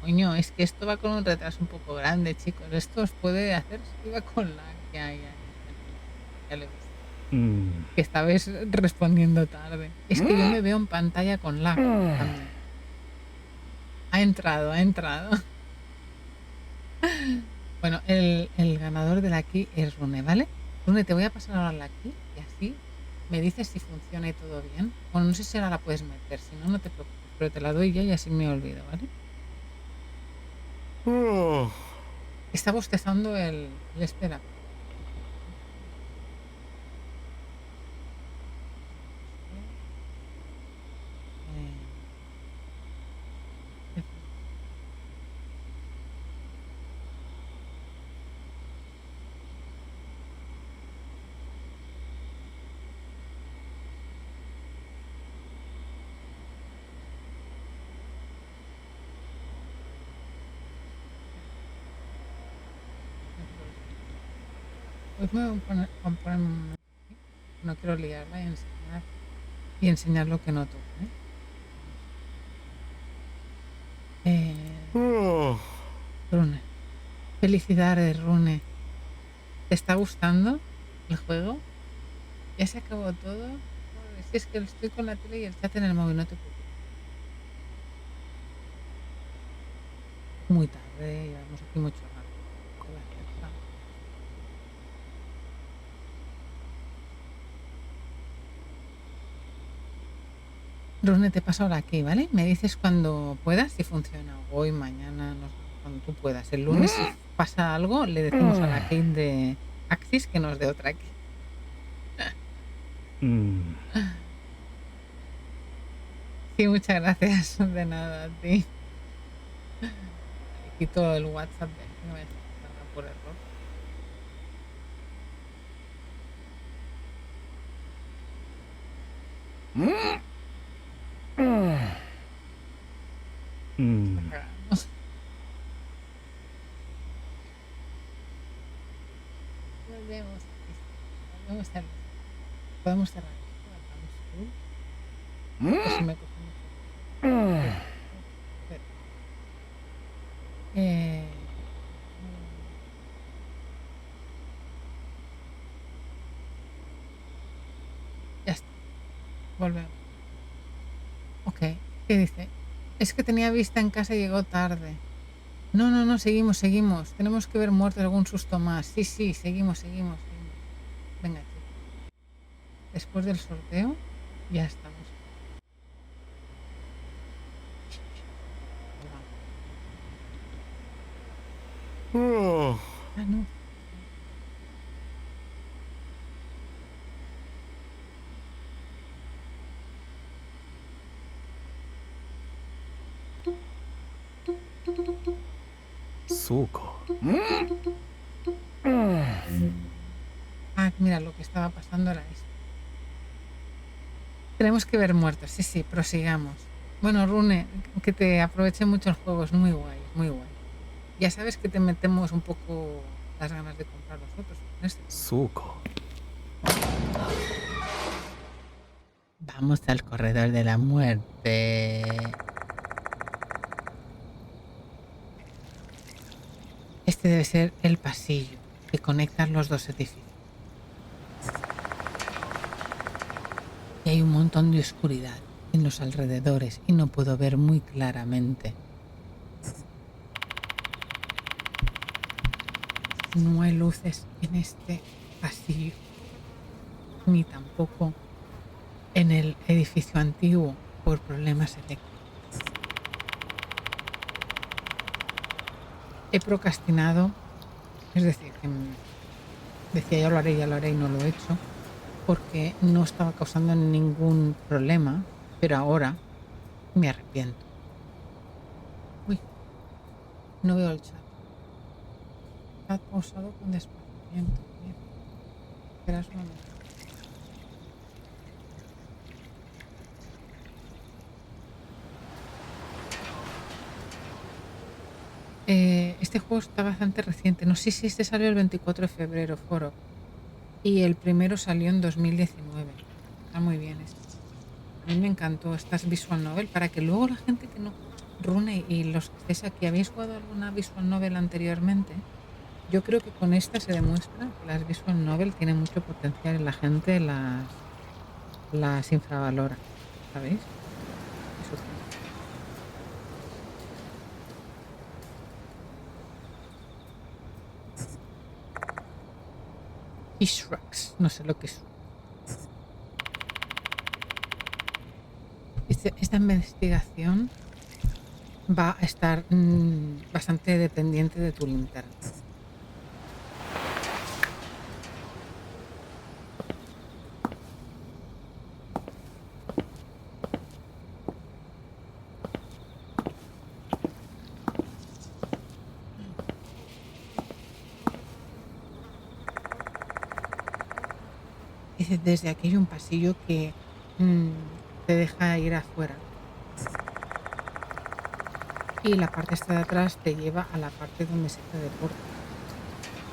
Coño, es que esto va con un retraso un poco grande, chicos. Esto os puede hacer si va con lag. Ya lo he visto. Que estabais respondiendo tarde. Es que yo me veo en pantalla con lag también. Ha entrado. Bueno, el ganador de la key es Rune, ¿vale? Rune, te voy a pasar ahora la key y así me dices si funciona y todo bien. Bueno, no sé si ahora la puedes meter, si no, no te preocupes, pero te la doy ya y así me olvido, ¿vale? Está bostezando el espera. Pues me voy a poner un momento aquí. No quiero liarla y enseñar lo que noto, ¿eh? Rune. Felicidades, Rune. ¿Te está gustando el juego? ¿Ya se acabó todo? Joder, si es que estoy con la tele y el chat en el móvil, no te preocupes. Muy tarde, llevamos aquí mucho rato. ¿Qué voy a hacer? Rune, te paso ahora aquí, ¿vale? Me dices cuando puedas si funciona. Hoy, mañana, no sé, cuando tú puedas. El lunes, si pasa algo, le decimos a la Kate de Axis que nos dé otra aquí. Sí, muchas gracias. De nada a ti. Quito el WhatsApp de aquí, no me salga por error. Cagamos. Volvemos a podemos cerrar esto. Pues si me coge mucho. Ya está. Volvemos. Ok. ¿Qué dice? Es que tenía vista en casa y llegó tarde. No, seguimos. Tenemos que ver muerto algún susto más. Sí, seguimos. Venga, chicos. Después del sorteo, ya estamos. Ah, no. Ah, mira, lo que estaba pasando era esto. Tenemos que ver muertos. Sí, prosigamos. Bueno, Rune, que te aproveche mucho el juego. Es muy guay. Ya sabes que te metemos un poco las ganas de comprar los otros. Vamos al corredor de la muerte. Este debe ser el pasillo que conecta los dos edificios. Y hay un montón de oscuridad en los alrededores y no puedo ver muy claramente. No hay luces en este pasillo, ni tampoco en el edificio antiguo por problemas eléctricos. He procrastinado, es decir, que decía ya lo haré y no lo he hecho, porque no estaba causando ningún problema, pero ahora me arrepiento. Uy, no veo el chat. Chat pausado con desplazamiento. Esperas un momento. Este juego está bastante reciente. No sé si este salió el 24 de febrero, Foro. Y el primero salió en 2019. Está muy bien esto. A mí me encantó estas visual novel para que luego la gente que no... Rune y los que estéis aquí, ¿habéis jugado alguna visual novel anteriormente? Yo creo que con esta se demuestra que las visual novel tienen mucho potencial y la gente las infravalora. ¿Sabéis? Eso sí. He shrugs. No sé lo que es. Esta investigación va a estar bastante dependiente de tu linterna. Dice, desde aquí hay un pasillo que te deja ir afuera. Y la parte esta de atrás te lleva a la parte donde se hace deporte,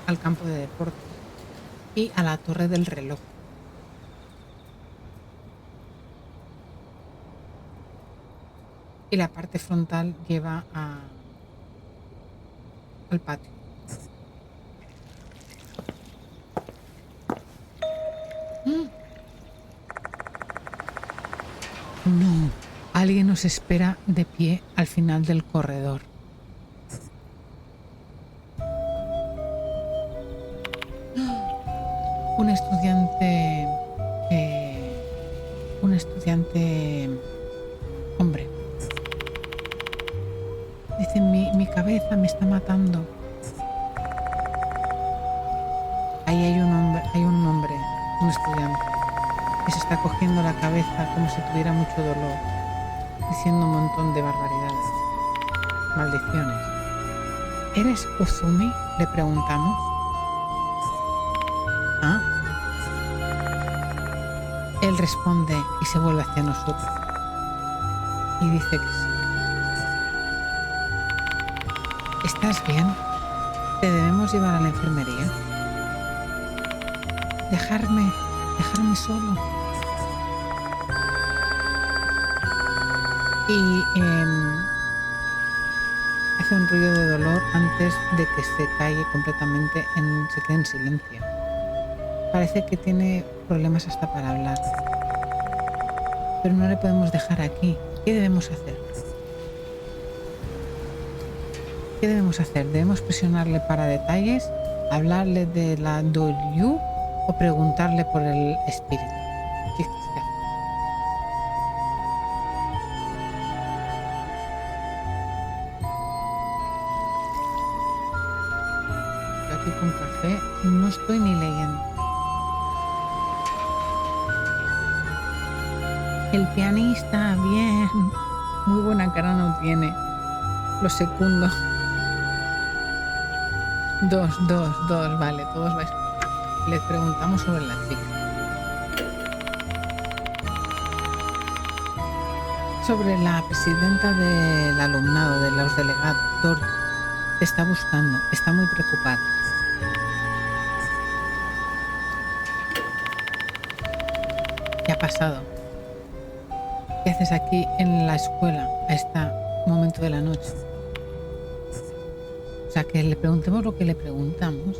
al campo de deporte y a la torre del reloj. Y la parte frontal lleva al patio. No, alguien nos espera de pie al final del corredor. Un estudiante hombre. Dice, mi cabeza me está matando. Ahí hay un hombre, un estudiante, que se está cogiendo la cabeza como si tuviera mucho dolor, diciendo un montón de barbaridades, maldiciones. ¿Eres Uzumi?, le preguntamos. ¿Ah? Él responde y se vuelve hacia nosotros y dice que sí. ¿Estás bien? ¿Te debemos llevar a la enfermería? Dejarme solo. Y hace un ruido de dolor antes de que se calle completamente, se quede en silencio. Parece que tiene problemas hasta para hablar. Pero no le podemos dejar aquí. ¿Qué debemos hacer? ¿Qué debemos hacer? ¿Debemos presionarle para detalles? ¿Hablarle de la Doryu? ¿O preguntarle por el espíritu? ¿Qué hacer? Estoy aquí con café. No estoy ni leyendo. El pianista, bien. Muy buena cara no tiene. Lo secundo. Dos, vale, todos vais. Les preguntamos sobre la chica. Sobre la presidenta del alumnado, de los delegados, Dori. Te está buscando, está muy preocupada. ¿Qué ha pasado? ¿Qué haces aquí en la escuela a este momento de la noche? O sea, que le preguntemos lo que le preguntamos,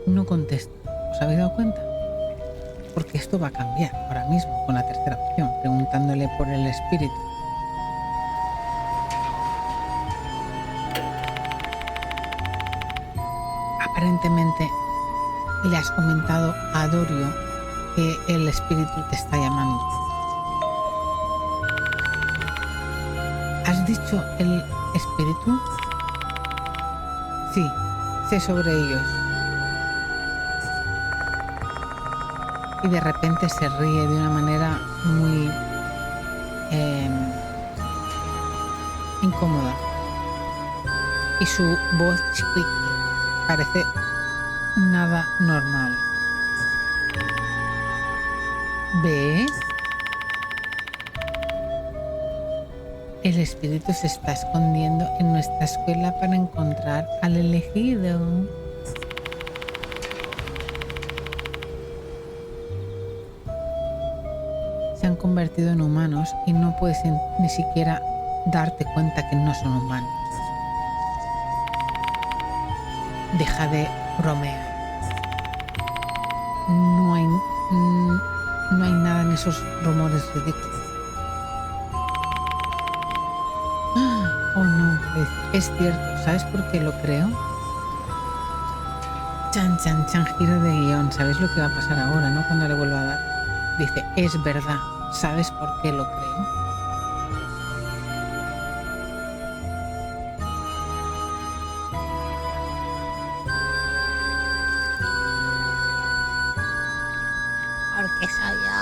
no contesta. ¿Os habéis dado cuenta? Porque esto va a cambiar ahora mismo con la tercera opción, preguntándole por el espíritu. Aparentemente le has comentado a Dorio que el espíritu te está llamando. ¿Has dicho el espíritu? Sí, sé sobre ellos. Y de repente se ríe de una manera muy incómoda. Y su voz parece nada normal. ¿Ves? El espíritu se está escondiendo en nuestra escuela para encontrar al elegido. Se han convertido en humanos y no puedes ni siquiera darte cuenta que no son humanos. Deja de bromear. No hay nada en esos rumores ridículos. Oh no, es cierto. ¿Sabes por qué lo creo? Chan, chan, chan, giro de guión. ¿Sabéis lo que va a pasar ahora, no? Cuando le vuelva a dar. Dice, es verdad. ¿Sabes por qué lo creo? Porque soy yo.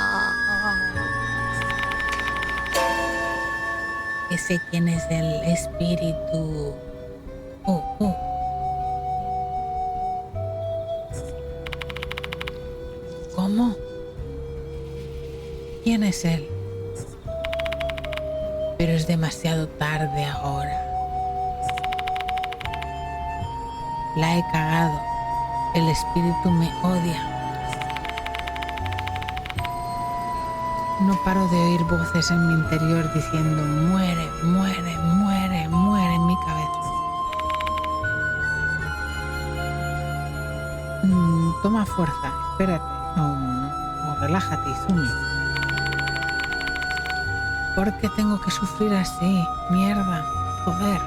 Que sé quién es el espíritu. ¿Cómo? ¿Quién es él? Pero es demasiado tarde ahora. La he cagado. El espíritu me odia. No paro de oír voces en mi interior diciendo muere, muere, muere, muere en mi cabeza. Toma fuerza, espérate. O relájate, Izumi. ¿Por qué tengo que sufrir así? Mierda, joder.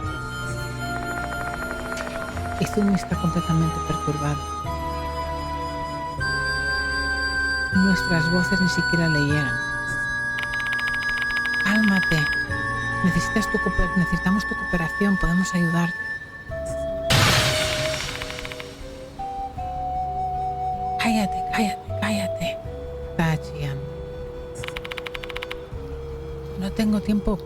Izumi está completamente perturbado. Nuestras voces ni siquiera le llegan. Cálmate. Necesitamos tu cooperación. Podemos ayudarte. Cállate, cállate, cállate. Está chillando. No tengo tiempo,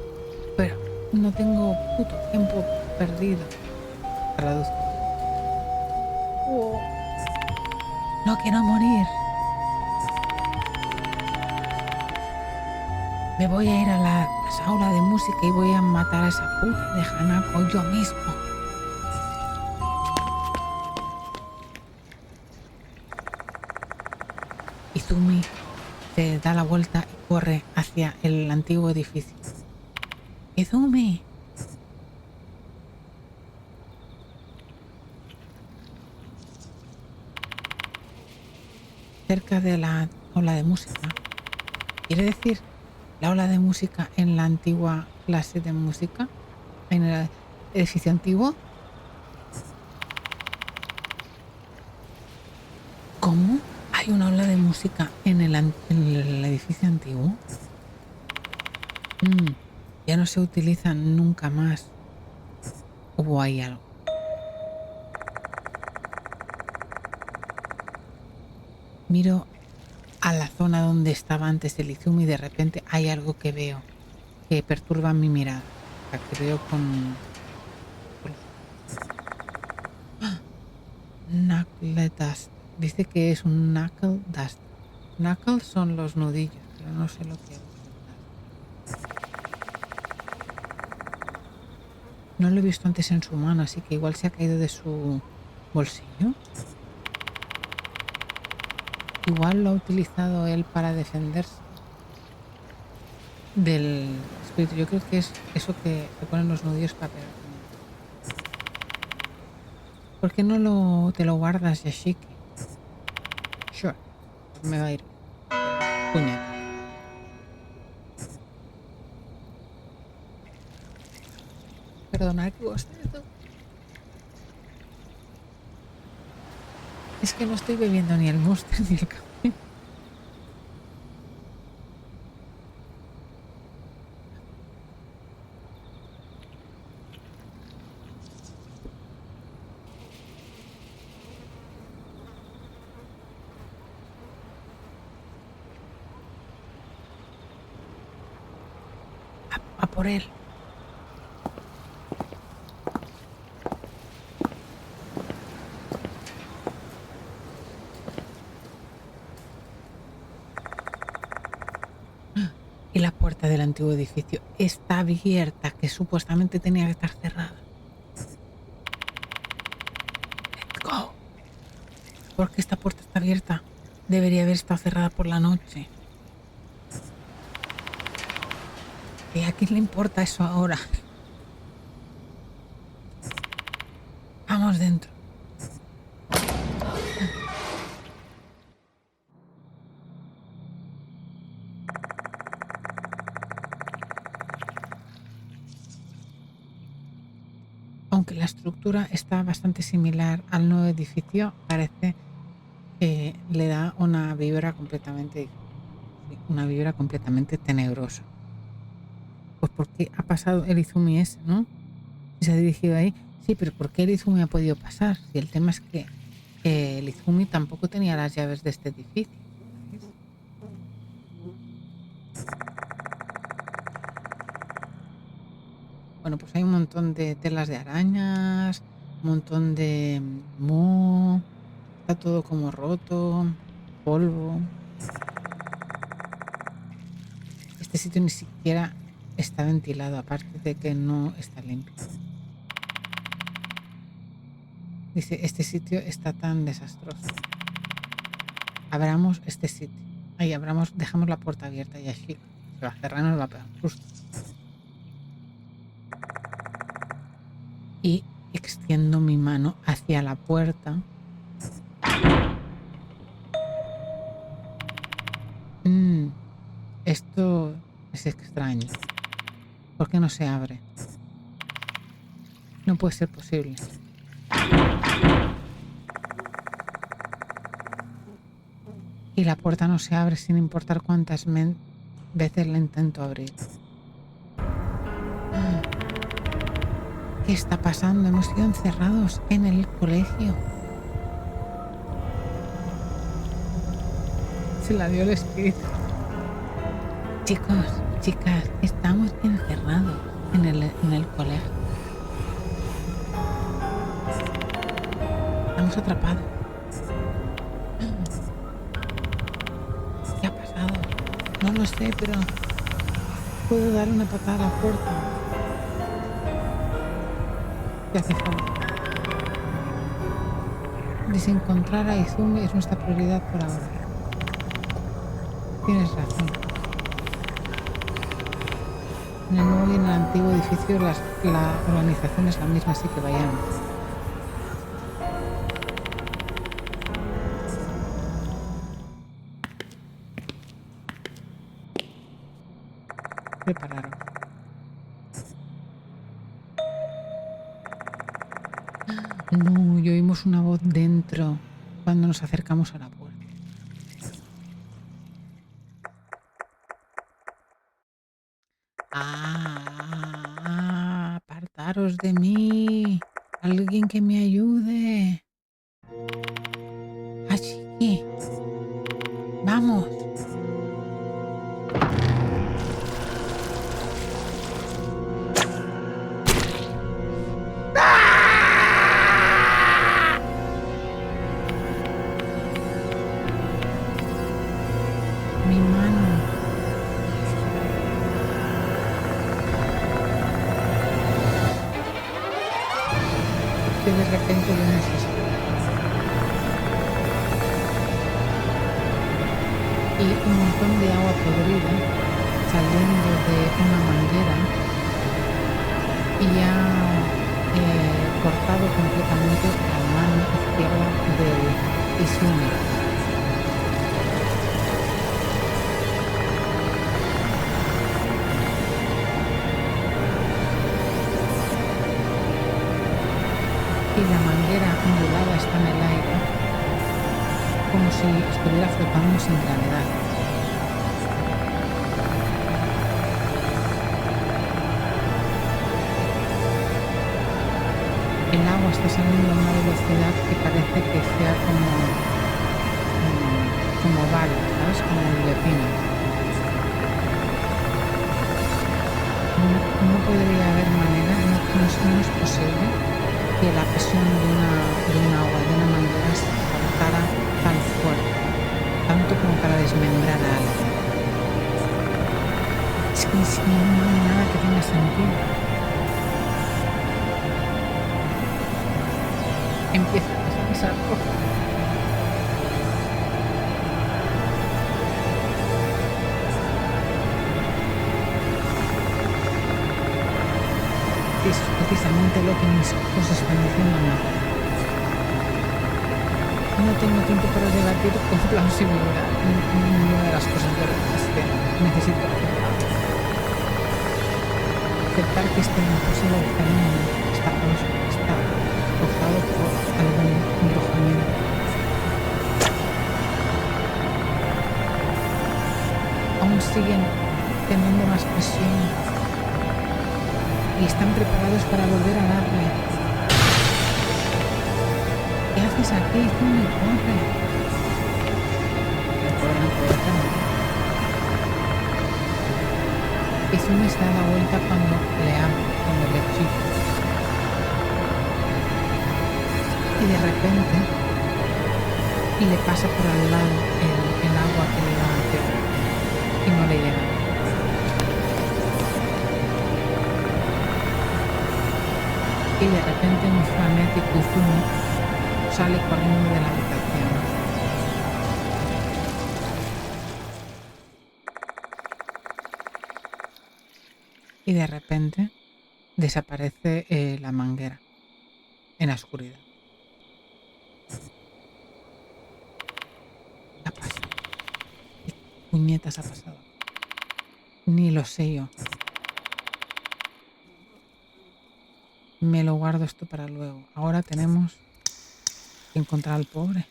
pero no tengo puto tiempo perdido. Traduzco. No quiero morir. Me voy a ir a la aula de música y voy a matar a esa puta de Hanako yo mismo. Izumi se da la vuelta y corre hacia el antiguo edificio. Izumi. Cerca de la aula de música. ¿Quiere decir la aula de música en la antigua clase de música? ¿En el edificio antiguo? ¿Cómo? ¿Hay una aula de música en el edificio antiguo? Ya no se utiliza nunca más. ¿O hay algo? Miro a la zona donde estaba antes el Izumi y de repente hay algo que veo que perturba mi mirada. La que veo con... Knuckle dust. Dice que es un knuckle dust. Knuckles son los nudillos, pero no sé lo que es. No lo he visto antes en su mano, así que igual se ha caído de su bolsillo. Igual lo ha utilizado él para defenderse del espíritu. Yo creo que es eso que se ponen los nudillos para pegar. ¿Por qué no te lo guardas, Yashiki? Sure. Me va a ir. Puñeta. Perdonad que bostezo. Es que no estoy bebiendo ni el Monster ni el café. A por él. Y la puerta del antiguo edificio está abierta, que supuestamente tenía que estar cerrada. Let's go. ¿Por qué esta puerta está abierta? Debería haber estado cerrada por la noche. ¿Y a quién le importa eso ahora? Vamos dentro. Aunque la estructura está bastante similar al nuevo edificio. Parece que le da una vibra completamente tenebrosa. Pues porque ha pasado el Izumi ese, ¿no? Si se ha dirigido ahí. Sí, pero ¿por qué el Izumi ha podido pasar? Si el tema es que el Izumi tampoco tenía las llaves de este edificio. ¿Sabes? Bueno, pues hay un montón de telas de arañas, un montón de moho, está todo como roto, polvo. Este sitio ni siquiera está ventilado, aparte de que no está limpio. Dice, este sitio está tan desastroso. Abramos este sitio. Ahí abramos, dejamos la puerta abierta y así se va a cerrar, nos va a pegar un susto. Y extiendo mi mano hacia la puerta. Esto es extraño. ¿Por qué no se abre? No puede ser posible. Y la puerta no se abre sin importar cuántas veces la intento abrir. ¿Qué está pasando? Hemos sido encerrados en el colegio. Se la dio el espíritu. Chicos, chicas, estamos encerrados en el colegio. Estamos atrapados. ¿Qué ha pasado? No lo sé, pero puedo dar una patada a la puerta. ¿Qué hace falta? Desencontrar a Izumi es nuestra prioridad por ahora. Tienes razón. En el nuevo y en el antiguo edificio la organización es la misma, así que vayamos. Prepararos. No, y oímos una voz dentro cuando nos acercamos a la puerta. Apartaros de mí. Alguien que me ayude. Ashiki. Vamos. Mi mano. Que de repente yo necesito. Y un montón de agua podrida saliendo de una manguera y ha cortado completamente la mano izquierda del Izumi. Y la manguera ondulada está en el aire, como si estuviera flotando sin gravedad. El agua está saliendo a una velocidad que parece que sea como bala, ¿sabes? Como guillotina. No podría haber manera, no es posible que la presión de un agua, de una manguera, se saltara tan fuerte, tanto como para desmembrar a alguien. Es que no hay nada que tenga sentido. Empieza a pasar rojo. Es precisamente lo que mis ojos están diciendo. No tengo tiempo para debatir con plausibilidad ninguna de las cosas verdaderas que necesito aceptar que este imposible fenómeno está por supuesto. está causado por algún enrojamiento. Aún siguen teniendo más presión y están preparados para volver a darle. ¿Qué haces aquí? Izumi, corre. No puedo hacer nada. Izumi se da la vuelta cuando le habla, cuando le chico. Y de repente le pasa por al lado el agua que le iba a hacer y no le llega. Y de repente un frenético Izumi sale corriendo de la habitación. Y de repente desaparece la manguera en la oscuridad. ¿Qué ha pasado? ¿Qué puñetas ha pasado? Ni lo sé yo. Me lo guardo esto para luego. Ahora tenemos que encontrar al pobre.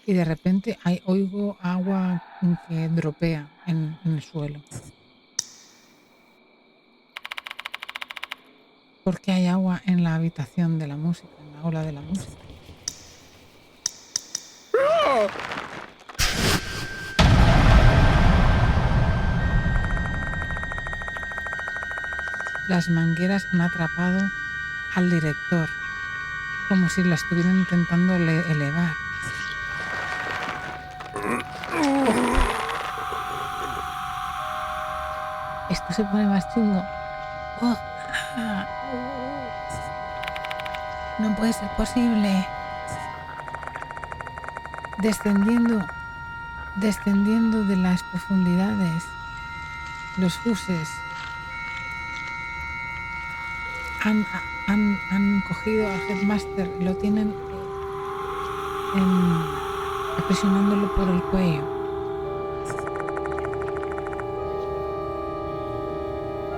Y de repente oigo agua que dropea en el suelo. ¿Por qué hay agua en la habitación de la música, en la aula de la música? Las mangueras han atrapado al director, como si la estuvieran intentando elevar. Esto se pone más chungo. Oh, ah, no puede ser posible. Descendiendo de las profundidades, los fuses han cogido al Headmaster y lo tienen aprisionándolo por el cuello.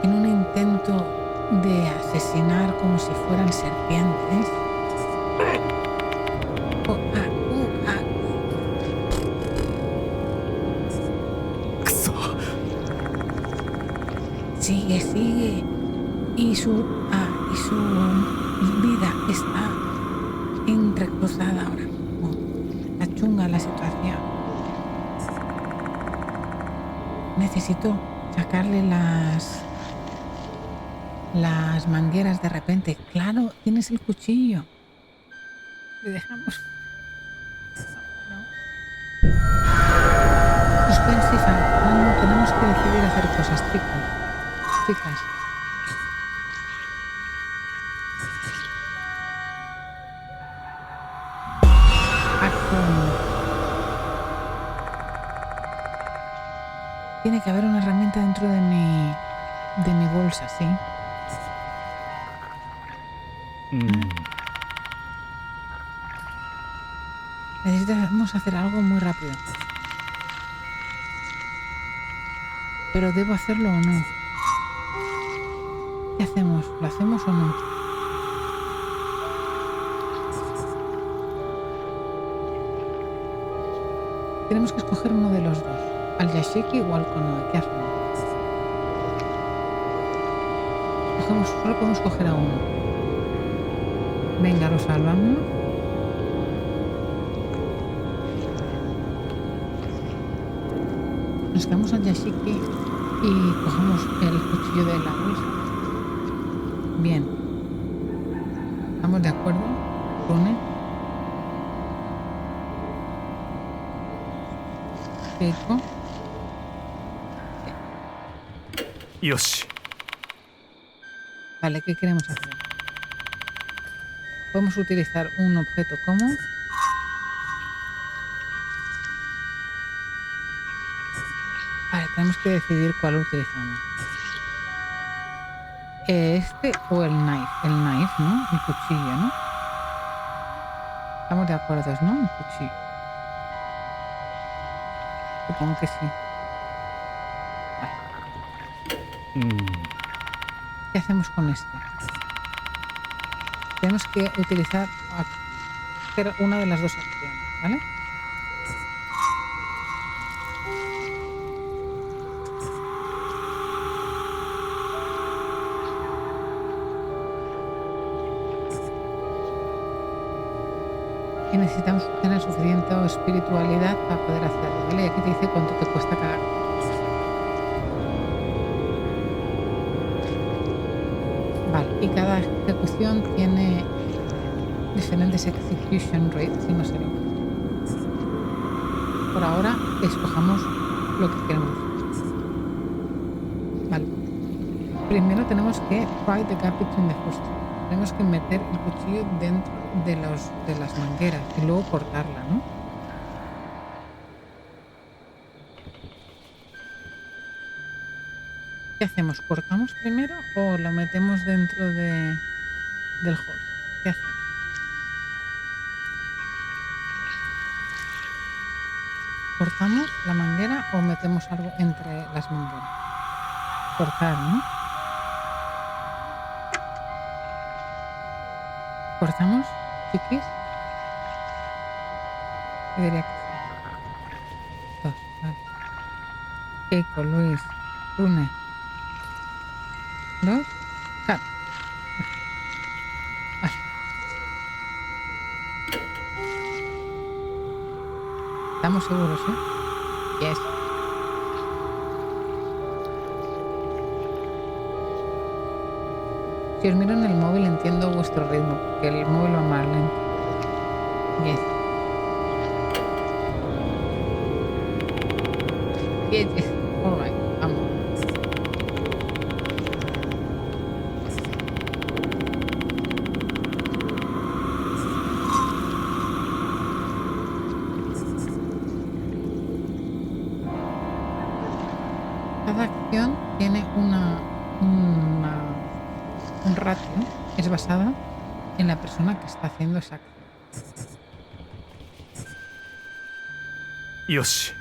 En un intento de asesinar como si fueran serpientes. Sigue. Y su vida está entrecruzada ahora mismo. Está chunga la situación. Necesito sacarle las mangueras de repente. Claro, tienes el cuchillo. Le dejamos. No. Suspensiva. No, tenemos que decidir hacer cosas, chicos. Chicas. Tiene que haber una herramienta dentro de mi bolsa, ¿sí? Necesitamos hacer algo muy rápido. Pero ¿debo hacerlo o no? ¿Qué hacemos? ¿Lo hacemos o no? Tenemos que escoger uno de los dos. Al Yashiki o al Konoe. ¿Qué hacemos? Solo podemos coger a uno. Venga, lo salvamos. Nos quedamos al Yashiki y cogemos el cuchillo de la bolsa. Bien. ¿Estamos de acuerdo? Rune. Keiko. Yoshi. Vale, ¿qué queremos hacer? Podemos utilizar un objeto como vale, tenemos que decidir cuál utilizamos. Este o el knife. El knife, ¿no? El cuchillo, ¿no? Estamos de acuerdo, ¿no? El cuchillo. Supongo que sí. Vale. ¿Qué ¿Qué hacemos con este? Tenemos que utilizar, hacer una de las dos acciones, ¿vale? Y necesitamos tener suficiente espiritualidad para poder hacerlo, ¿vale? Y aquí te dice cuánto te cuesta cada cosa. Vale, y cada ejecución tiene diferentes execution rates, si no sé lo que. Por ahora, escojamos lo que queremos. Vale. Primero tenemos que pry the gap between the hooks. Tenemos que meter el cuchillo dentro de las mangueras y luego cortarla, ¿no? ¿Qué hacemos? ¿Cortamos primero o lo metemos dentro del horse? ¿Qué hacemos? ¿Cortamos la manguera o metemos algo entre las mangueras? Cortar, ¿no? ¿Cortamos, chiquis? Yo diría que sí. Dos, vale. Keiko, Luis, Rune. Dos. Cat. Vale. ¿Estamos seguros, Yes. Si os miro en el móvil entiendo vuestro ritmo, porque el móvil va más lento. Yes. Yes. All right. Vamos. Cada acción tiene un ratio, es basada en la persona que está haciendo esa acción. よし。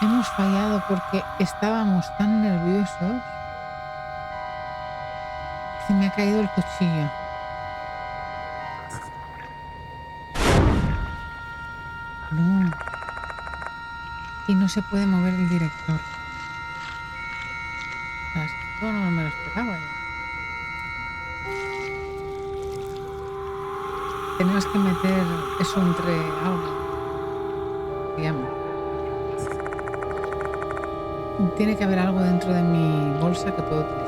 Hemos fallado porque estábamos tan nerviosos. Se me ha caído el cuchillo. No. Y no se puede mover el director. Esto no me lo esperaba yo. Tenemos que meter eso entre algo. Digamos. Tiene que haber algo dentro de mi bolsa que puedo utilizar.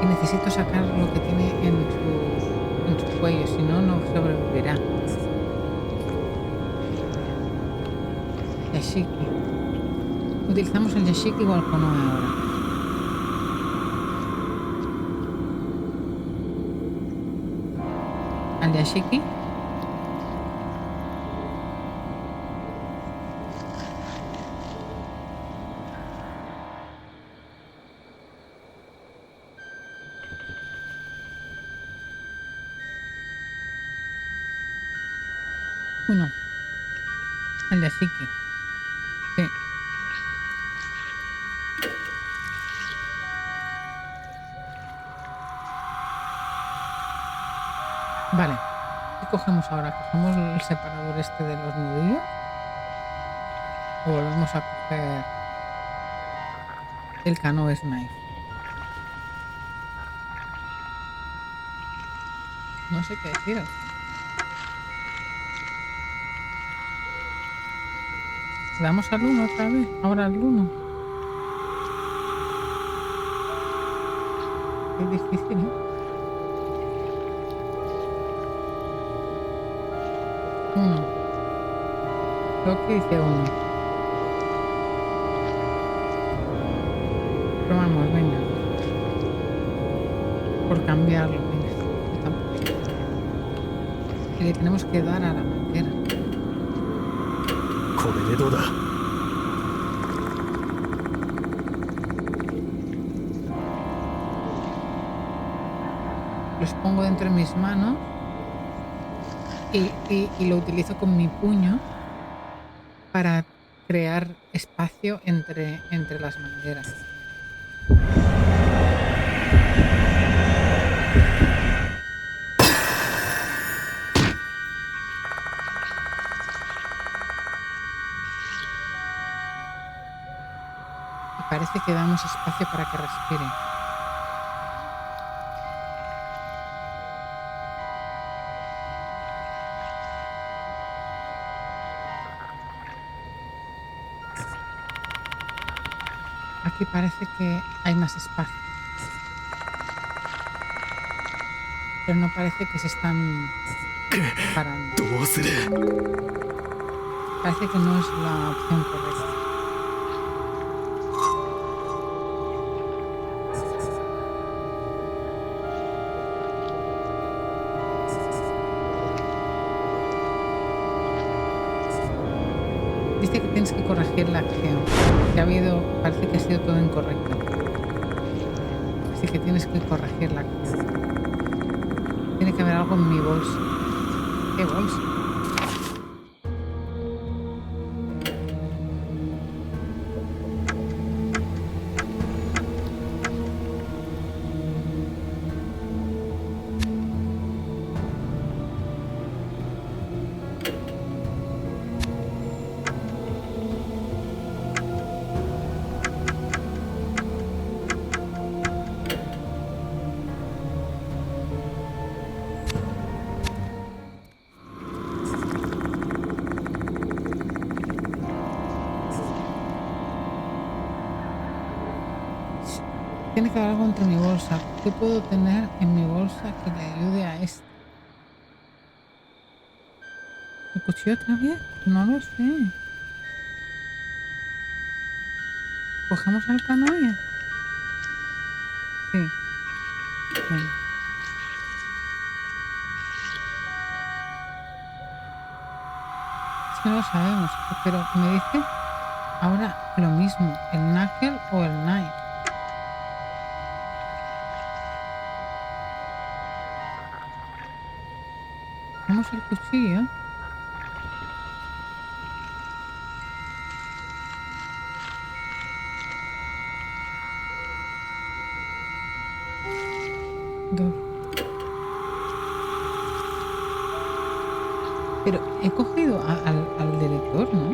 Y necesito sacar lo que tiene en su cuello, si no, no sobrevivirá. Yashiki. Utilizamos el Yashiki igual que no ahora. Al Yashiki. Uno. El Yashiki. Sí. Vale. ¿Qué cogemos ahora? ¿Cogemos el separador este de los nudillos? ¿O volvemos a coger el Canoe's Knife? No sé qué decir. ¿Damos al 1 otra vez? Ahora al 1. Qué difícil, ¿eh? 1. Creo que dice 1. Probamos, venga. Por cambiarlo, venga. Yo tampoco. Y le tenemos que dar a la manguera. これでどうだ。los pongo dentro de mis manos y lo utilizo con mi puño para crear espacio entre las mangueras. Y parece que damos espacio para que respire. Aquí parece que hay más espacio. Pero no parece que se están parando. どうする Parece que no es la opción correcta. Dice que tienes que corregir la acción. Parece que ha sido todo incorrecto. Así que tienes que corregir la acción. Tiene que haber algo en mi bolsa. ¿Qué bolsa? Tiene que haber algo entre mi bolsa. ¿Qué puedo tener en mi bolsa que le ayude a esto? ¿El cuchillo otra vez? No lo sé. ¿Cogemos el canoe? Sí. Venga. Es que no lo sabemos, pero me dice ahora lo mismo, el knuckle o el knife. Cogemos el cuchillo. Dos. Pero he cogido al director, ¿no?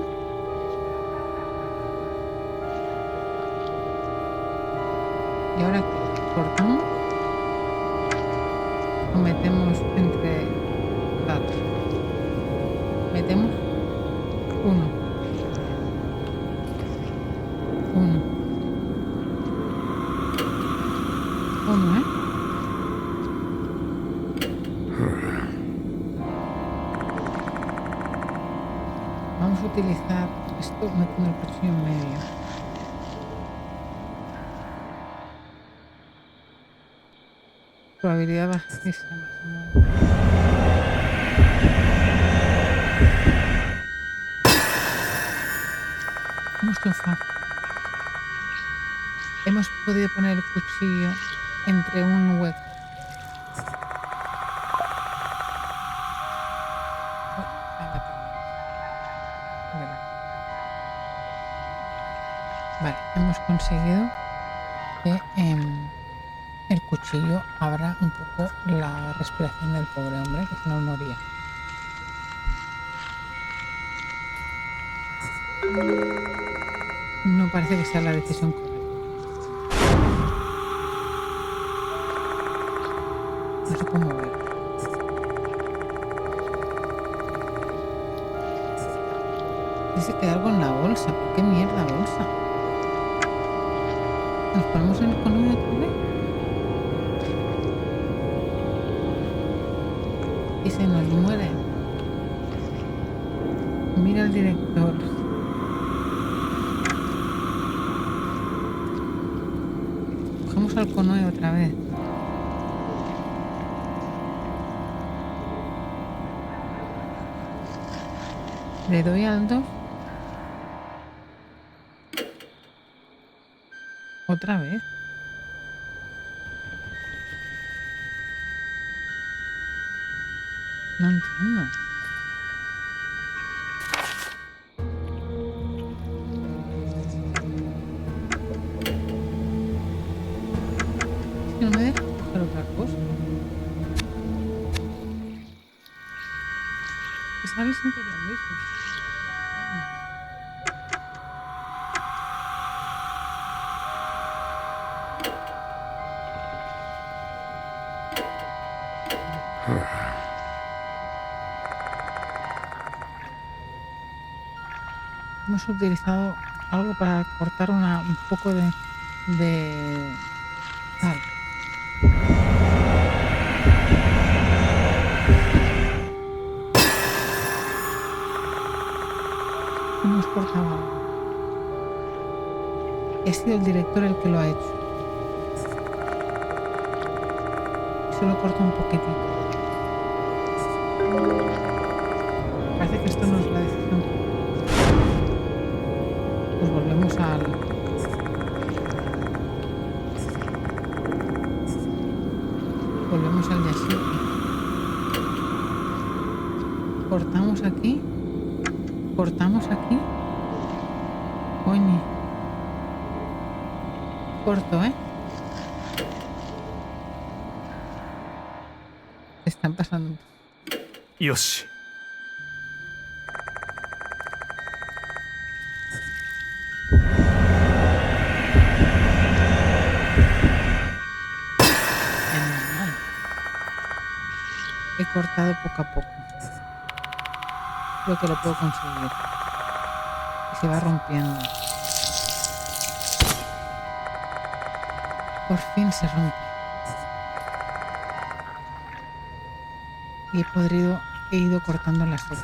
Y ahora cortamos o metemos entre datos. Metemos uno. Uno, ¿eh? Vamos a utilizar esto metiendo el cuchillo en medio. Probabilidad bajísima. Hemos triunfado. Hemos podido poner el cuchillo entre un hueco. Vale, hemos conseguido que el cuchillo abra un poco la respiración del pobre hombre, que si no moría. No parece que sea la decisión correcta. No sé cómo ver. Dice que hay algo en la bolsa. ¿Por qué mierda bolsa? ¿Nos ponemos en el canoe otra vez? Y se nos muere. Mira el director. Cogemos al canoe otra vez. Le doy al 2. Otra vez. No entiendo. Es que no me deja coger otra cosa. Que sale siempre lo mismo. Hemos utilizado algo para cortar un poco de sal. Hemos cortado algo. Y ha sido el director el que lo ha hecho. Solo corto un poquitito. Parece que esto no es la decisión. Pues volvemos al yashiki. Cortamos aquí. Cortamos aquí. Coño. Corto, ¿eh? Están pasando. よし Fenomenal. He cortado poco a poco. Creo que lo puedo conseguir. Y se va rompiendo. Por fin se rompe. Y he ido cortando las otras.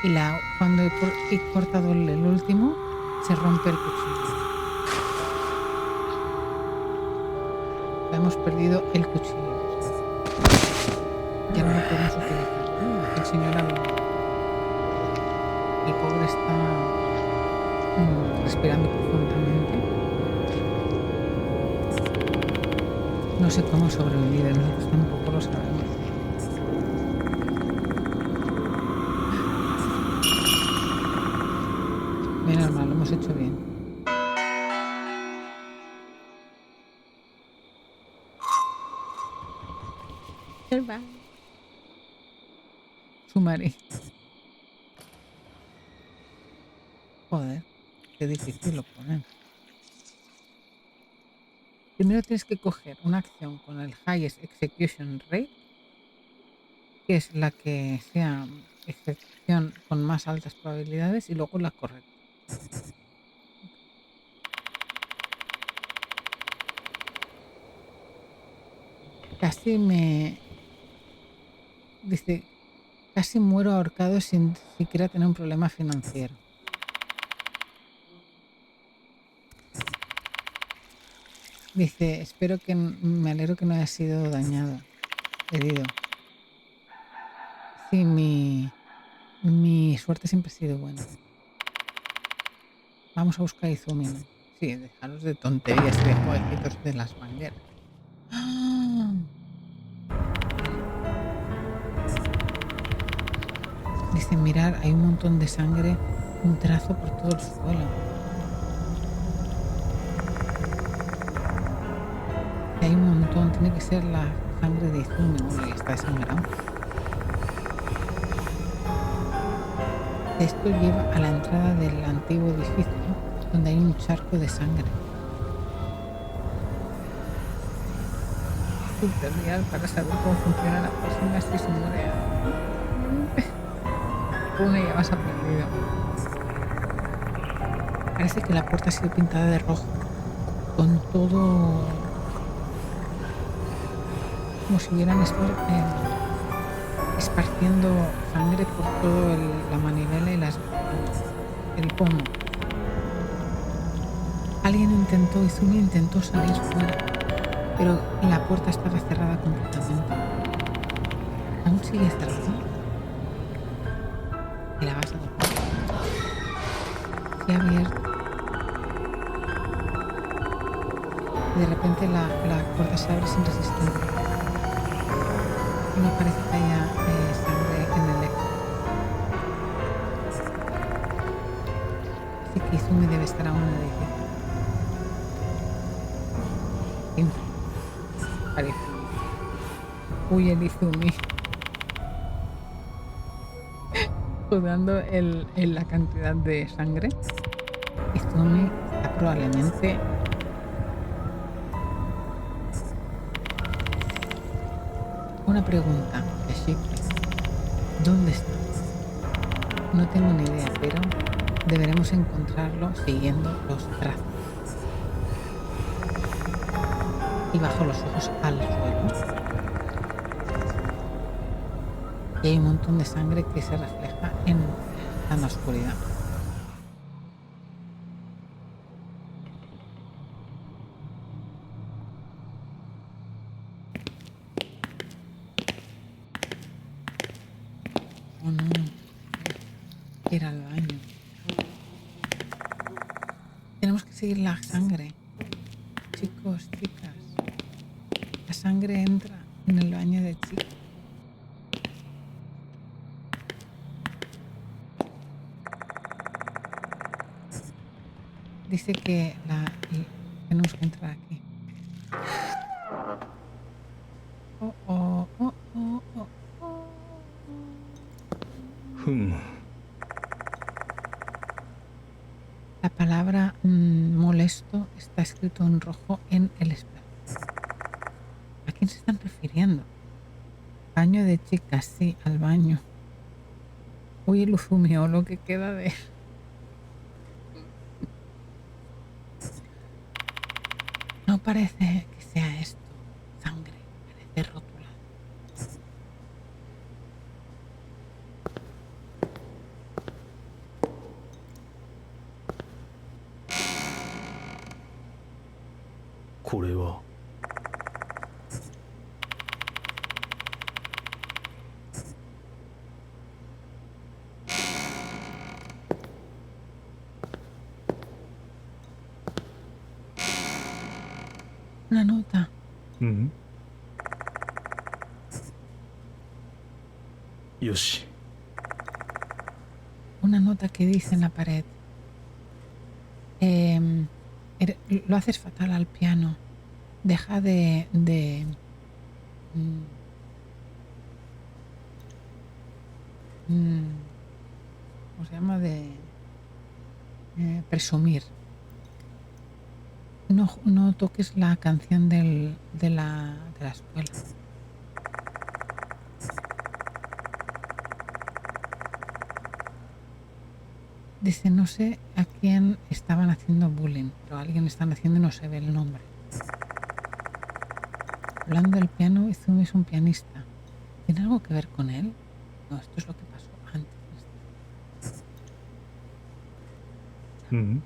Y cuando he cortado el último, se rompe el cuchillo. Hemos perdido el cuchillo. Ya no lo podemos utilizar. El señor el pobre está respirando profundamente. No sé cómo sobrevivir, nosotros tampoco lo sabemos. Menos mal, lo hemos hecho bien. Su marido. Joder, qué difícil lo ponen. Primero tienes que coger una acción con el highest execution rate, que es la que sea ejecución con más altas probabilidades, y luego la correcta. Dice, casi muero ahorcado sin siquiera tener un problema financiero. Dice, me alegro que no haya sido herido. Sí, mi suerte siempre ha sido buena. Vamos a buscar Izumi. Sí, dejaros de tonterías y de jueguitos de las mangueras. ¡Ah! Dice, mirar, hay un montón de sangre, un trazo por todo el suelo. Hay un montón, tiene que ser la sangre de Izumi, y está desangrado. Esto lleva a la entrada del antiguo edificio, donde hay un charco de sangre. Tutorial para saber cómo funciona la persona si se muere. Una ya vas aprendido. Parece que la puerta ha sido pintada de rojo, con todo como si hubieran estado esparciendo sangre por todo la manivela y el pomo. Izumi intentó salir fuera, pero la puerta estaba cerrada completamente. ¿Aún sigue cerrada? ¿Y la vas a tocar? Se ha abierto. Y de repente la puerta se abre sin resistencia. Y no parece que haya sangre en el eco. Así que Izumi debe estar aún en el edificio. 15. Parece. Huye el Izumi. Juzgando la cantidad de sangre, Izumi está probablemente una pregunta de Shipley. ¿Dónde está? No tengo ni idea, pero deberemos encontrarlo siguiendo los trazos. Y bajo los ojos al suelo. Y hay un montón de sangre que se refleja en la oscuridad. Oh no, ir al baño. Tenemos que seguir la sangre. Chicos, chicas. La sangre entra en el baño de chicos. Dice que tenemos que entrar aquí. Oh, oh, oh, oh, oh, oh. ふむ La palabra molesto está escrito en rojo en el espejo. ¿A quién se están refiriendo? Baño de chicas, sí, al baño. Uy, el Uzumi o lo que queda de él. No parece que sea esto sangre, parece rótula.これは Una nota. うんよし Una nota que dice en la pared. Lo haces fatal al piano. Deja de ¿cómo se llama? De presumir. No toques la canción de la escuela. Dice, no sé a quién estaban haciendo bullying, pero a alguien están haciendo y no se ve el nombre. Hablando del piano, Izumi es un pianista. ¿Tiene algo que ver con él? No, esto es lo que pasó antes. うん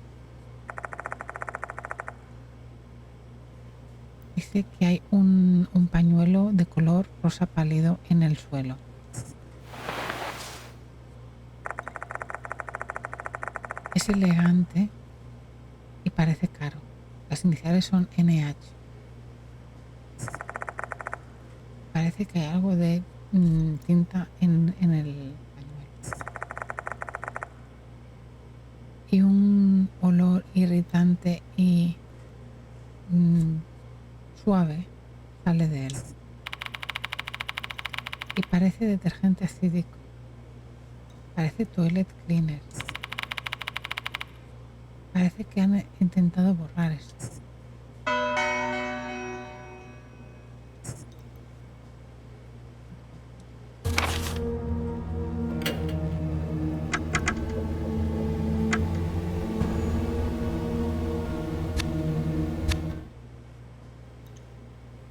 Dice que hay un pañuelo de color rosa pálido en el suelo. Es elegante y parece caro. Las iniciales son NH. Parece que hay algo de tinta en el pañuelo. Y un olor irritante y suave sale de él. Y parece detergente acídico. Parece toilet cleaner. Parece que han intentado borrar esto.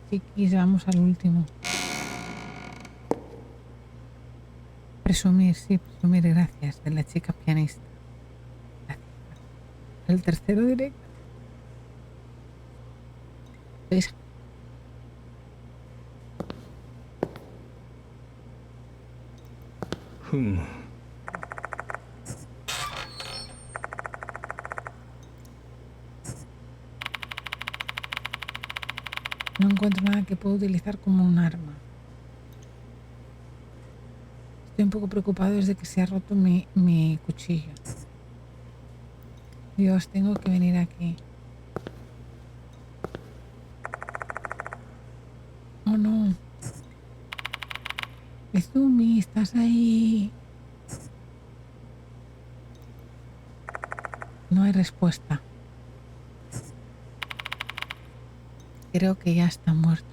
Chiquis, vamos al último. Presumir, sí, presumir, gracias, de la chica pianista. Gracias. El tercero directo. ¿Veis? No encuentro nada que pueda utilizar como un arma. Estoy un poco preocupado desde que se ha roto mi cuchillo. Dios, tengo que venir aquí. Oh no. Izumi, estás ahí. No hay respuesta. Creo que ya está muerto.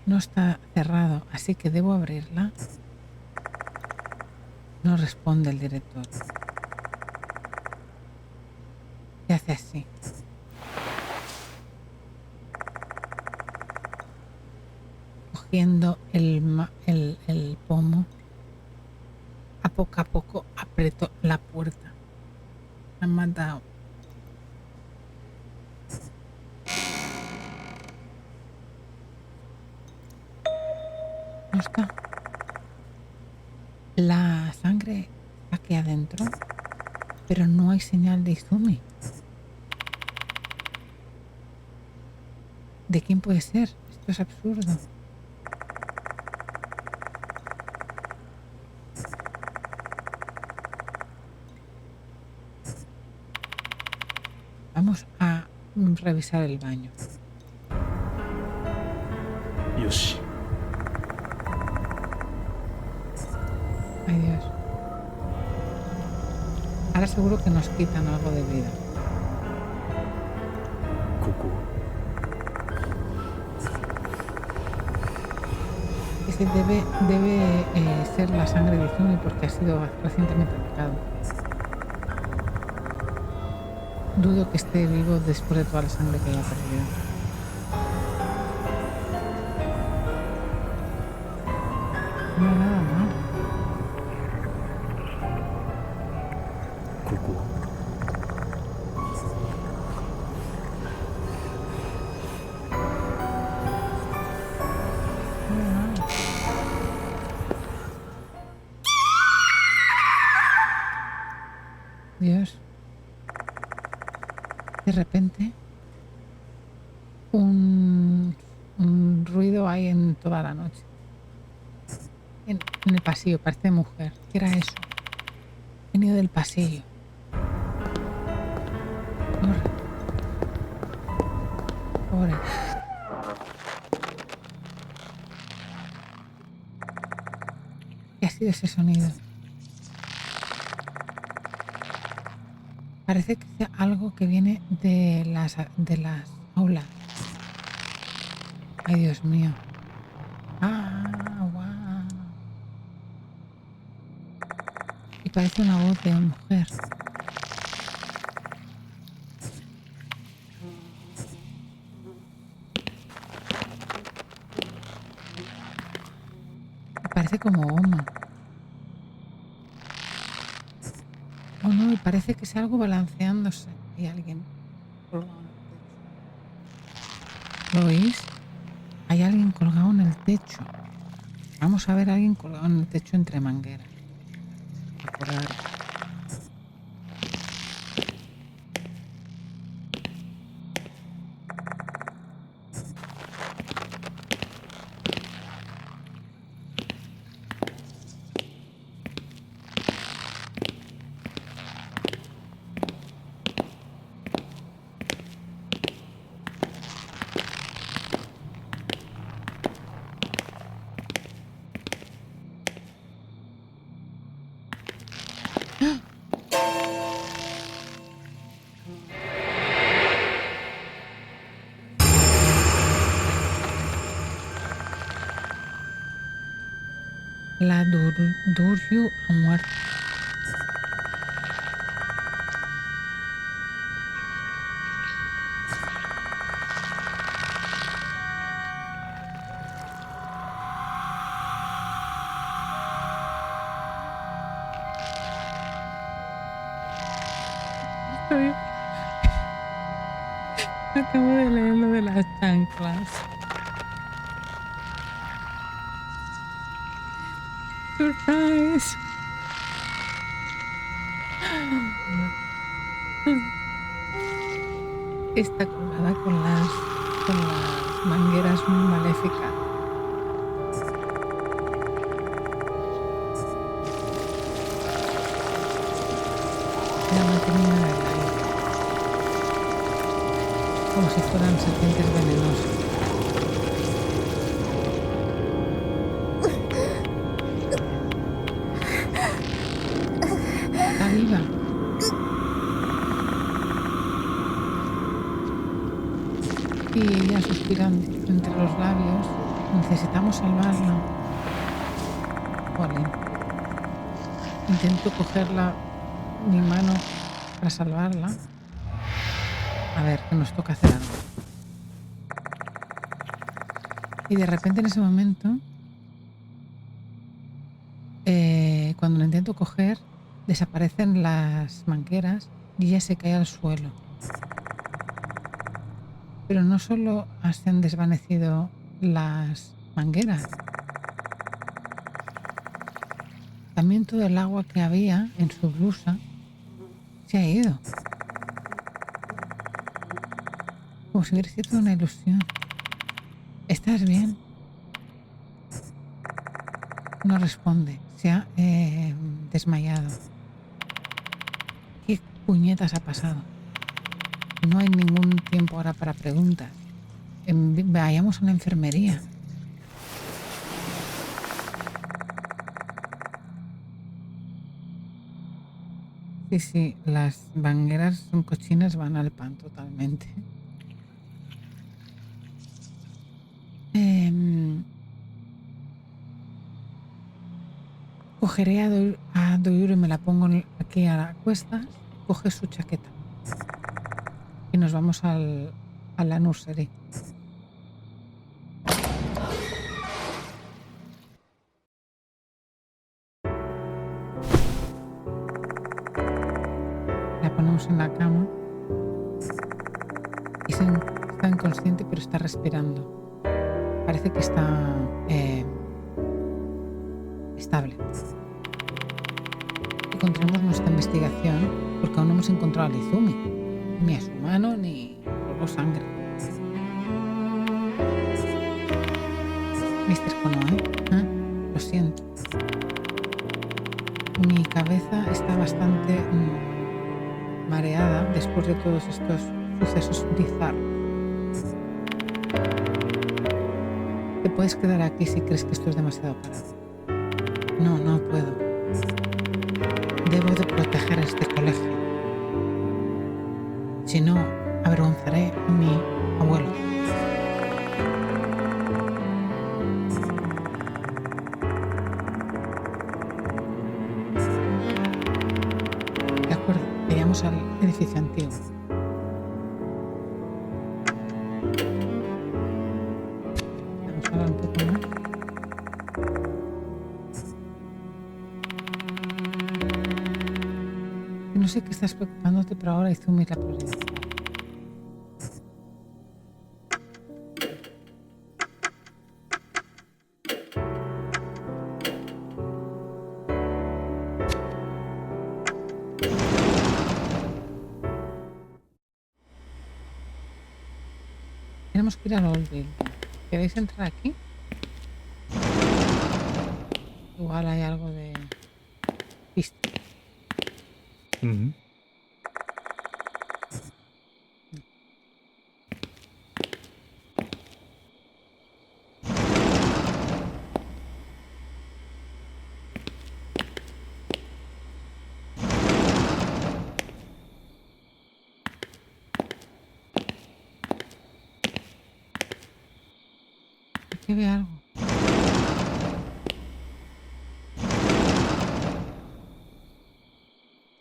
No está cerrado, así que debo abrirla. No responde el director. Se hace así. Cogiendo el pomo, a poco aprieto la puerta. Me han matado. No está. La sangre está aquí adentro, pero no hay señal de Izumi. ¿De quién puede ser? Esto es absurdo. Vamos a revisar el baño. Yoshi. Ay, Dios. Ahora seguro que nos quitan algo de vida. ここ Ese debe ser la sangre de Izumi porque ha sido recientemente atacado. Dudo que esté vivo después de toda la sangre que haya perdido. No hay nada más. ここ No hay nada. Dios. De repente, un ruido hay en toda la noche. En el pasillo, parece mujer. ¿Qué era eso? Venido del pasillo. Corre. Pobre. ¿Qué ha sido ese sonido? Parece que es algo que viene de las aulas. Ay, Dios mío. Ah, wow. Y parece una voz de mujer. Y parece como Oma. Oh no, y parece que es algo balanceándose. Hay alguien colgado en el techo. ¿Lo oís? Hay alguien colgado en el techo. Vamos a ver a alguien colgado en el techo entre mangueras. Acordar. La Duryu ha muerto. Estoy- Acabo de leer lo de las chanclas. Surprise. Está colgada con las con las mangueras maléficas. La mantienen en el aire, como si fueran serpientes venenosas. Está viva. Y ella suspirando entre los labios. Necesitamos salvarla. Jolín. Intento cogerla, mi mano, para salvarla. A ver, que nos toca hacer algo. Y de repente en ese momento, cuando la intento coger, desaparecen las mangueras y ella se cae al suelo. Pero no solo se han desvanecido las mangueras, también todo el agua que había en su blusa se ha ido. Como si hubiera sido una ilusión. ¿Estás bien? No responde. Se ha desmayado. ¿Qué puñetas ha pasado? No hay ningún tiempo ahora para preguntas. Vayamos a una enfermería. Sí, las mangueras son cochinas, van al pan totalmente. Cogeré a Doyuro y me la pongo aquí a la cuesta. Coge su chaqueta. Y nos vamos a la nursery. La ponemos en la cama. Y está inconsciente, pero está respirando. Parece que está estable. Y continuamos nuestra investigación porque aún no hemos encontrado a Izumi. Ni a su mano, ni luego sangre. Mr. Konoe, lo siento. Mi cabeza está bastante mareada después de todos estos sucesos bizarros. Te puedes quedar aquí si crees que esto es demasiado parado. No puedo. Debo de proteger este colegio. Si no, avergonzaré a mi abuelo. De acuerdo, vayamos al edificio antiguo. Vamos a hablar un poco más. No sé qué estás preocupándote, pero ahora Izumi es la prioridad. Tenemos que ir al Old Building. ¿Queréis entrar aquí? Igual hay algo de pista. Aquí ve algo.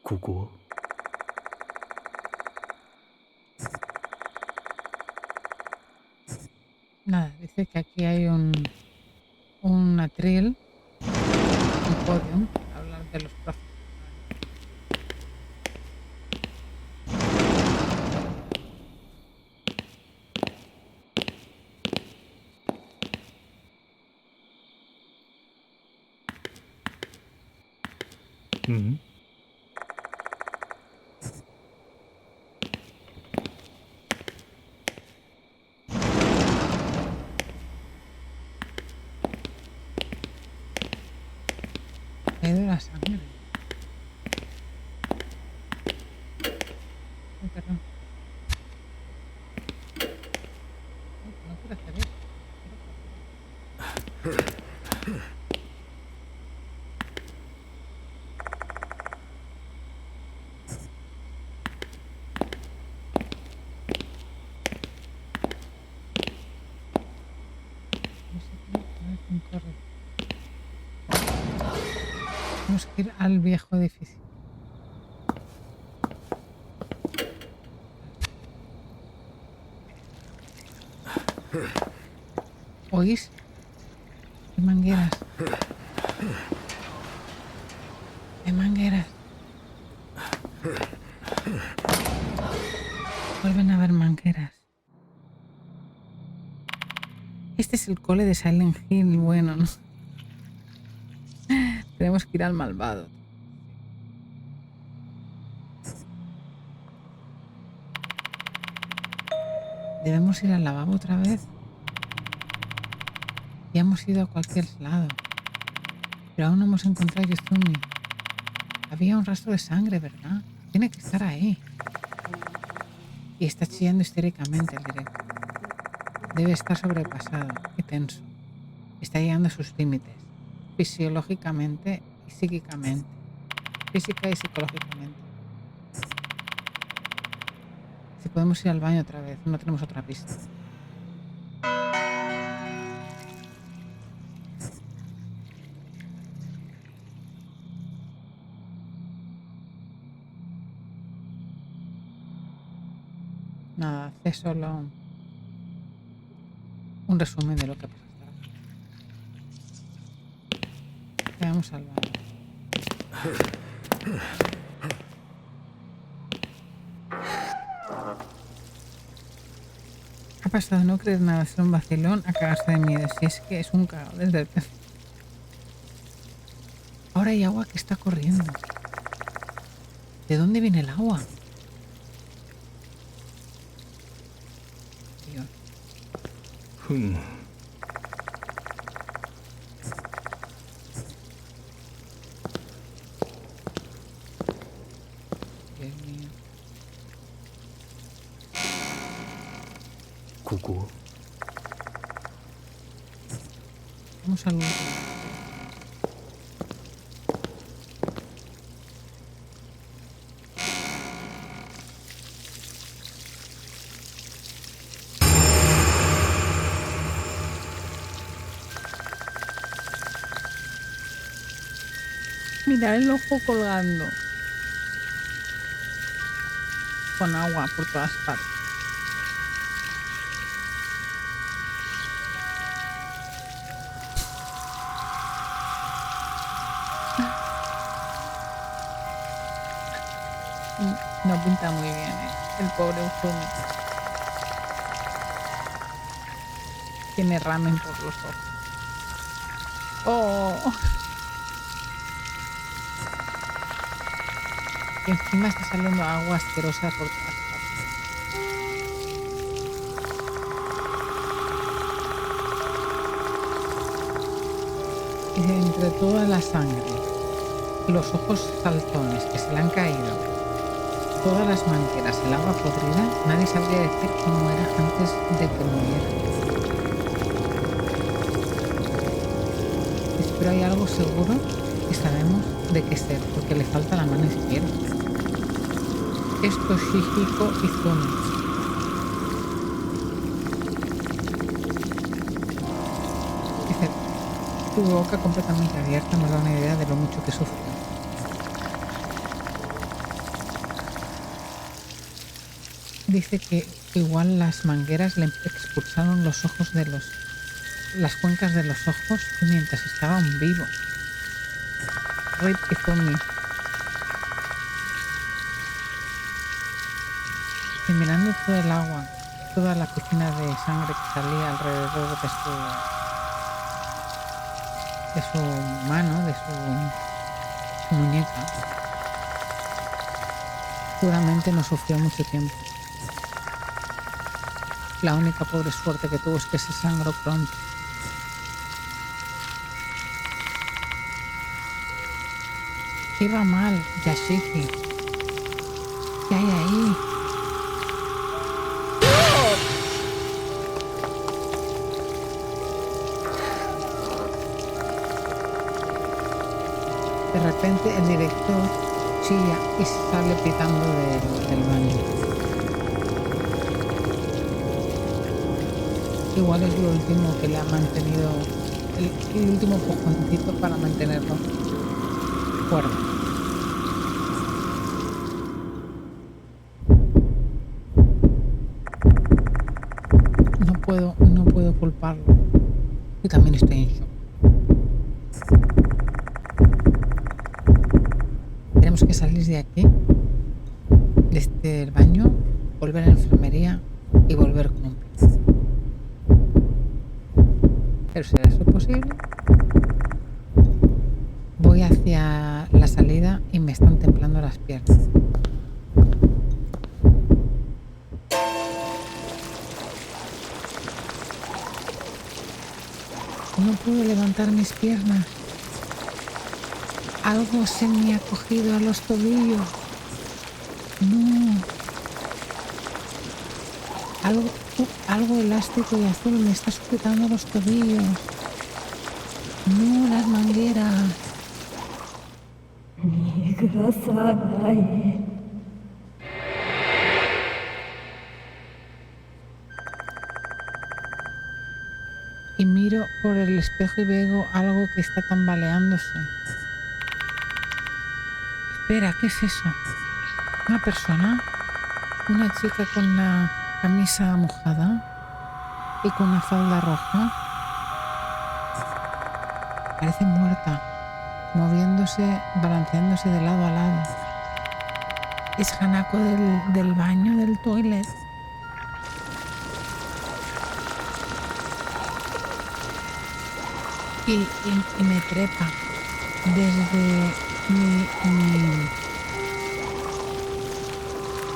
¿Coco? Nada, dice que aquí hay un atril, un podium, para hablar de los profes. caído la sangre. Ay, perdón. Ay, no quiero hacer eso. No sé cómo. A ver quién corre. Tenemos que ir al viejo edificio. ¿Oís? Hay mangueras. Hay mangueras. Vuelven a haber mangueras. Este es el cole de Silent Hill. Bueno, ¿no? Tenemos que ir al malvado. Debemos ir al lavabo otra vez. Ya hemos ido a cualquier lado. Pero aún no hemos encontrado a Yuzumi. Había un rastro de sangre, ¿verdad? Tiene que estar ahí. Y está chillando histéricamente el directo. Debe estar sobrepasado y tenso. Está llegando a sus límites. Fisiológicamente y psíquicamente. Física y psicológicamente. Si podemos ir al baño otra vez, no tenemos otra pista. Nada, hace solo un resumen de lo que pasa hasta ahora. Veamos al baño. Ha pasado de no creer nada, ser un vacilón, a cagarse de miedo. Si es que es un cagado desde el principio. Ahora hay agua que está corriendo. ¿De dónde viene el agua? Dios. Dios mío. ここ Vamos al último. Mira el ojo colgando. Con agua por todas partes. No pinta muy bien, el pobre Uzumi. Tiene ramen por los ojos. Oh. Y encima está saliendo agua asquerosa por todas partes. Y de entre toda la sangre, los ojos saltones que se le han caído, todas las mangueras, el agua podrida, nadie sabría decir cómo era antes de que muriera. Pero hay algo seguro que sabemos de qué ser, porque le falta la mano izquierda. Es Toshihiko Izumi. Dice, tu boca completamente abierta nos da una idea de lo mucho que sufrió. Dice que igual las mangueras le expulsaron los ojos de las cuencas de los ojos mientras estaba aún vivo. Rip Izumi. Y mirando todo el agua, toda la piscina de sangre que salía alrededor de su mano, de su muñeca, seguramente no sufrió mucho tiempo. La única pobre suerte que tuvo es que se sangró pronto. ¿Qué va mal, Yashiki? ¿Qué hay ahí? De repente el director chilla y sale pitando del baño. Igual es lo último que le ha mantenido, el último empujoncito para mantenerlo cuerdo. No puedo culparlo. Yo también estoy en shock. Tenemos que salir de aquí, desde el baño, volver a la enfermería y volver cómplices. ¿Pero será eso posible? Voy hacia la salida y me están temblando las piernas. No puedo levantar mis piernas. Algo se me ha cogido a los tobillos. No. Algo elástico y azul me está sujetando los tobillos. No, las mangueras. Y miro por el espejo y veo algo que está tambaleándose. Espera, ¿qué es eso? ¿Una persona? ¿Una chica con una camisa mojada y con una falda roja? Parece muerta, moviéndose, balanceándose de lado a lado. Es Hanako del baño, del toilet. Y me trepa desde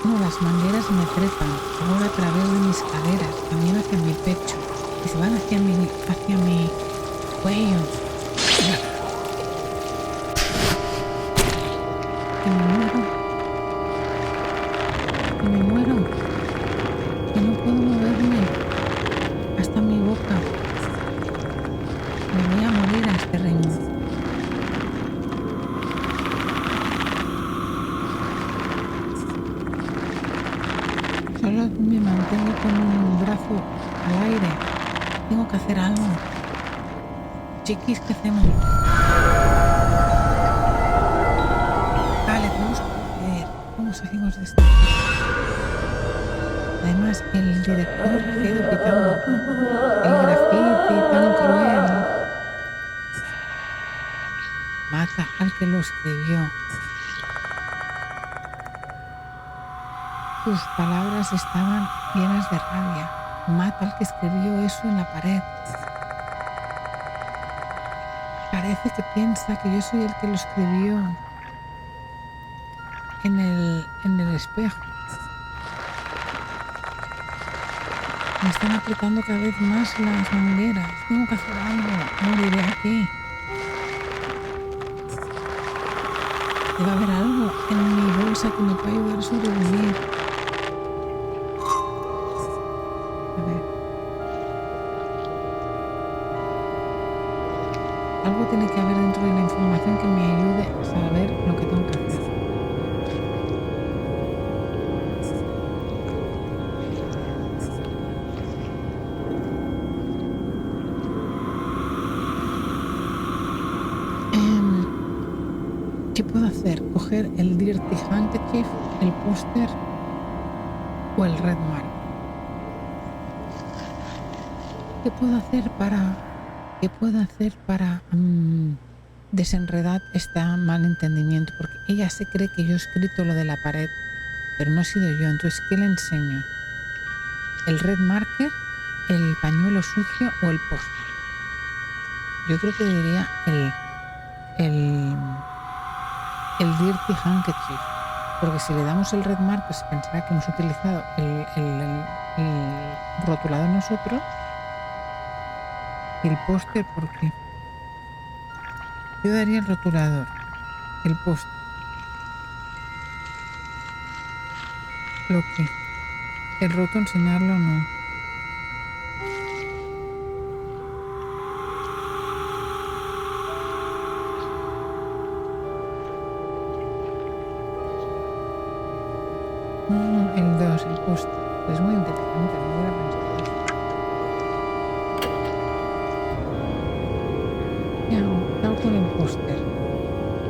No, las mangueras me trepan, ahora a través de mis caderas, también hacia mi pecho, y se van hacia mi cuello. Y me muero, que no puedo moverme hasta mi boca. Me voy a morir a este ritmo. Solo me mantengo con un brazo al aire. Tengo que hacer algo. Chiquis, ¿qué hacemos? Vale, tenemos que ver cómo salimos de esto. Además, el director ha ido quitando el grafiti tan cruel. Mata al que lo escribió. Sus palabras estaban llenas de rabia. Mata al que escribió eso en la pared. Parece que piensa que yo soy el que lo escribió en el espejo. Me están apretando cada vez más las mangueras. Tengo que hacer algo. Moriré aquí. Debe haber algo en mi bolsa que me pueda ayudar a sobrevivir. Algo tiene que haber dentro de la información que me ayude a saber lo que tengo que hacer. ¿Qué puedo hacer? ¿Coger el Dirty Handkerchief, el póster o el Red Mark? ¿Qué puedo hacer para desenredar este malentendimiento? Porque ella se cree que yo he escrito lo de la pared, pero no he sido yo. Entonces, ¿qué le enseño? ¿El red marker, el pañuelo sucio o el póster? Yo creo que diría el Dirty Handkerchief, porque si le damos el red marker se pensará que hemos utilizado el rotulador nosotros. El póster, ¿por qué? Yo daría el rotulador, el póster. Loki. El roto enseñarlo no. El 2, el póster. Es muy inteligente, no hubiera pensado eso. ¿Qué hago con el póster?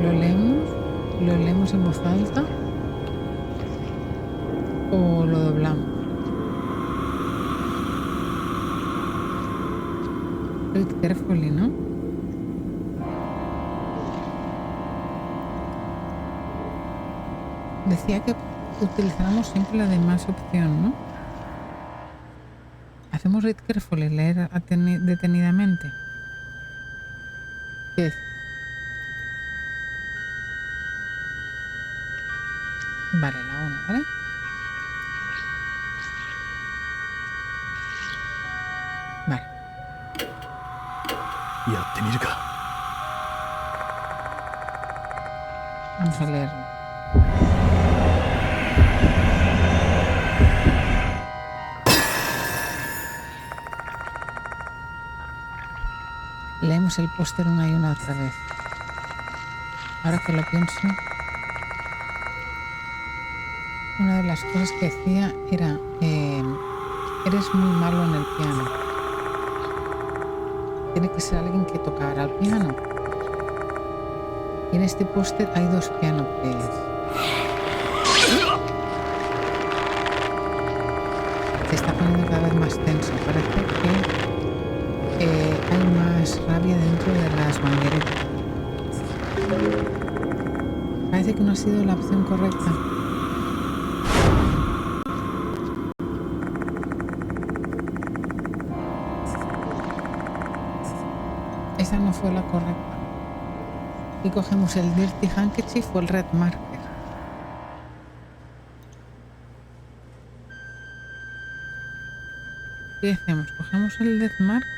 ¿Lo leemos en voz alta? ¿O lo doblamos? Read carefully, ¿no? Decía que utilizáramos siempre la de más opción, ¿no? Hacemos read carefully, leer detenidamente. ¿Qué decís? Vale, la 1, ¿vale? Vale. やってみるか。 Vamos a leerlo. Leemos el póster una y una otra vez. Ahora que lo pienso, una de las cosas que decía era eres muy malo en el piano. Tiene que ser alguien que tocara el piano. Y en este póster hay 2 piano players. Se está poniendo cada vez más tenso. Parece que hay más rabia dentro de las mangueretas. Parece que no ha sido la opción correcta. Esa no fue la correcta. Y cogemos el Dirty Handkerchief o el Red Marker. ¿Qué hacemos? ¿Cogemos el Death Marker?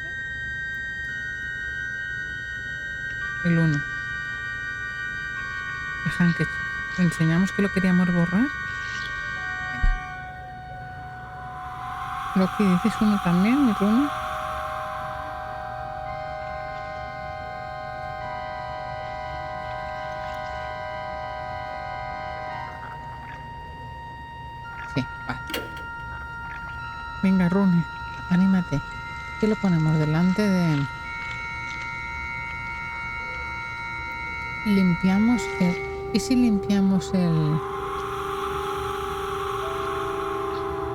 El 1. El Handkerchief. ¿Le enseñamos que lo queríamos borrar? Venga. Loki, ¿dices uno también, mi Rune? Sí, vale. Venga, Rune, anímate. ¿Qué lo ponemos delante de...? Limpiamos el... ¿Y si limpiamos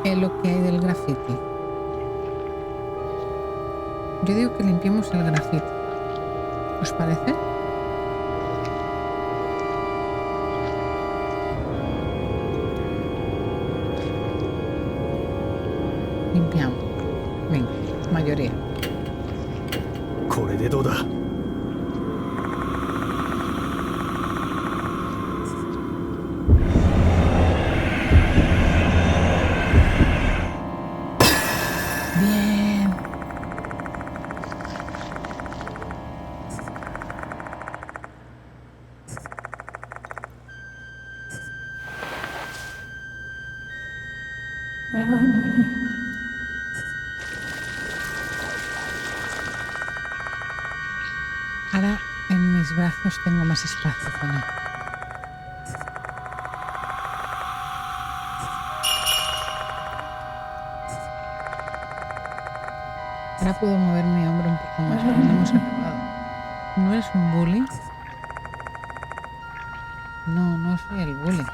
lo que hay del graffiti? Yo digo que limpiemos el graffiti. ¿Os parece? Limpiamos. Venga, mayoría. これでどうだ。 Bien. Ahora en mis brazos tengo más espacio con él. Ahora puedo mover mi hombro un poco más, pero no hemos acabado. ¿No eres un bully? No, no soy el bully.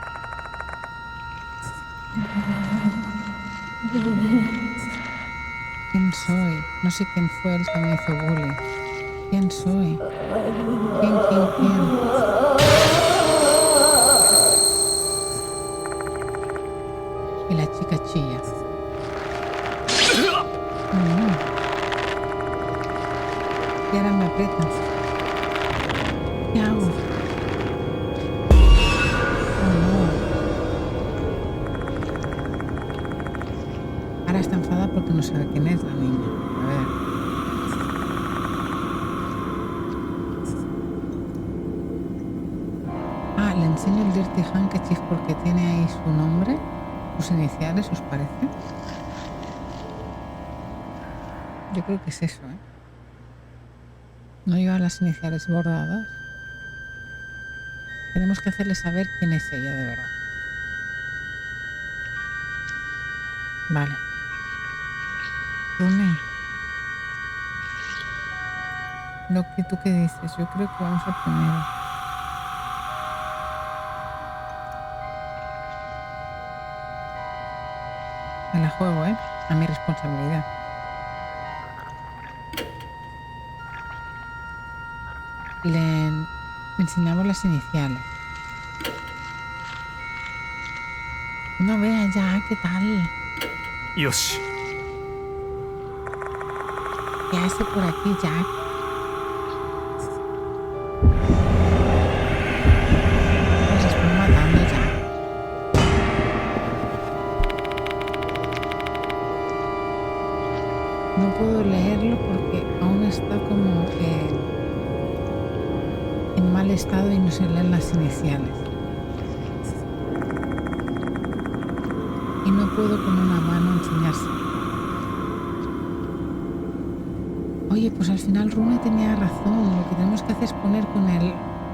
¿Quién soy? No sé quién fue el que me hizo bully. ¿Quién soy? ¿Quién? Y la chica chilla. Y ahora me aprietan. ¿Qué hago? Oh, no. Ahora está enfadada porque no sabe quién es la niña. A ver. Ah, le enseño el Dirty Handkerchief porque tiene ahí su nombre. sus iniciales, ¿os parece? Yo creo que es eso, ¿eh? No lleva las iniciales bordadas. Tenemos que hacerle saber quién es ella de verdad. Vale. Rune, ¿tú qué dices? Yo creo que vamos a primero. Me la juego, ¿eh? A mi responsabilidad. Le enseñamos las iniciales. No vea ya, ¿qué tal? よし ¿Qué hace por aquí, Jack? Nos están matando, Jack. No puedo leerlo porque aún está como en mal estado y no se leen las iniciales. Y no puedo con una mano enseñárselo. Oye, pues al final Rune tenía razón. Lo que tenemos que hacer es poner con el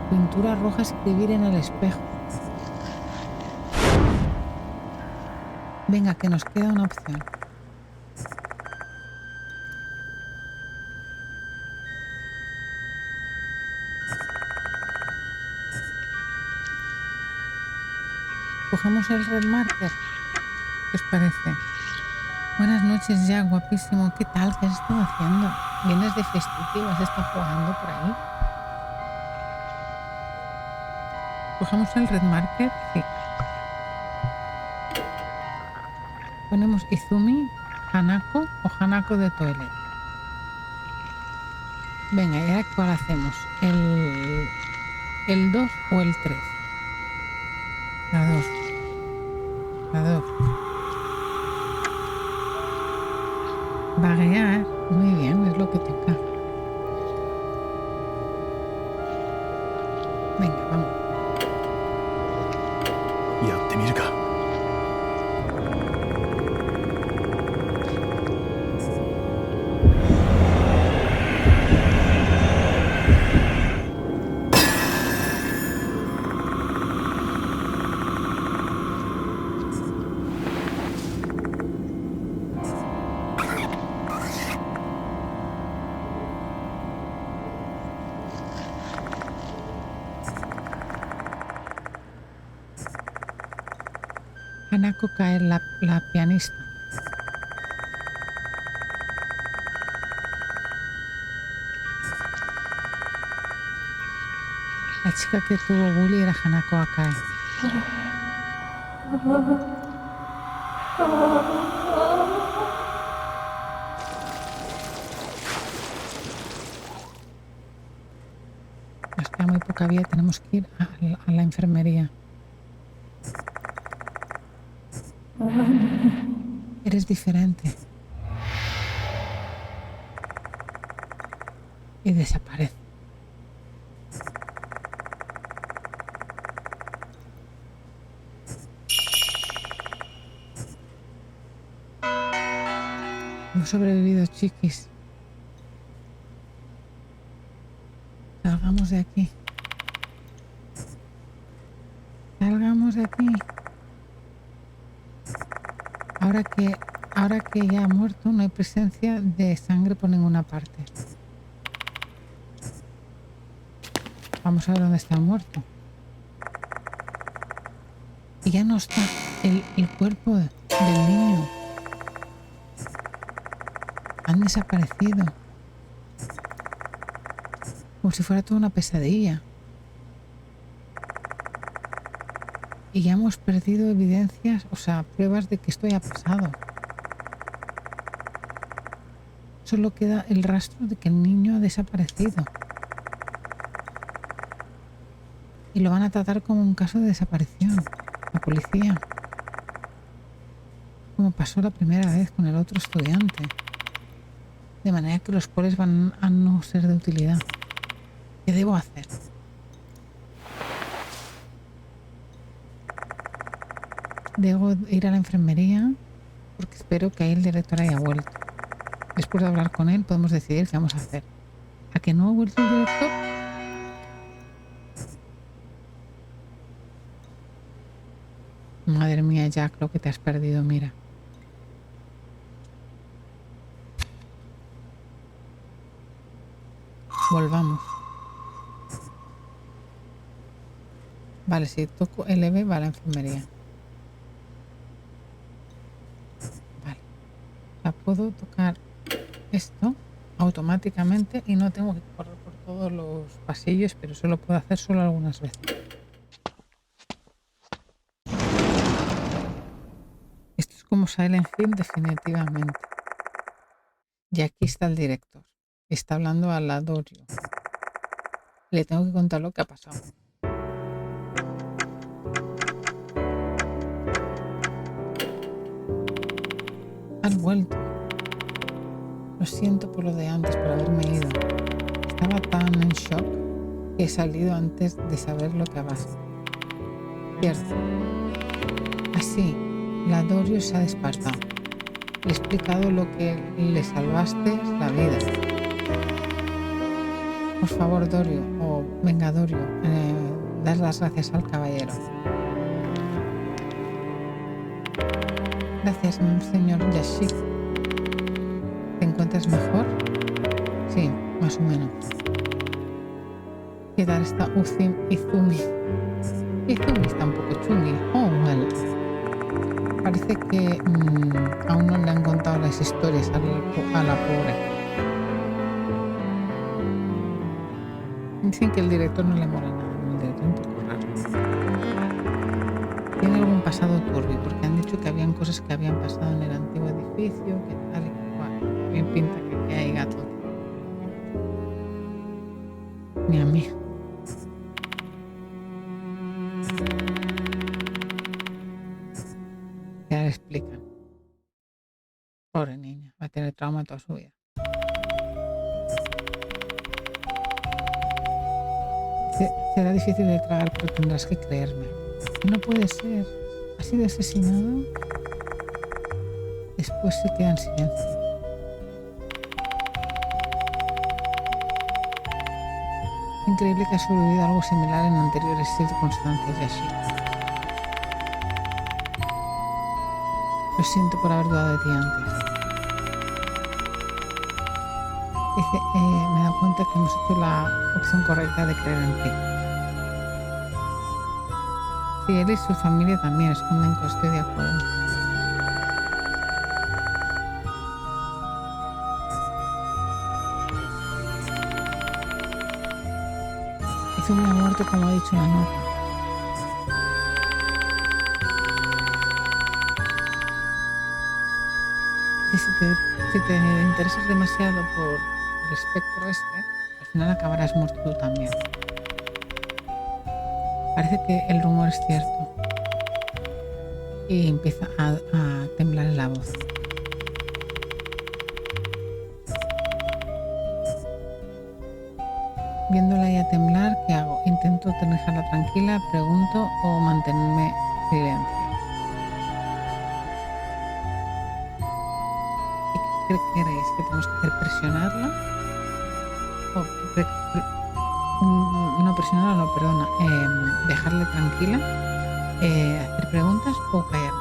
pintura roja, escribir en el espejo. Venga, que nos queda una opción. Cogemos el red marker. ¿Qué os parece? Buenas noches, ya, guapísimo. ¿Qué tal? ¿Qué has estado haciendo? ¿Vienes de festivo? ¿Has estado jugando por ahí? ¿Cogemos el red marker? Sí. Ponemos Izumi, Hanako o Hanako de Toilet. Venga, ¿y ahora cuál hacemos? ¿El 2 o el 3? La 2. La 2. Vaguear. Muy bien, es lo que toca. Venga, vamos. やってみるか Hanako cae la pianista. La chica que tuvo bully era Hanako Akai. Nos queda muy poca vida, tenemos que ir a la enfermería. Eres diferente. Y desaparece. Hemos sobrevivido, chiquis. Salgamos de aquí. Salgamos de aquí. Ahora que ya ha muerto, no hay presencia de sangre por ninguna parte. Vamos a ver dónde está el muerto. Y ya no está el cuerpo del niño. Han desaparecido. Como si fuera toda una pesadilla. Y ya hemos perdido evidencias, o sea, pruebas de que esto ya ha pasado. Solo queda el rastro de que el niño ha desaparecido. Y lo van a tratar como un caso de desaparición. La policía. Como pasó la primera vez con el otro estudiante. De manera que los polis van a no ser de utilidad. ¿Qué debo hacer? Debo ir a la enfermería porque espero que ahí el director haya vuelto. Después de hablar con él podemos decidir qué vamos a hacer. ¿A que no ha vuelto el director? Madre mía, Jack, lo que te has perdido, mira. Volvamos. Vale, si toco LB va a la enfermería. Vale. La puedo tocar esto automáticamente y no tengo que correr por todos los pasillos, pero eso lo puedo hacer solo algunas veces. Esto es como Silent Hill definitivamente. Y aquí está el director. Está hablando a la Dorio. Le tengo que contar lo que ha pasado. Has vuelto. Lo siento por lo de antes, por haberme ido. Estaba tan en shock que he salido antes de saber lo que había. Cierto. Así, la Dorio se ha despertado. Le he explicado lo que le salvaste la vida. Por favor, Dorio, o venga, Dorio, dar las gracias al caballero. Gracias, señor Yashik. ¿Te encuentras mejor? Sí, más o menos. ¿Qué tal está Uzim Izumi? Izumi está un poco chungi. Oh, well. Parece que aún no le han contado las historias a la pobre. Dicen que el director no le mola nada. El director es un poco raro. Tiene algún pasado turbio, porque han dicho que habían cosas que habían pasado en el antiguo edificio, que tal y cual. Bien pinta que hay gato. Ni a mí. Ya le explican. Pobre niña, va a tener trauma toda su vida. Será difícil de tragar, pero tendrás que creerme. No puede ser. ¿Ha sido asesinado? Después se queda en silencio. Increíble que ha sobrevivido algo similar en anteriores circunstancias, Yashik. Lo siento por haber dudado de ti antes. Dice, me he dado cuenta que hemos hecho la opción correcta de creer en ti. Sí, él y su familia también esconden que estoy de acuerdo. Izumi ha muerto como ha dicho la nota. Si te interesas demasiado por el espectro al final acabarás muerto tú también. Parece que el rumor es cierto. Y empieza a temblar la voz. Viéndola ya temblar, ¿qué hago? ¿Intento dejarla tranquila, pregunto o mantenerme silencio? ¿Qué creéis? ¿Que tenemos que hacer? ¿Presionarla? No presionarla, no, perdona. ¿Dejarle tranquila? ¿Hacer preguntas o callar?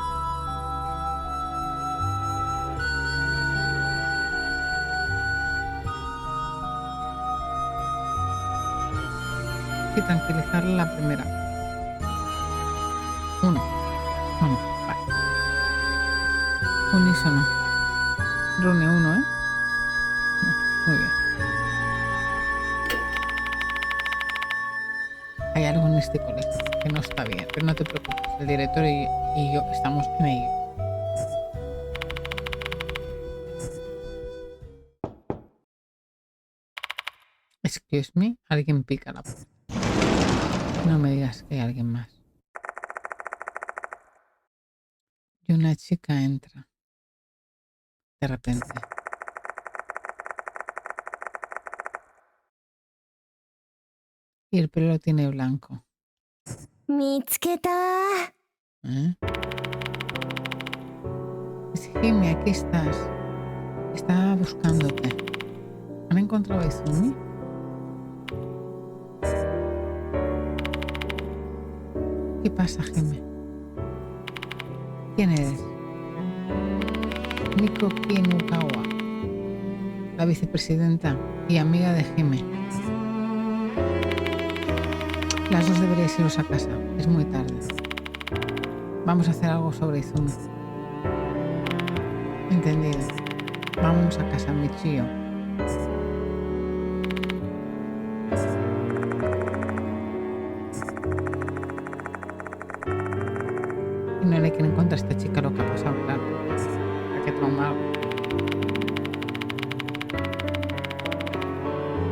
Sí, tranquilizarla la primera. 1. Vamos, vale. Unísono. Rune 1, ¿eh? No, muy bien. Hay algo en este colegio que no está bien, pero no te preocupes. El director y yo estamos en ello. Excuse me, alguien pica la puerta. No me digas que hay alguien más. Y una chica entra. De repente. Y el pelo lo tiene blanco. 見つけた。¿Eh? Jimmy, aquí estás. Estaba buscándote. ¿Han encontrado a Izumi? ¿Qué pasa, Jimmy? ¿Quién eres? Miko Kinukawa, la vicepresidenta y amiga de Jimmy. Las dos deberíais iros a casa. Es muy tarde. Vamos a hacer algo sobre Izumi. Entendido. Vamos a casa, Michio. Y no le quieren contar a esta chica lo que ha pasado, claro. ¿Para qué traumado?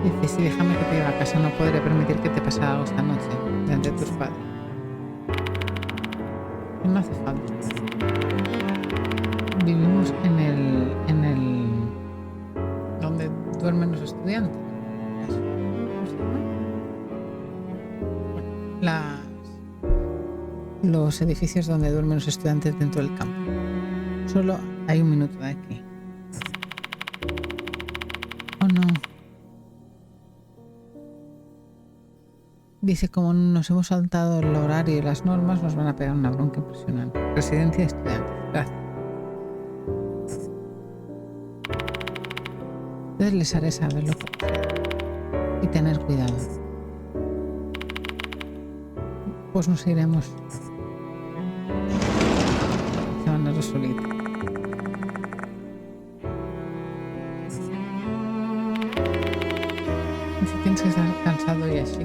Dice, sí, déjame que te lleve a casa. No podré permitir que te pase algo esta noche delante de tus padres. No hace falta. Vivimos en el donde duermen los estudiantes. ¿Cómo se llama? Los edificios donde duermen los estudiantes dentro del campo. Solo hay 1 minuto de aquí. Oh no. Dice, como nos hemos saltado el horario y las normas, nos van a pegar una bronca impresionante. Residencia de estudiantes. Gracias. Entonces les haré saber lo que pasa. Y tener cuidado. Pues nos iremos. Se van a resolver. Si tienes que estar cansado y así,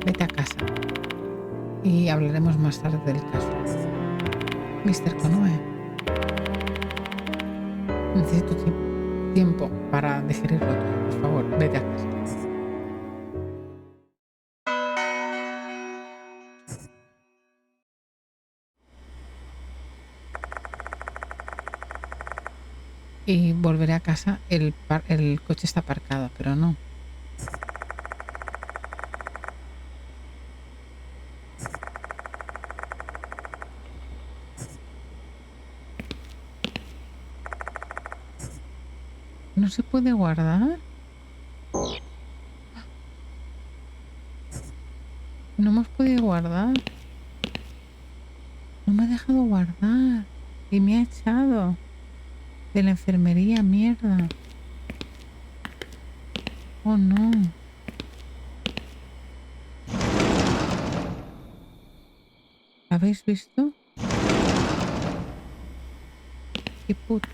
vete a casa. Y hablaremos más tarde del caso. Mr. Konoe. Necesito tiempo para digerirlo todo. Por favor, vete a casa. Y volveré a casa. El coche está aparcado, pero no. ¿No se puede guardar? No hemos podido guardar. No me ha dejado guardar. Y me ha echado de la enfermería, mierda. Oh no. ¿Habéis visto? Qué puto.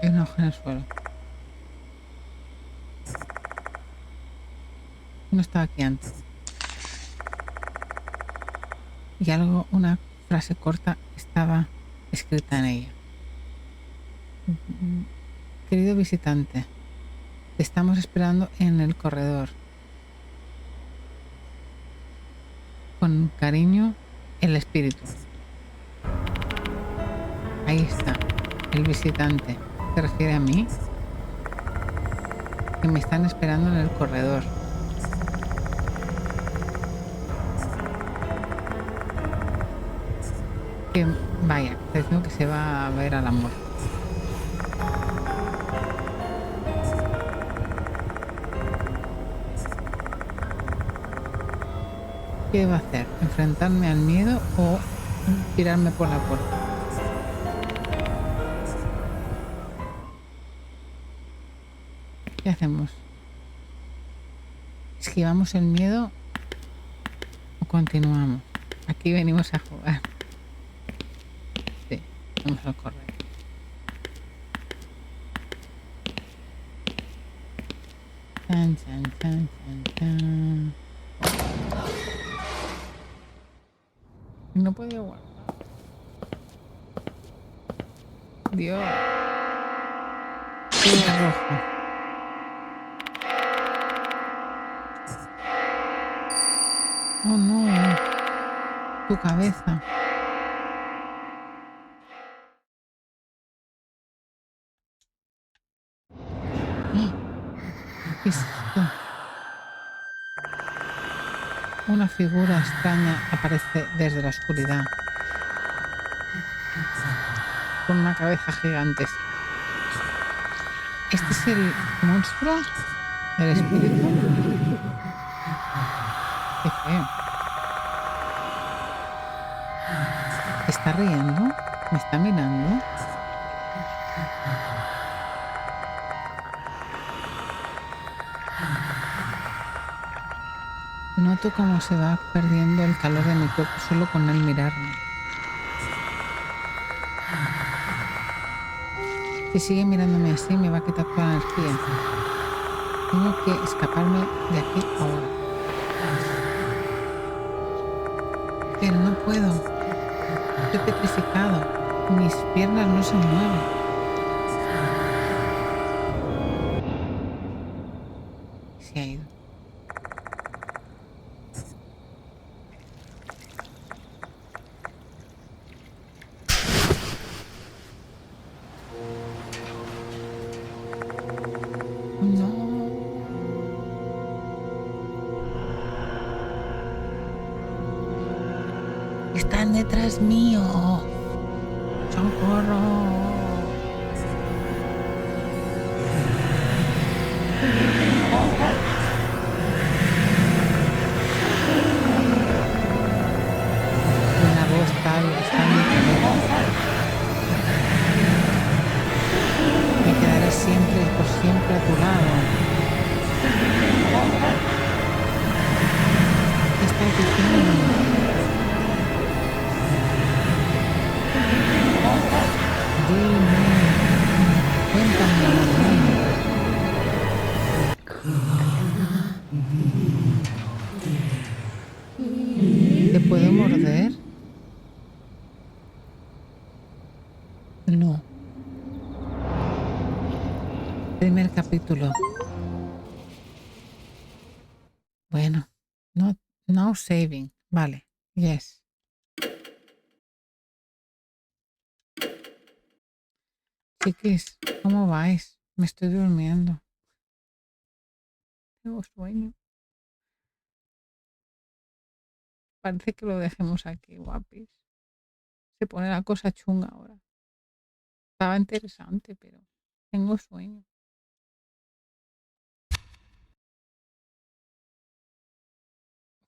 Hay una hoja en el suelo. No estaba aquí antes. Y algo, una frase corta estaba escrita en ella. Querido visitante, te estamos esperando en el corredor. Con cariño, el espíritu. Ahí está, el visitante. ¿Se refiere a mí? Que me están esperando en el corredor. Que vaya, te digo que se va a ver al amor. ¿Qué va a hacer? ¿Enfrentarme al miedo o tirarme por la puerta? ¿Qué hacemos? ¿Esquivamos el miedo o continuamos? Aquí venimos a jugar. Sí, vamos a correr. Chan, chan, chan, chan, chan. No podía guardar. Dios. Qué rojo. Oh no. Tu cabeza. ¿Qué es esto? Una figura extraña aparece desde la oscuridad, con una cabeza gigantesca. ¿Este es el monstruo? ¿El espíritu? Qué feo. ¿Se está riendo? ¿Me está mirando? Noto cómo se va perdiendo el calor de mi cuerpo solo con él mirarme. Si sigue mirándome así, me va a quitar toda la energía. Tengo que escaparme de aquí ahora. Pero no puedo. Estoy petrificado. Mis piernas no se mueven. Se ha ido. No. Están detrás mío. ¡Socorro! Una voz tal está en mi cabeza. Me quedaré siempre y por siempre a tu lado. ¿Qué estás diciendo? Dime, cuéntame, amor mío. ¿Te puedo morder? No. Primer capítulo. Bueno, no saving. Vale, yes. Chiquis, ¿cómo vais? Me estoy durmiendo. Tengo sueño. Parece que lo dejemos aquí, guapis. Se pone la cosa chunga ahora. Estaba interesante, pero tengo sueño.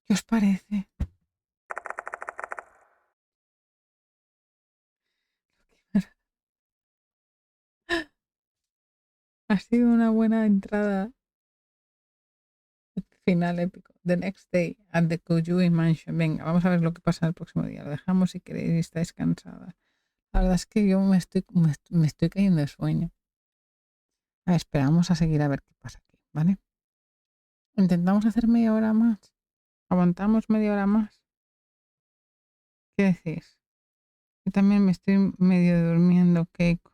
¿Qué os parece? Ha sido una buena entrada final épico. The next day at the Kojui Mansion. Venga, vamos a ver lo que pasa el próximo día. Lo dejamos si queréis y estáis cansadas. La verdad es que yo me estoy cayendo de sueño. A ver, esperamos a seguir a ver qué pasa aquí, ¿vale? Intentamos hacer media hora más. Aguantamos media hora más. ¿Qué decís? Yo también me estoy medio durmiendo, Keiko.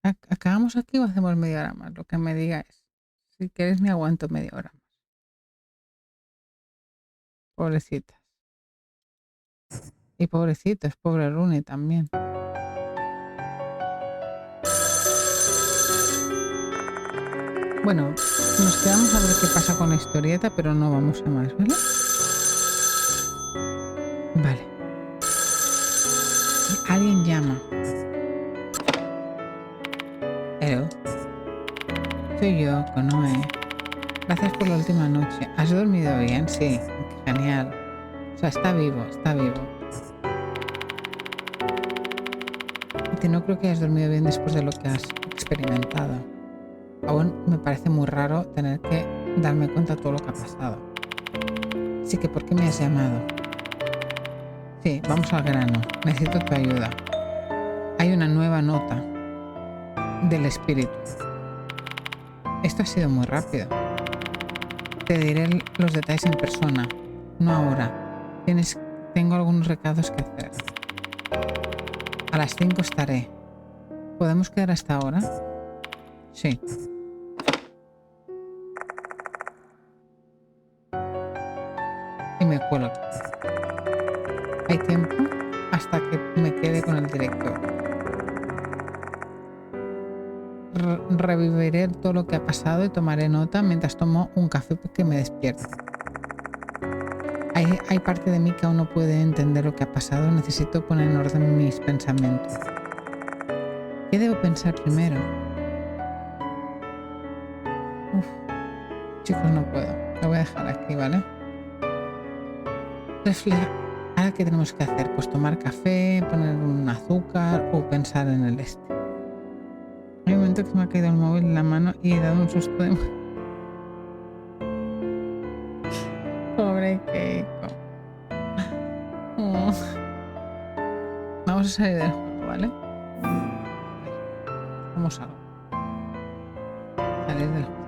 ¿Acabamos aquí o hacemos media hora más? Lo que me digáis. Si queréis me aguanto media hora más. Pobrecitas. Y pobrecitos, pobre Rune también. Bueno, nos quedamos a ver qué pasa con la historieta, pero no vamos a más, ¿vale? Vale. Alguien llama. Hello. Soy yo, Konoe. Gracias por la última noche. ¿Has dormido bien? Sí. Genial. O sea, está vivo, está vivo. Que no creo que hayas dormido bien después de lo que has experimentado. Aún me parece muy raro tener que darme cuenta de todo lo que ha pasado. Así que, ¿por qué me has llamado? Sí, vamos al grano. Necesito tu ayuda. Hay una nueva nota del espíritu. Esto ha sido muy rápido. Te diré los detalles en persona, no ahora. Tengo algunos recados que hacer. A las 5 estaré. ¿Podemos quedar hasta ahora? Sí. Y me cuelgo. Hay tiempo hasta que me quede con el director. reviviré todo lo que ha pasado y tomaré nota mientras tomo un café porque me despierto. Hay parte de mí que aún no puede entender lo que ha pasado. Necesito poner en orden mis pensamientos. ¿Qué debo pensar primero? Uf, chicos, no puedo. Lo voy a dejar aquí, ¿vale? Ahora, ¿qué tenemos que hacer? Pues tomar café, poner un azúcar o pensar en el este. Hay un momento que me ha caído el móvil en la mano y he dado un susto de... Pobre Keiko. Oh. Vamos a salir del juego, ¿vale? Vamos a salir del juego.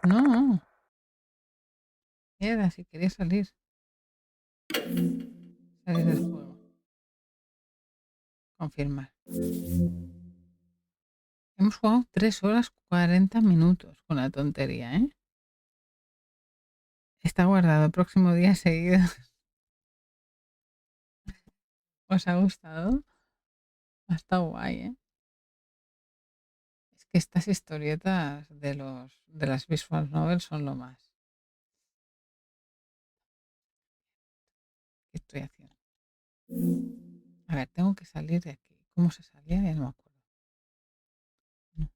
No. Era si quería salir. Salir del juego. Confirmar. Hemos jugado 3 horas 40 minutos con la tontería, ¿eh? Está guardado el próximo día seguido. ¿Os ha gustado? Ha estado guay, ¿eh? Es que estas historietas de las visual novels son lo más. ¿Qué estoy haciendo? A ver, tengo que salir de aquí. ¿Cómo se salía? Ya no me acuerdo. No.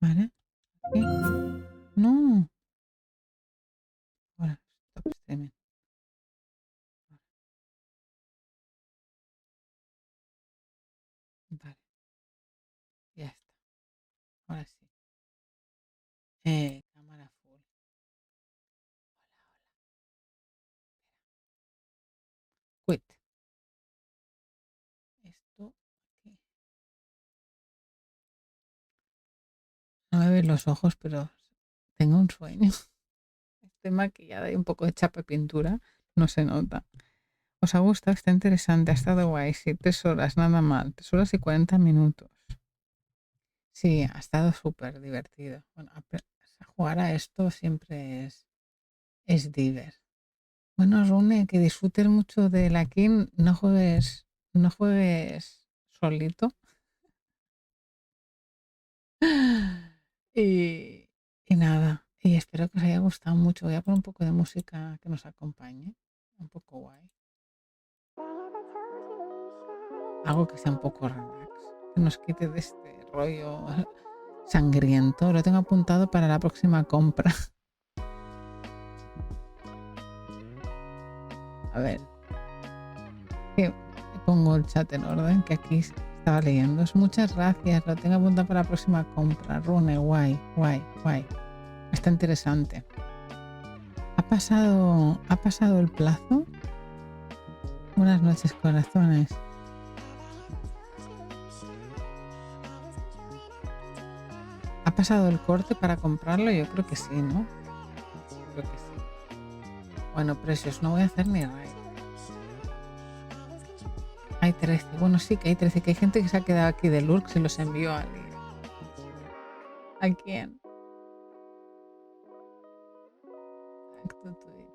¿Vale? ¿Aquí? No. Ahora, stop streaming. Vale. Ya está. Ahora sí. Cámara full. Quit. Esto aquí. No me ven los ojos, pero tengo un sueño. Estoy maquillada y un poco de chapa pintura. No se nota. ¿Os ha gustado? Está interesante. Ha estado guay. Sí, 3 horas, nada mal. 3 horas y 40 minutos. Sí, ha estado súper divertido. Bueno, jugar a esto siempre es diver. Bueno, Rune, que disfrutes mucho de la King. No juegues solito. Y nada. Y espero que os haya gustado mucho. Voy a poner un poco de música que nos acompañe. Un poco guay. Algo que sea un poco relax. Que nos quite de este rollo sangriento. Lo tengo apuntado para la próxima compra. A ver. Que pongo el chat en orden, que aquí estaba leyendo. Muchas gracias. Lo tengo apuntado para la próxima compra. Rune, guay. Está interesante. ¿Ha pasado el plazo? Buenas noches, corazones. ¿Ha pasado el corte para comprarlo? Yo creo que sí, ¿no? Creo que sí. Bueno, precios, no voy a hacer ni raid. Hay 13. Bueno, sí que hay 13. Que hay gente que se ha quedado aquí de Lurk y los envió a alguien. ¿A quién? Directo Twitch.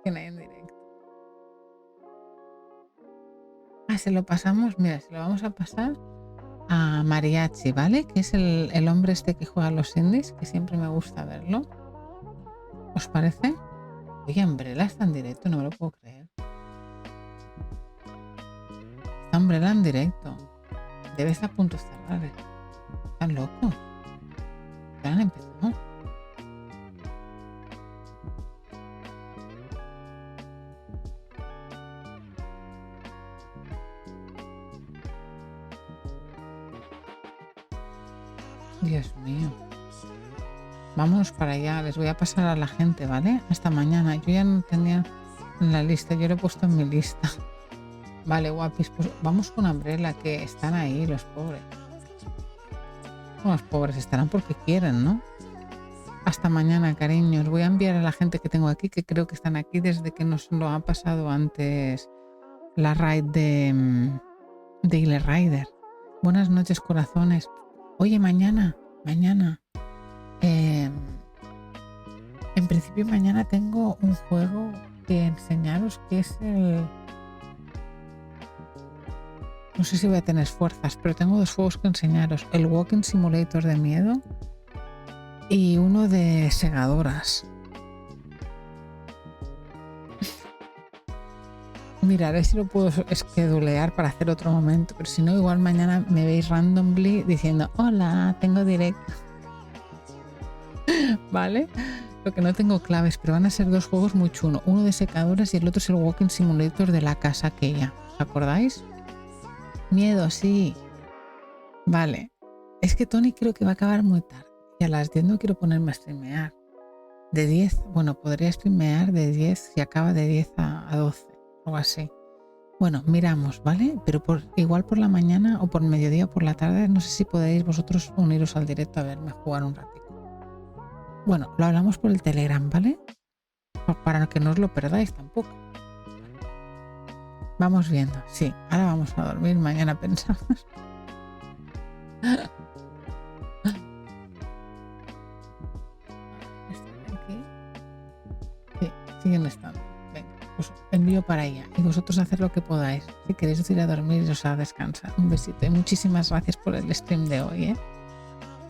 ¿Quién hay en directo? Se lo pasamos. Mira, se lo vamos a pasar a Mariachi, ¿vale? Que es el hombre este que juega a los indies, que siempre me gusta verlo. ¿Os parece? Oye, Umbrella está en directo, no me lo puedo creer. Está Umbrella en directo. Debe estar a punto de cerrar. ¿Están locos? Ya han empezado. Dios mío. Vámonos para allá. Les voy a pasar a la gente, ¿vale? Hasta mañana. Yo ya no tenía en la lista. Yo lo he puesto en mi lista. Vale, guapis. Pues vamos con Umbrella, que están ahí los pobres. Bueno, los pobres estarán porque quieren, ¿no? Hasta mañana, cariños. Voy a enviar a la gente que tengo aquí, que creo que están aquí desde que nos lo ha pasado antes la raid de Ile Rider. Buenas noches, corazones. Oye, mañana principio mañana tengo un juego que enseñaros que es el... No sé si voy a tener fuerzas, pero tengo 2 juegos que enseñaros. El Walking Simulator de miedo y uno de segadoras. Miraré si lo puedo esquedulear para hacer otro momento, pero si no, igual mañana me veis randomly diciendo hola, tengo directo. ¿Vale? Lo que no tengo claves, pero van a ser 2 juegos muy chulos. Uno de secadoras y el otro es el Walking Simulator de la casa aquella. ¿Os acordáis? Miedo, sí. Vale. Es que Tony creo que va a acabar muy tarde. Y a las 10 no quiero ponerme a streamear. De 10, bueno, podría streamear de 10 si acaba de 10 a 12. Algo así. Bueno, miramos, ¿vale? Pero igual por la mañana o por mediodía o por la tarde, no sé si podéis vosotros uniros al directo a verme jugar un ratito. Bueno, lo hablamos por el Telegram, ¿vale? Para que no os lo perdáis tampoco. Vamos viendo. Sí, ahora vamos a dormir, mañana pensamos. ¿Están aquí? Sí, siguen estando. Venga, os envío para allá. Y vosotros haced lo que podáis. Si queréis ir a dormir, os a descansar. Un besito. Y muchísimas gracias por el stream de hoy, ¿eh?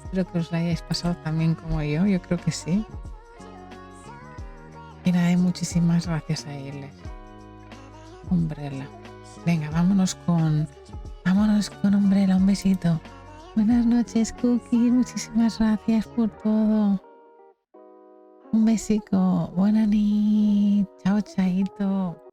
Espero que os la hayáis pasado también como yo. Yo creo que sí. Y nada, muchísimas gracias a ellos. Umbrella. Venga, vámonos con Umbrella. Un besito. Buenas noches, Cookie. Muchísimas gracias por todo. Un besico. Buena nit. Chao, chaito.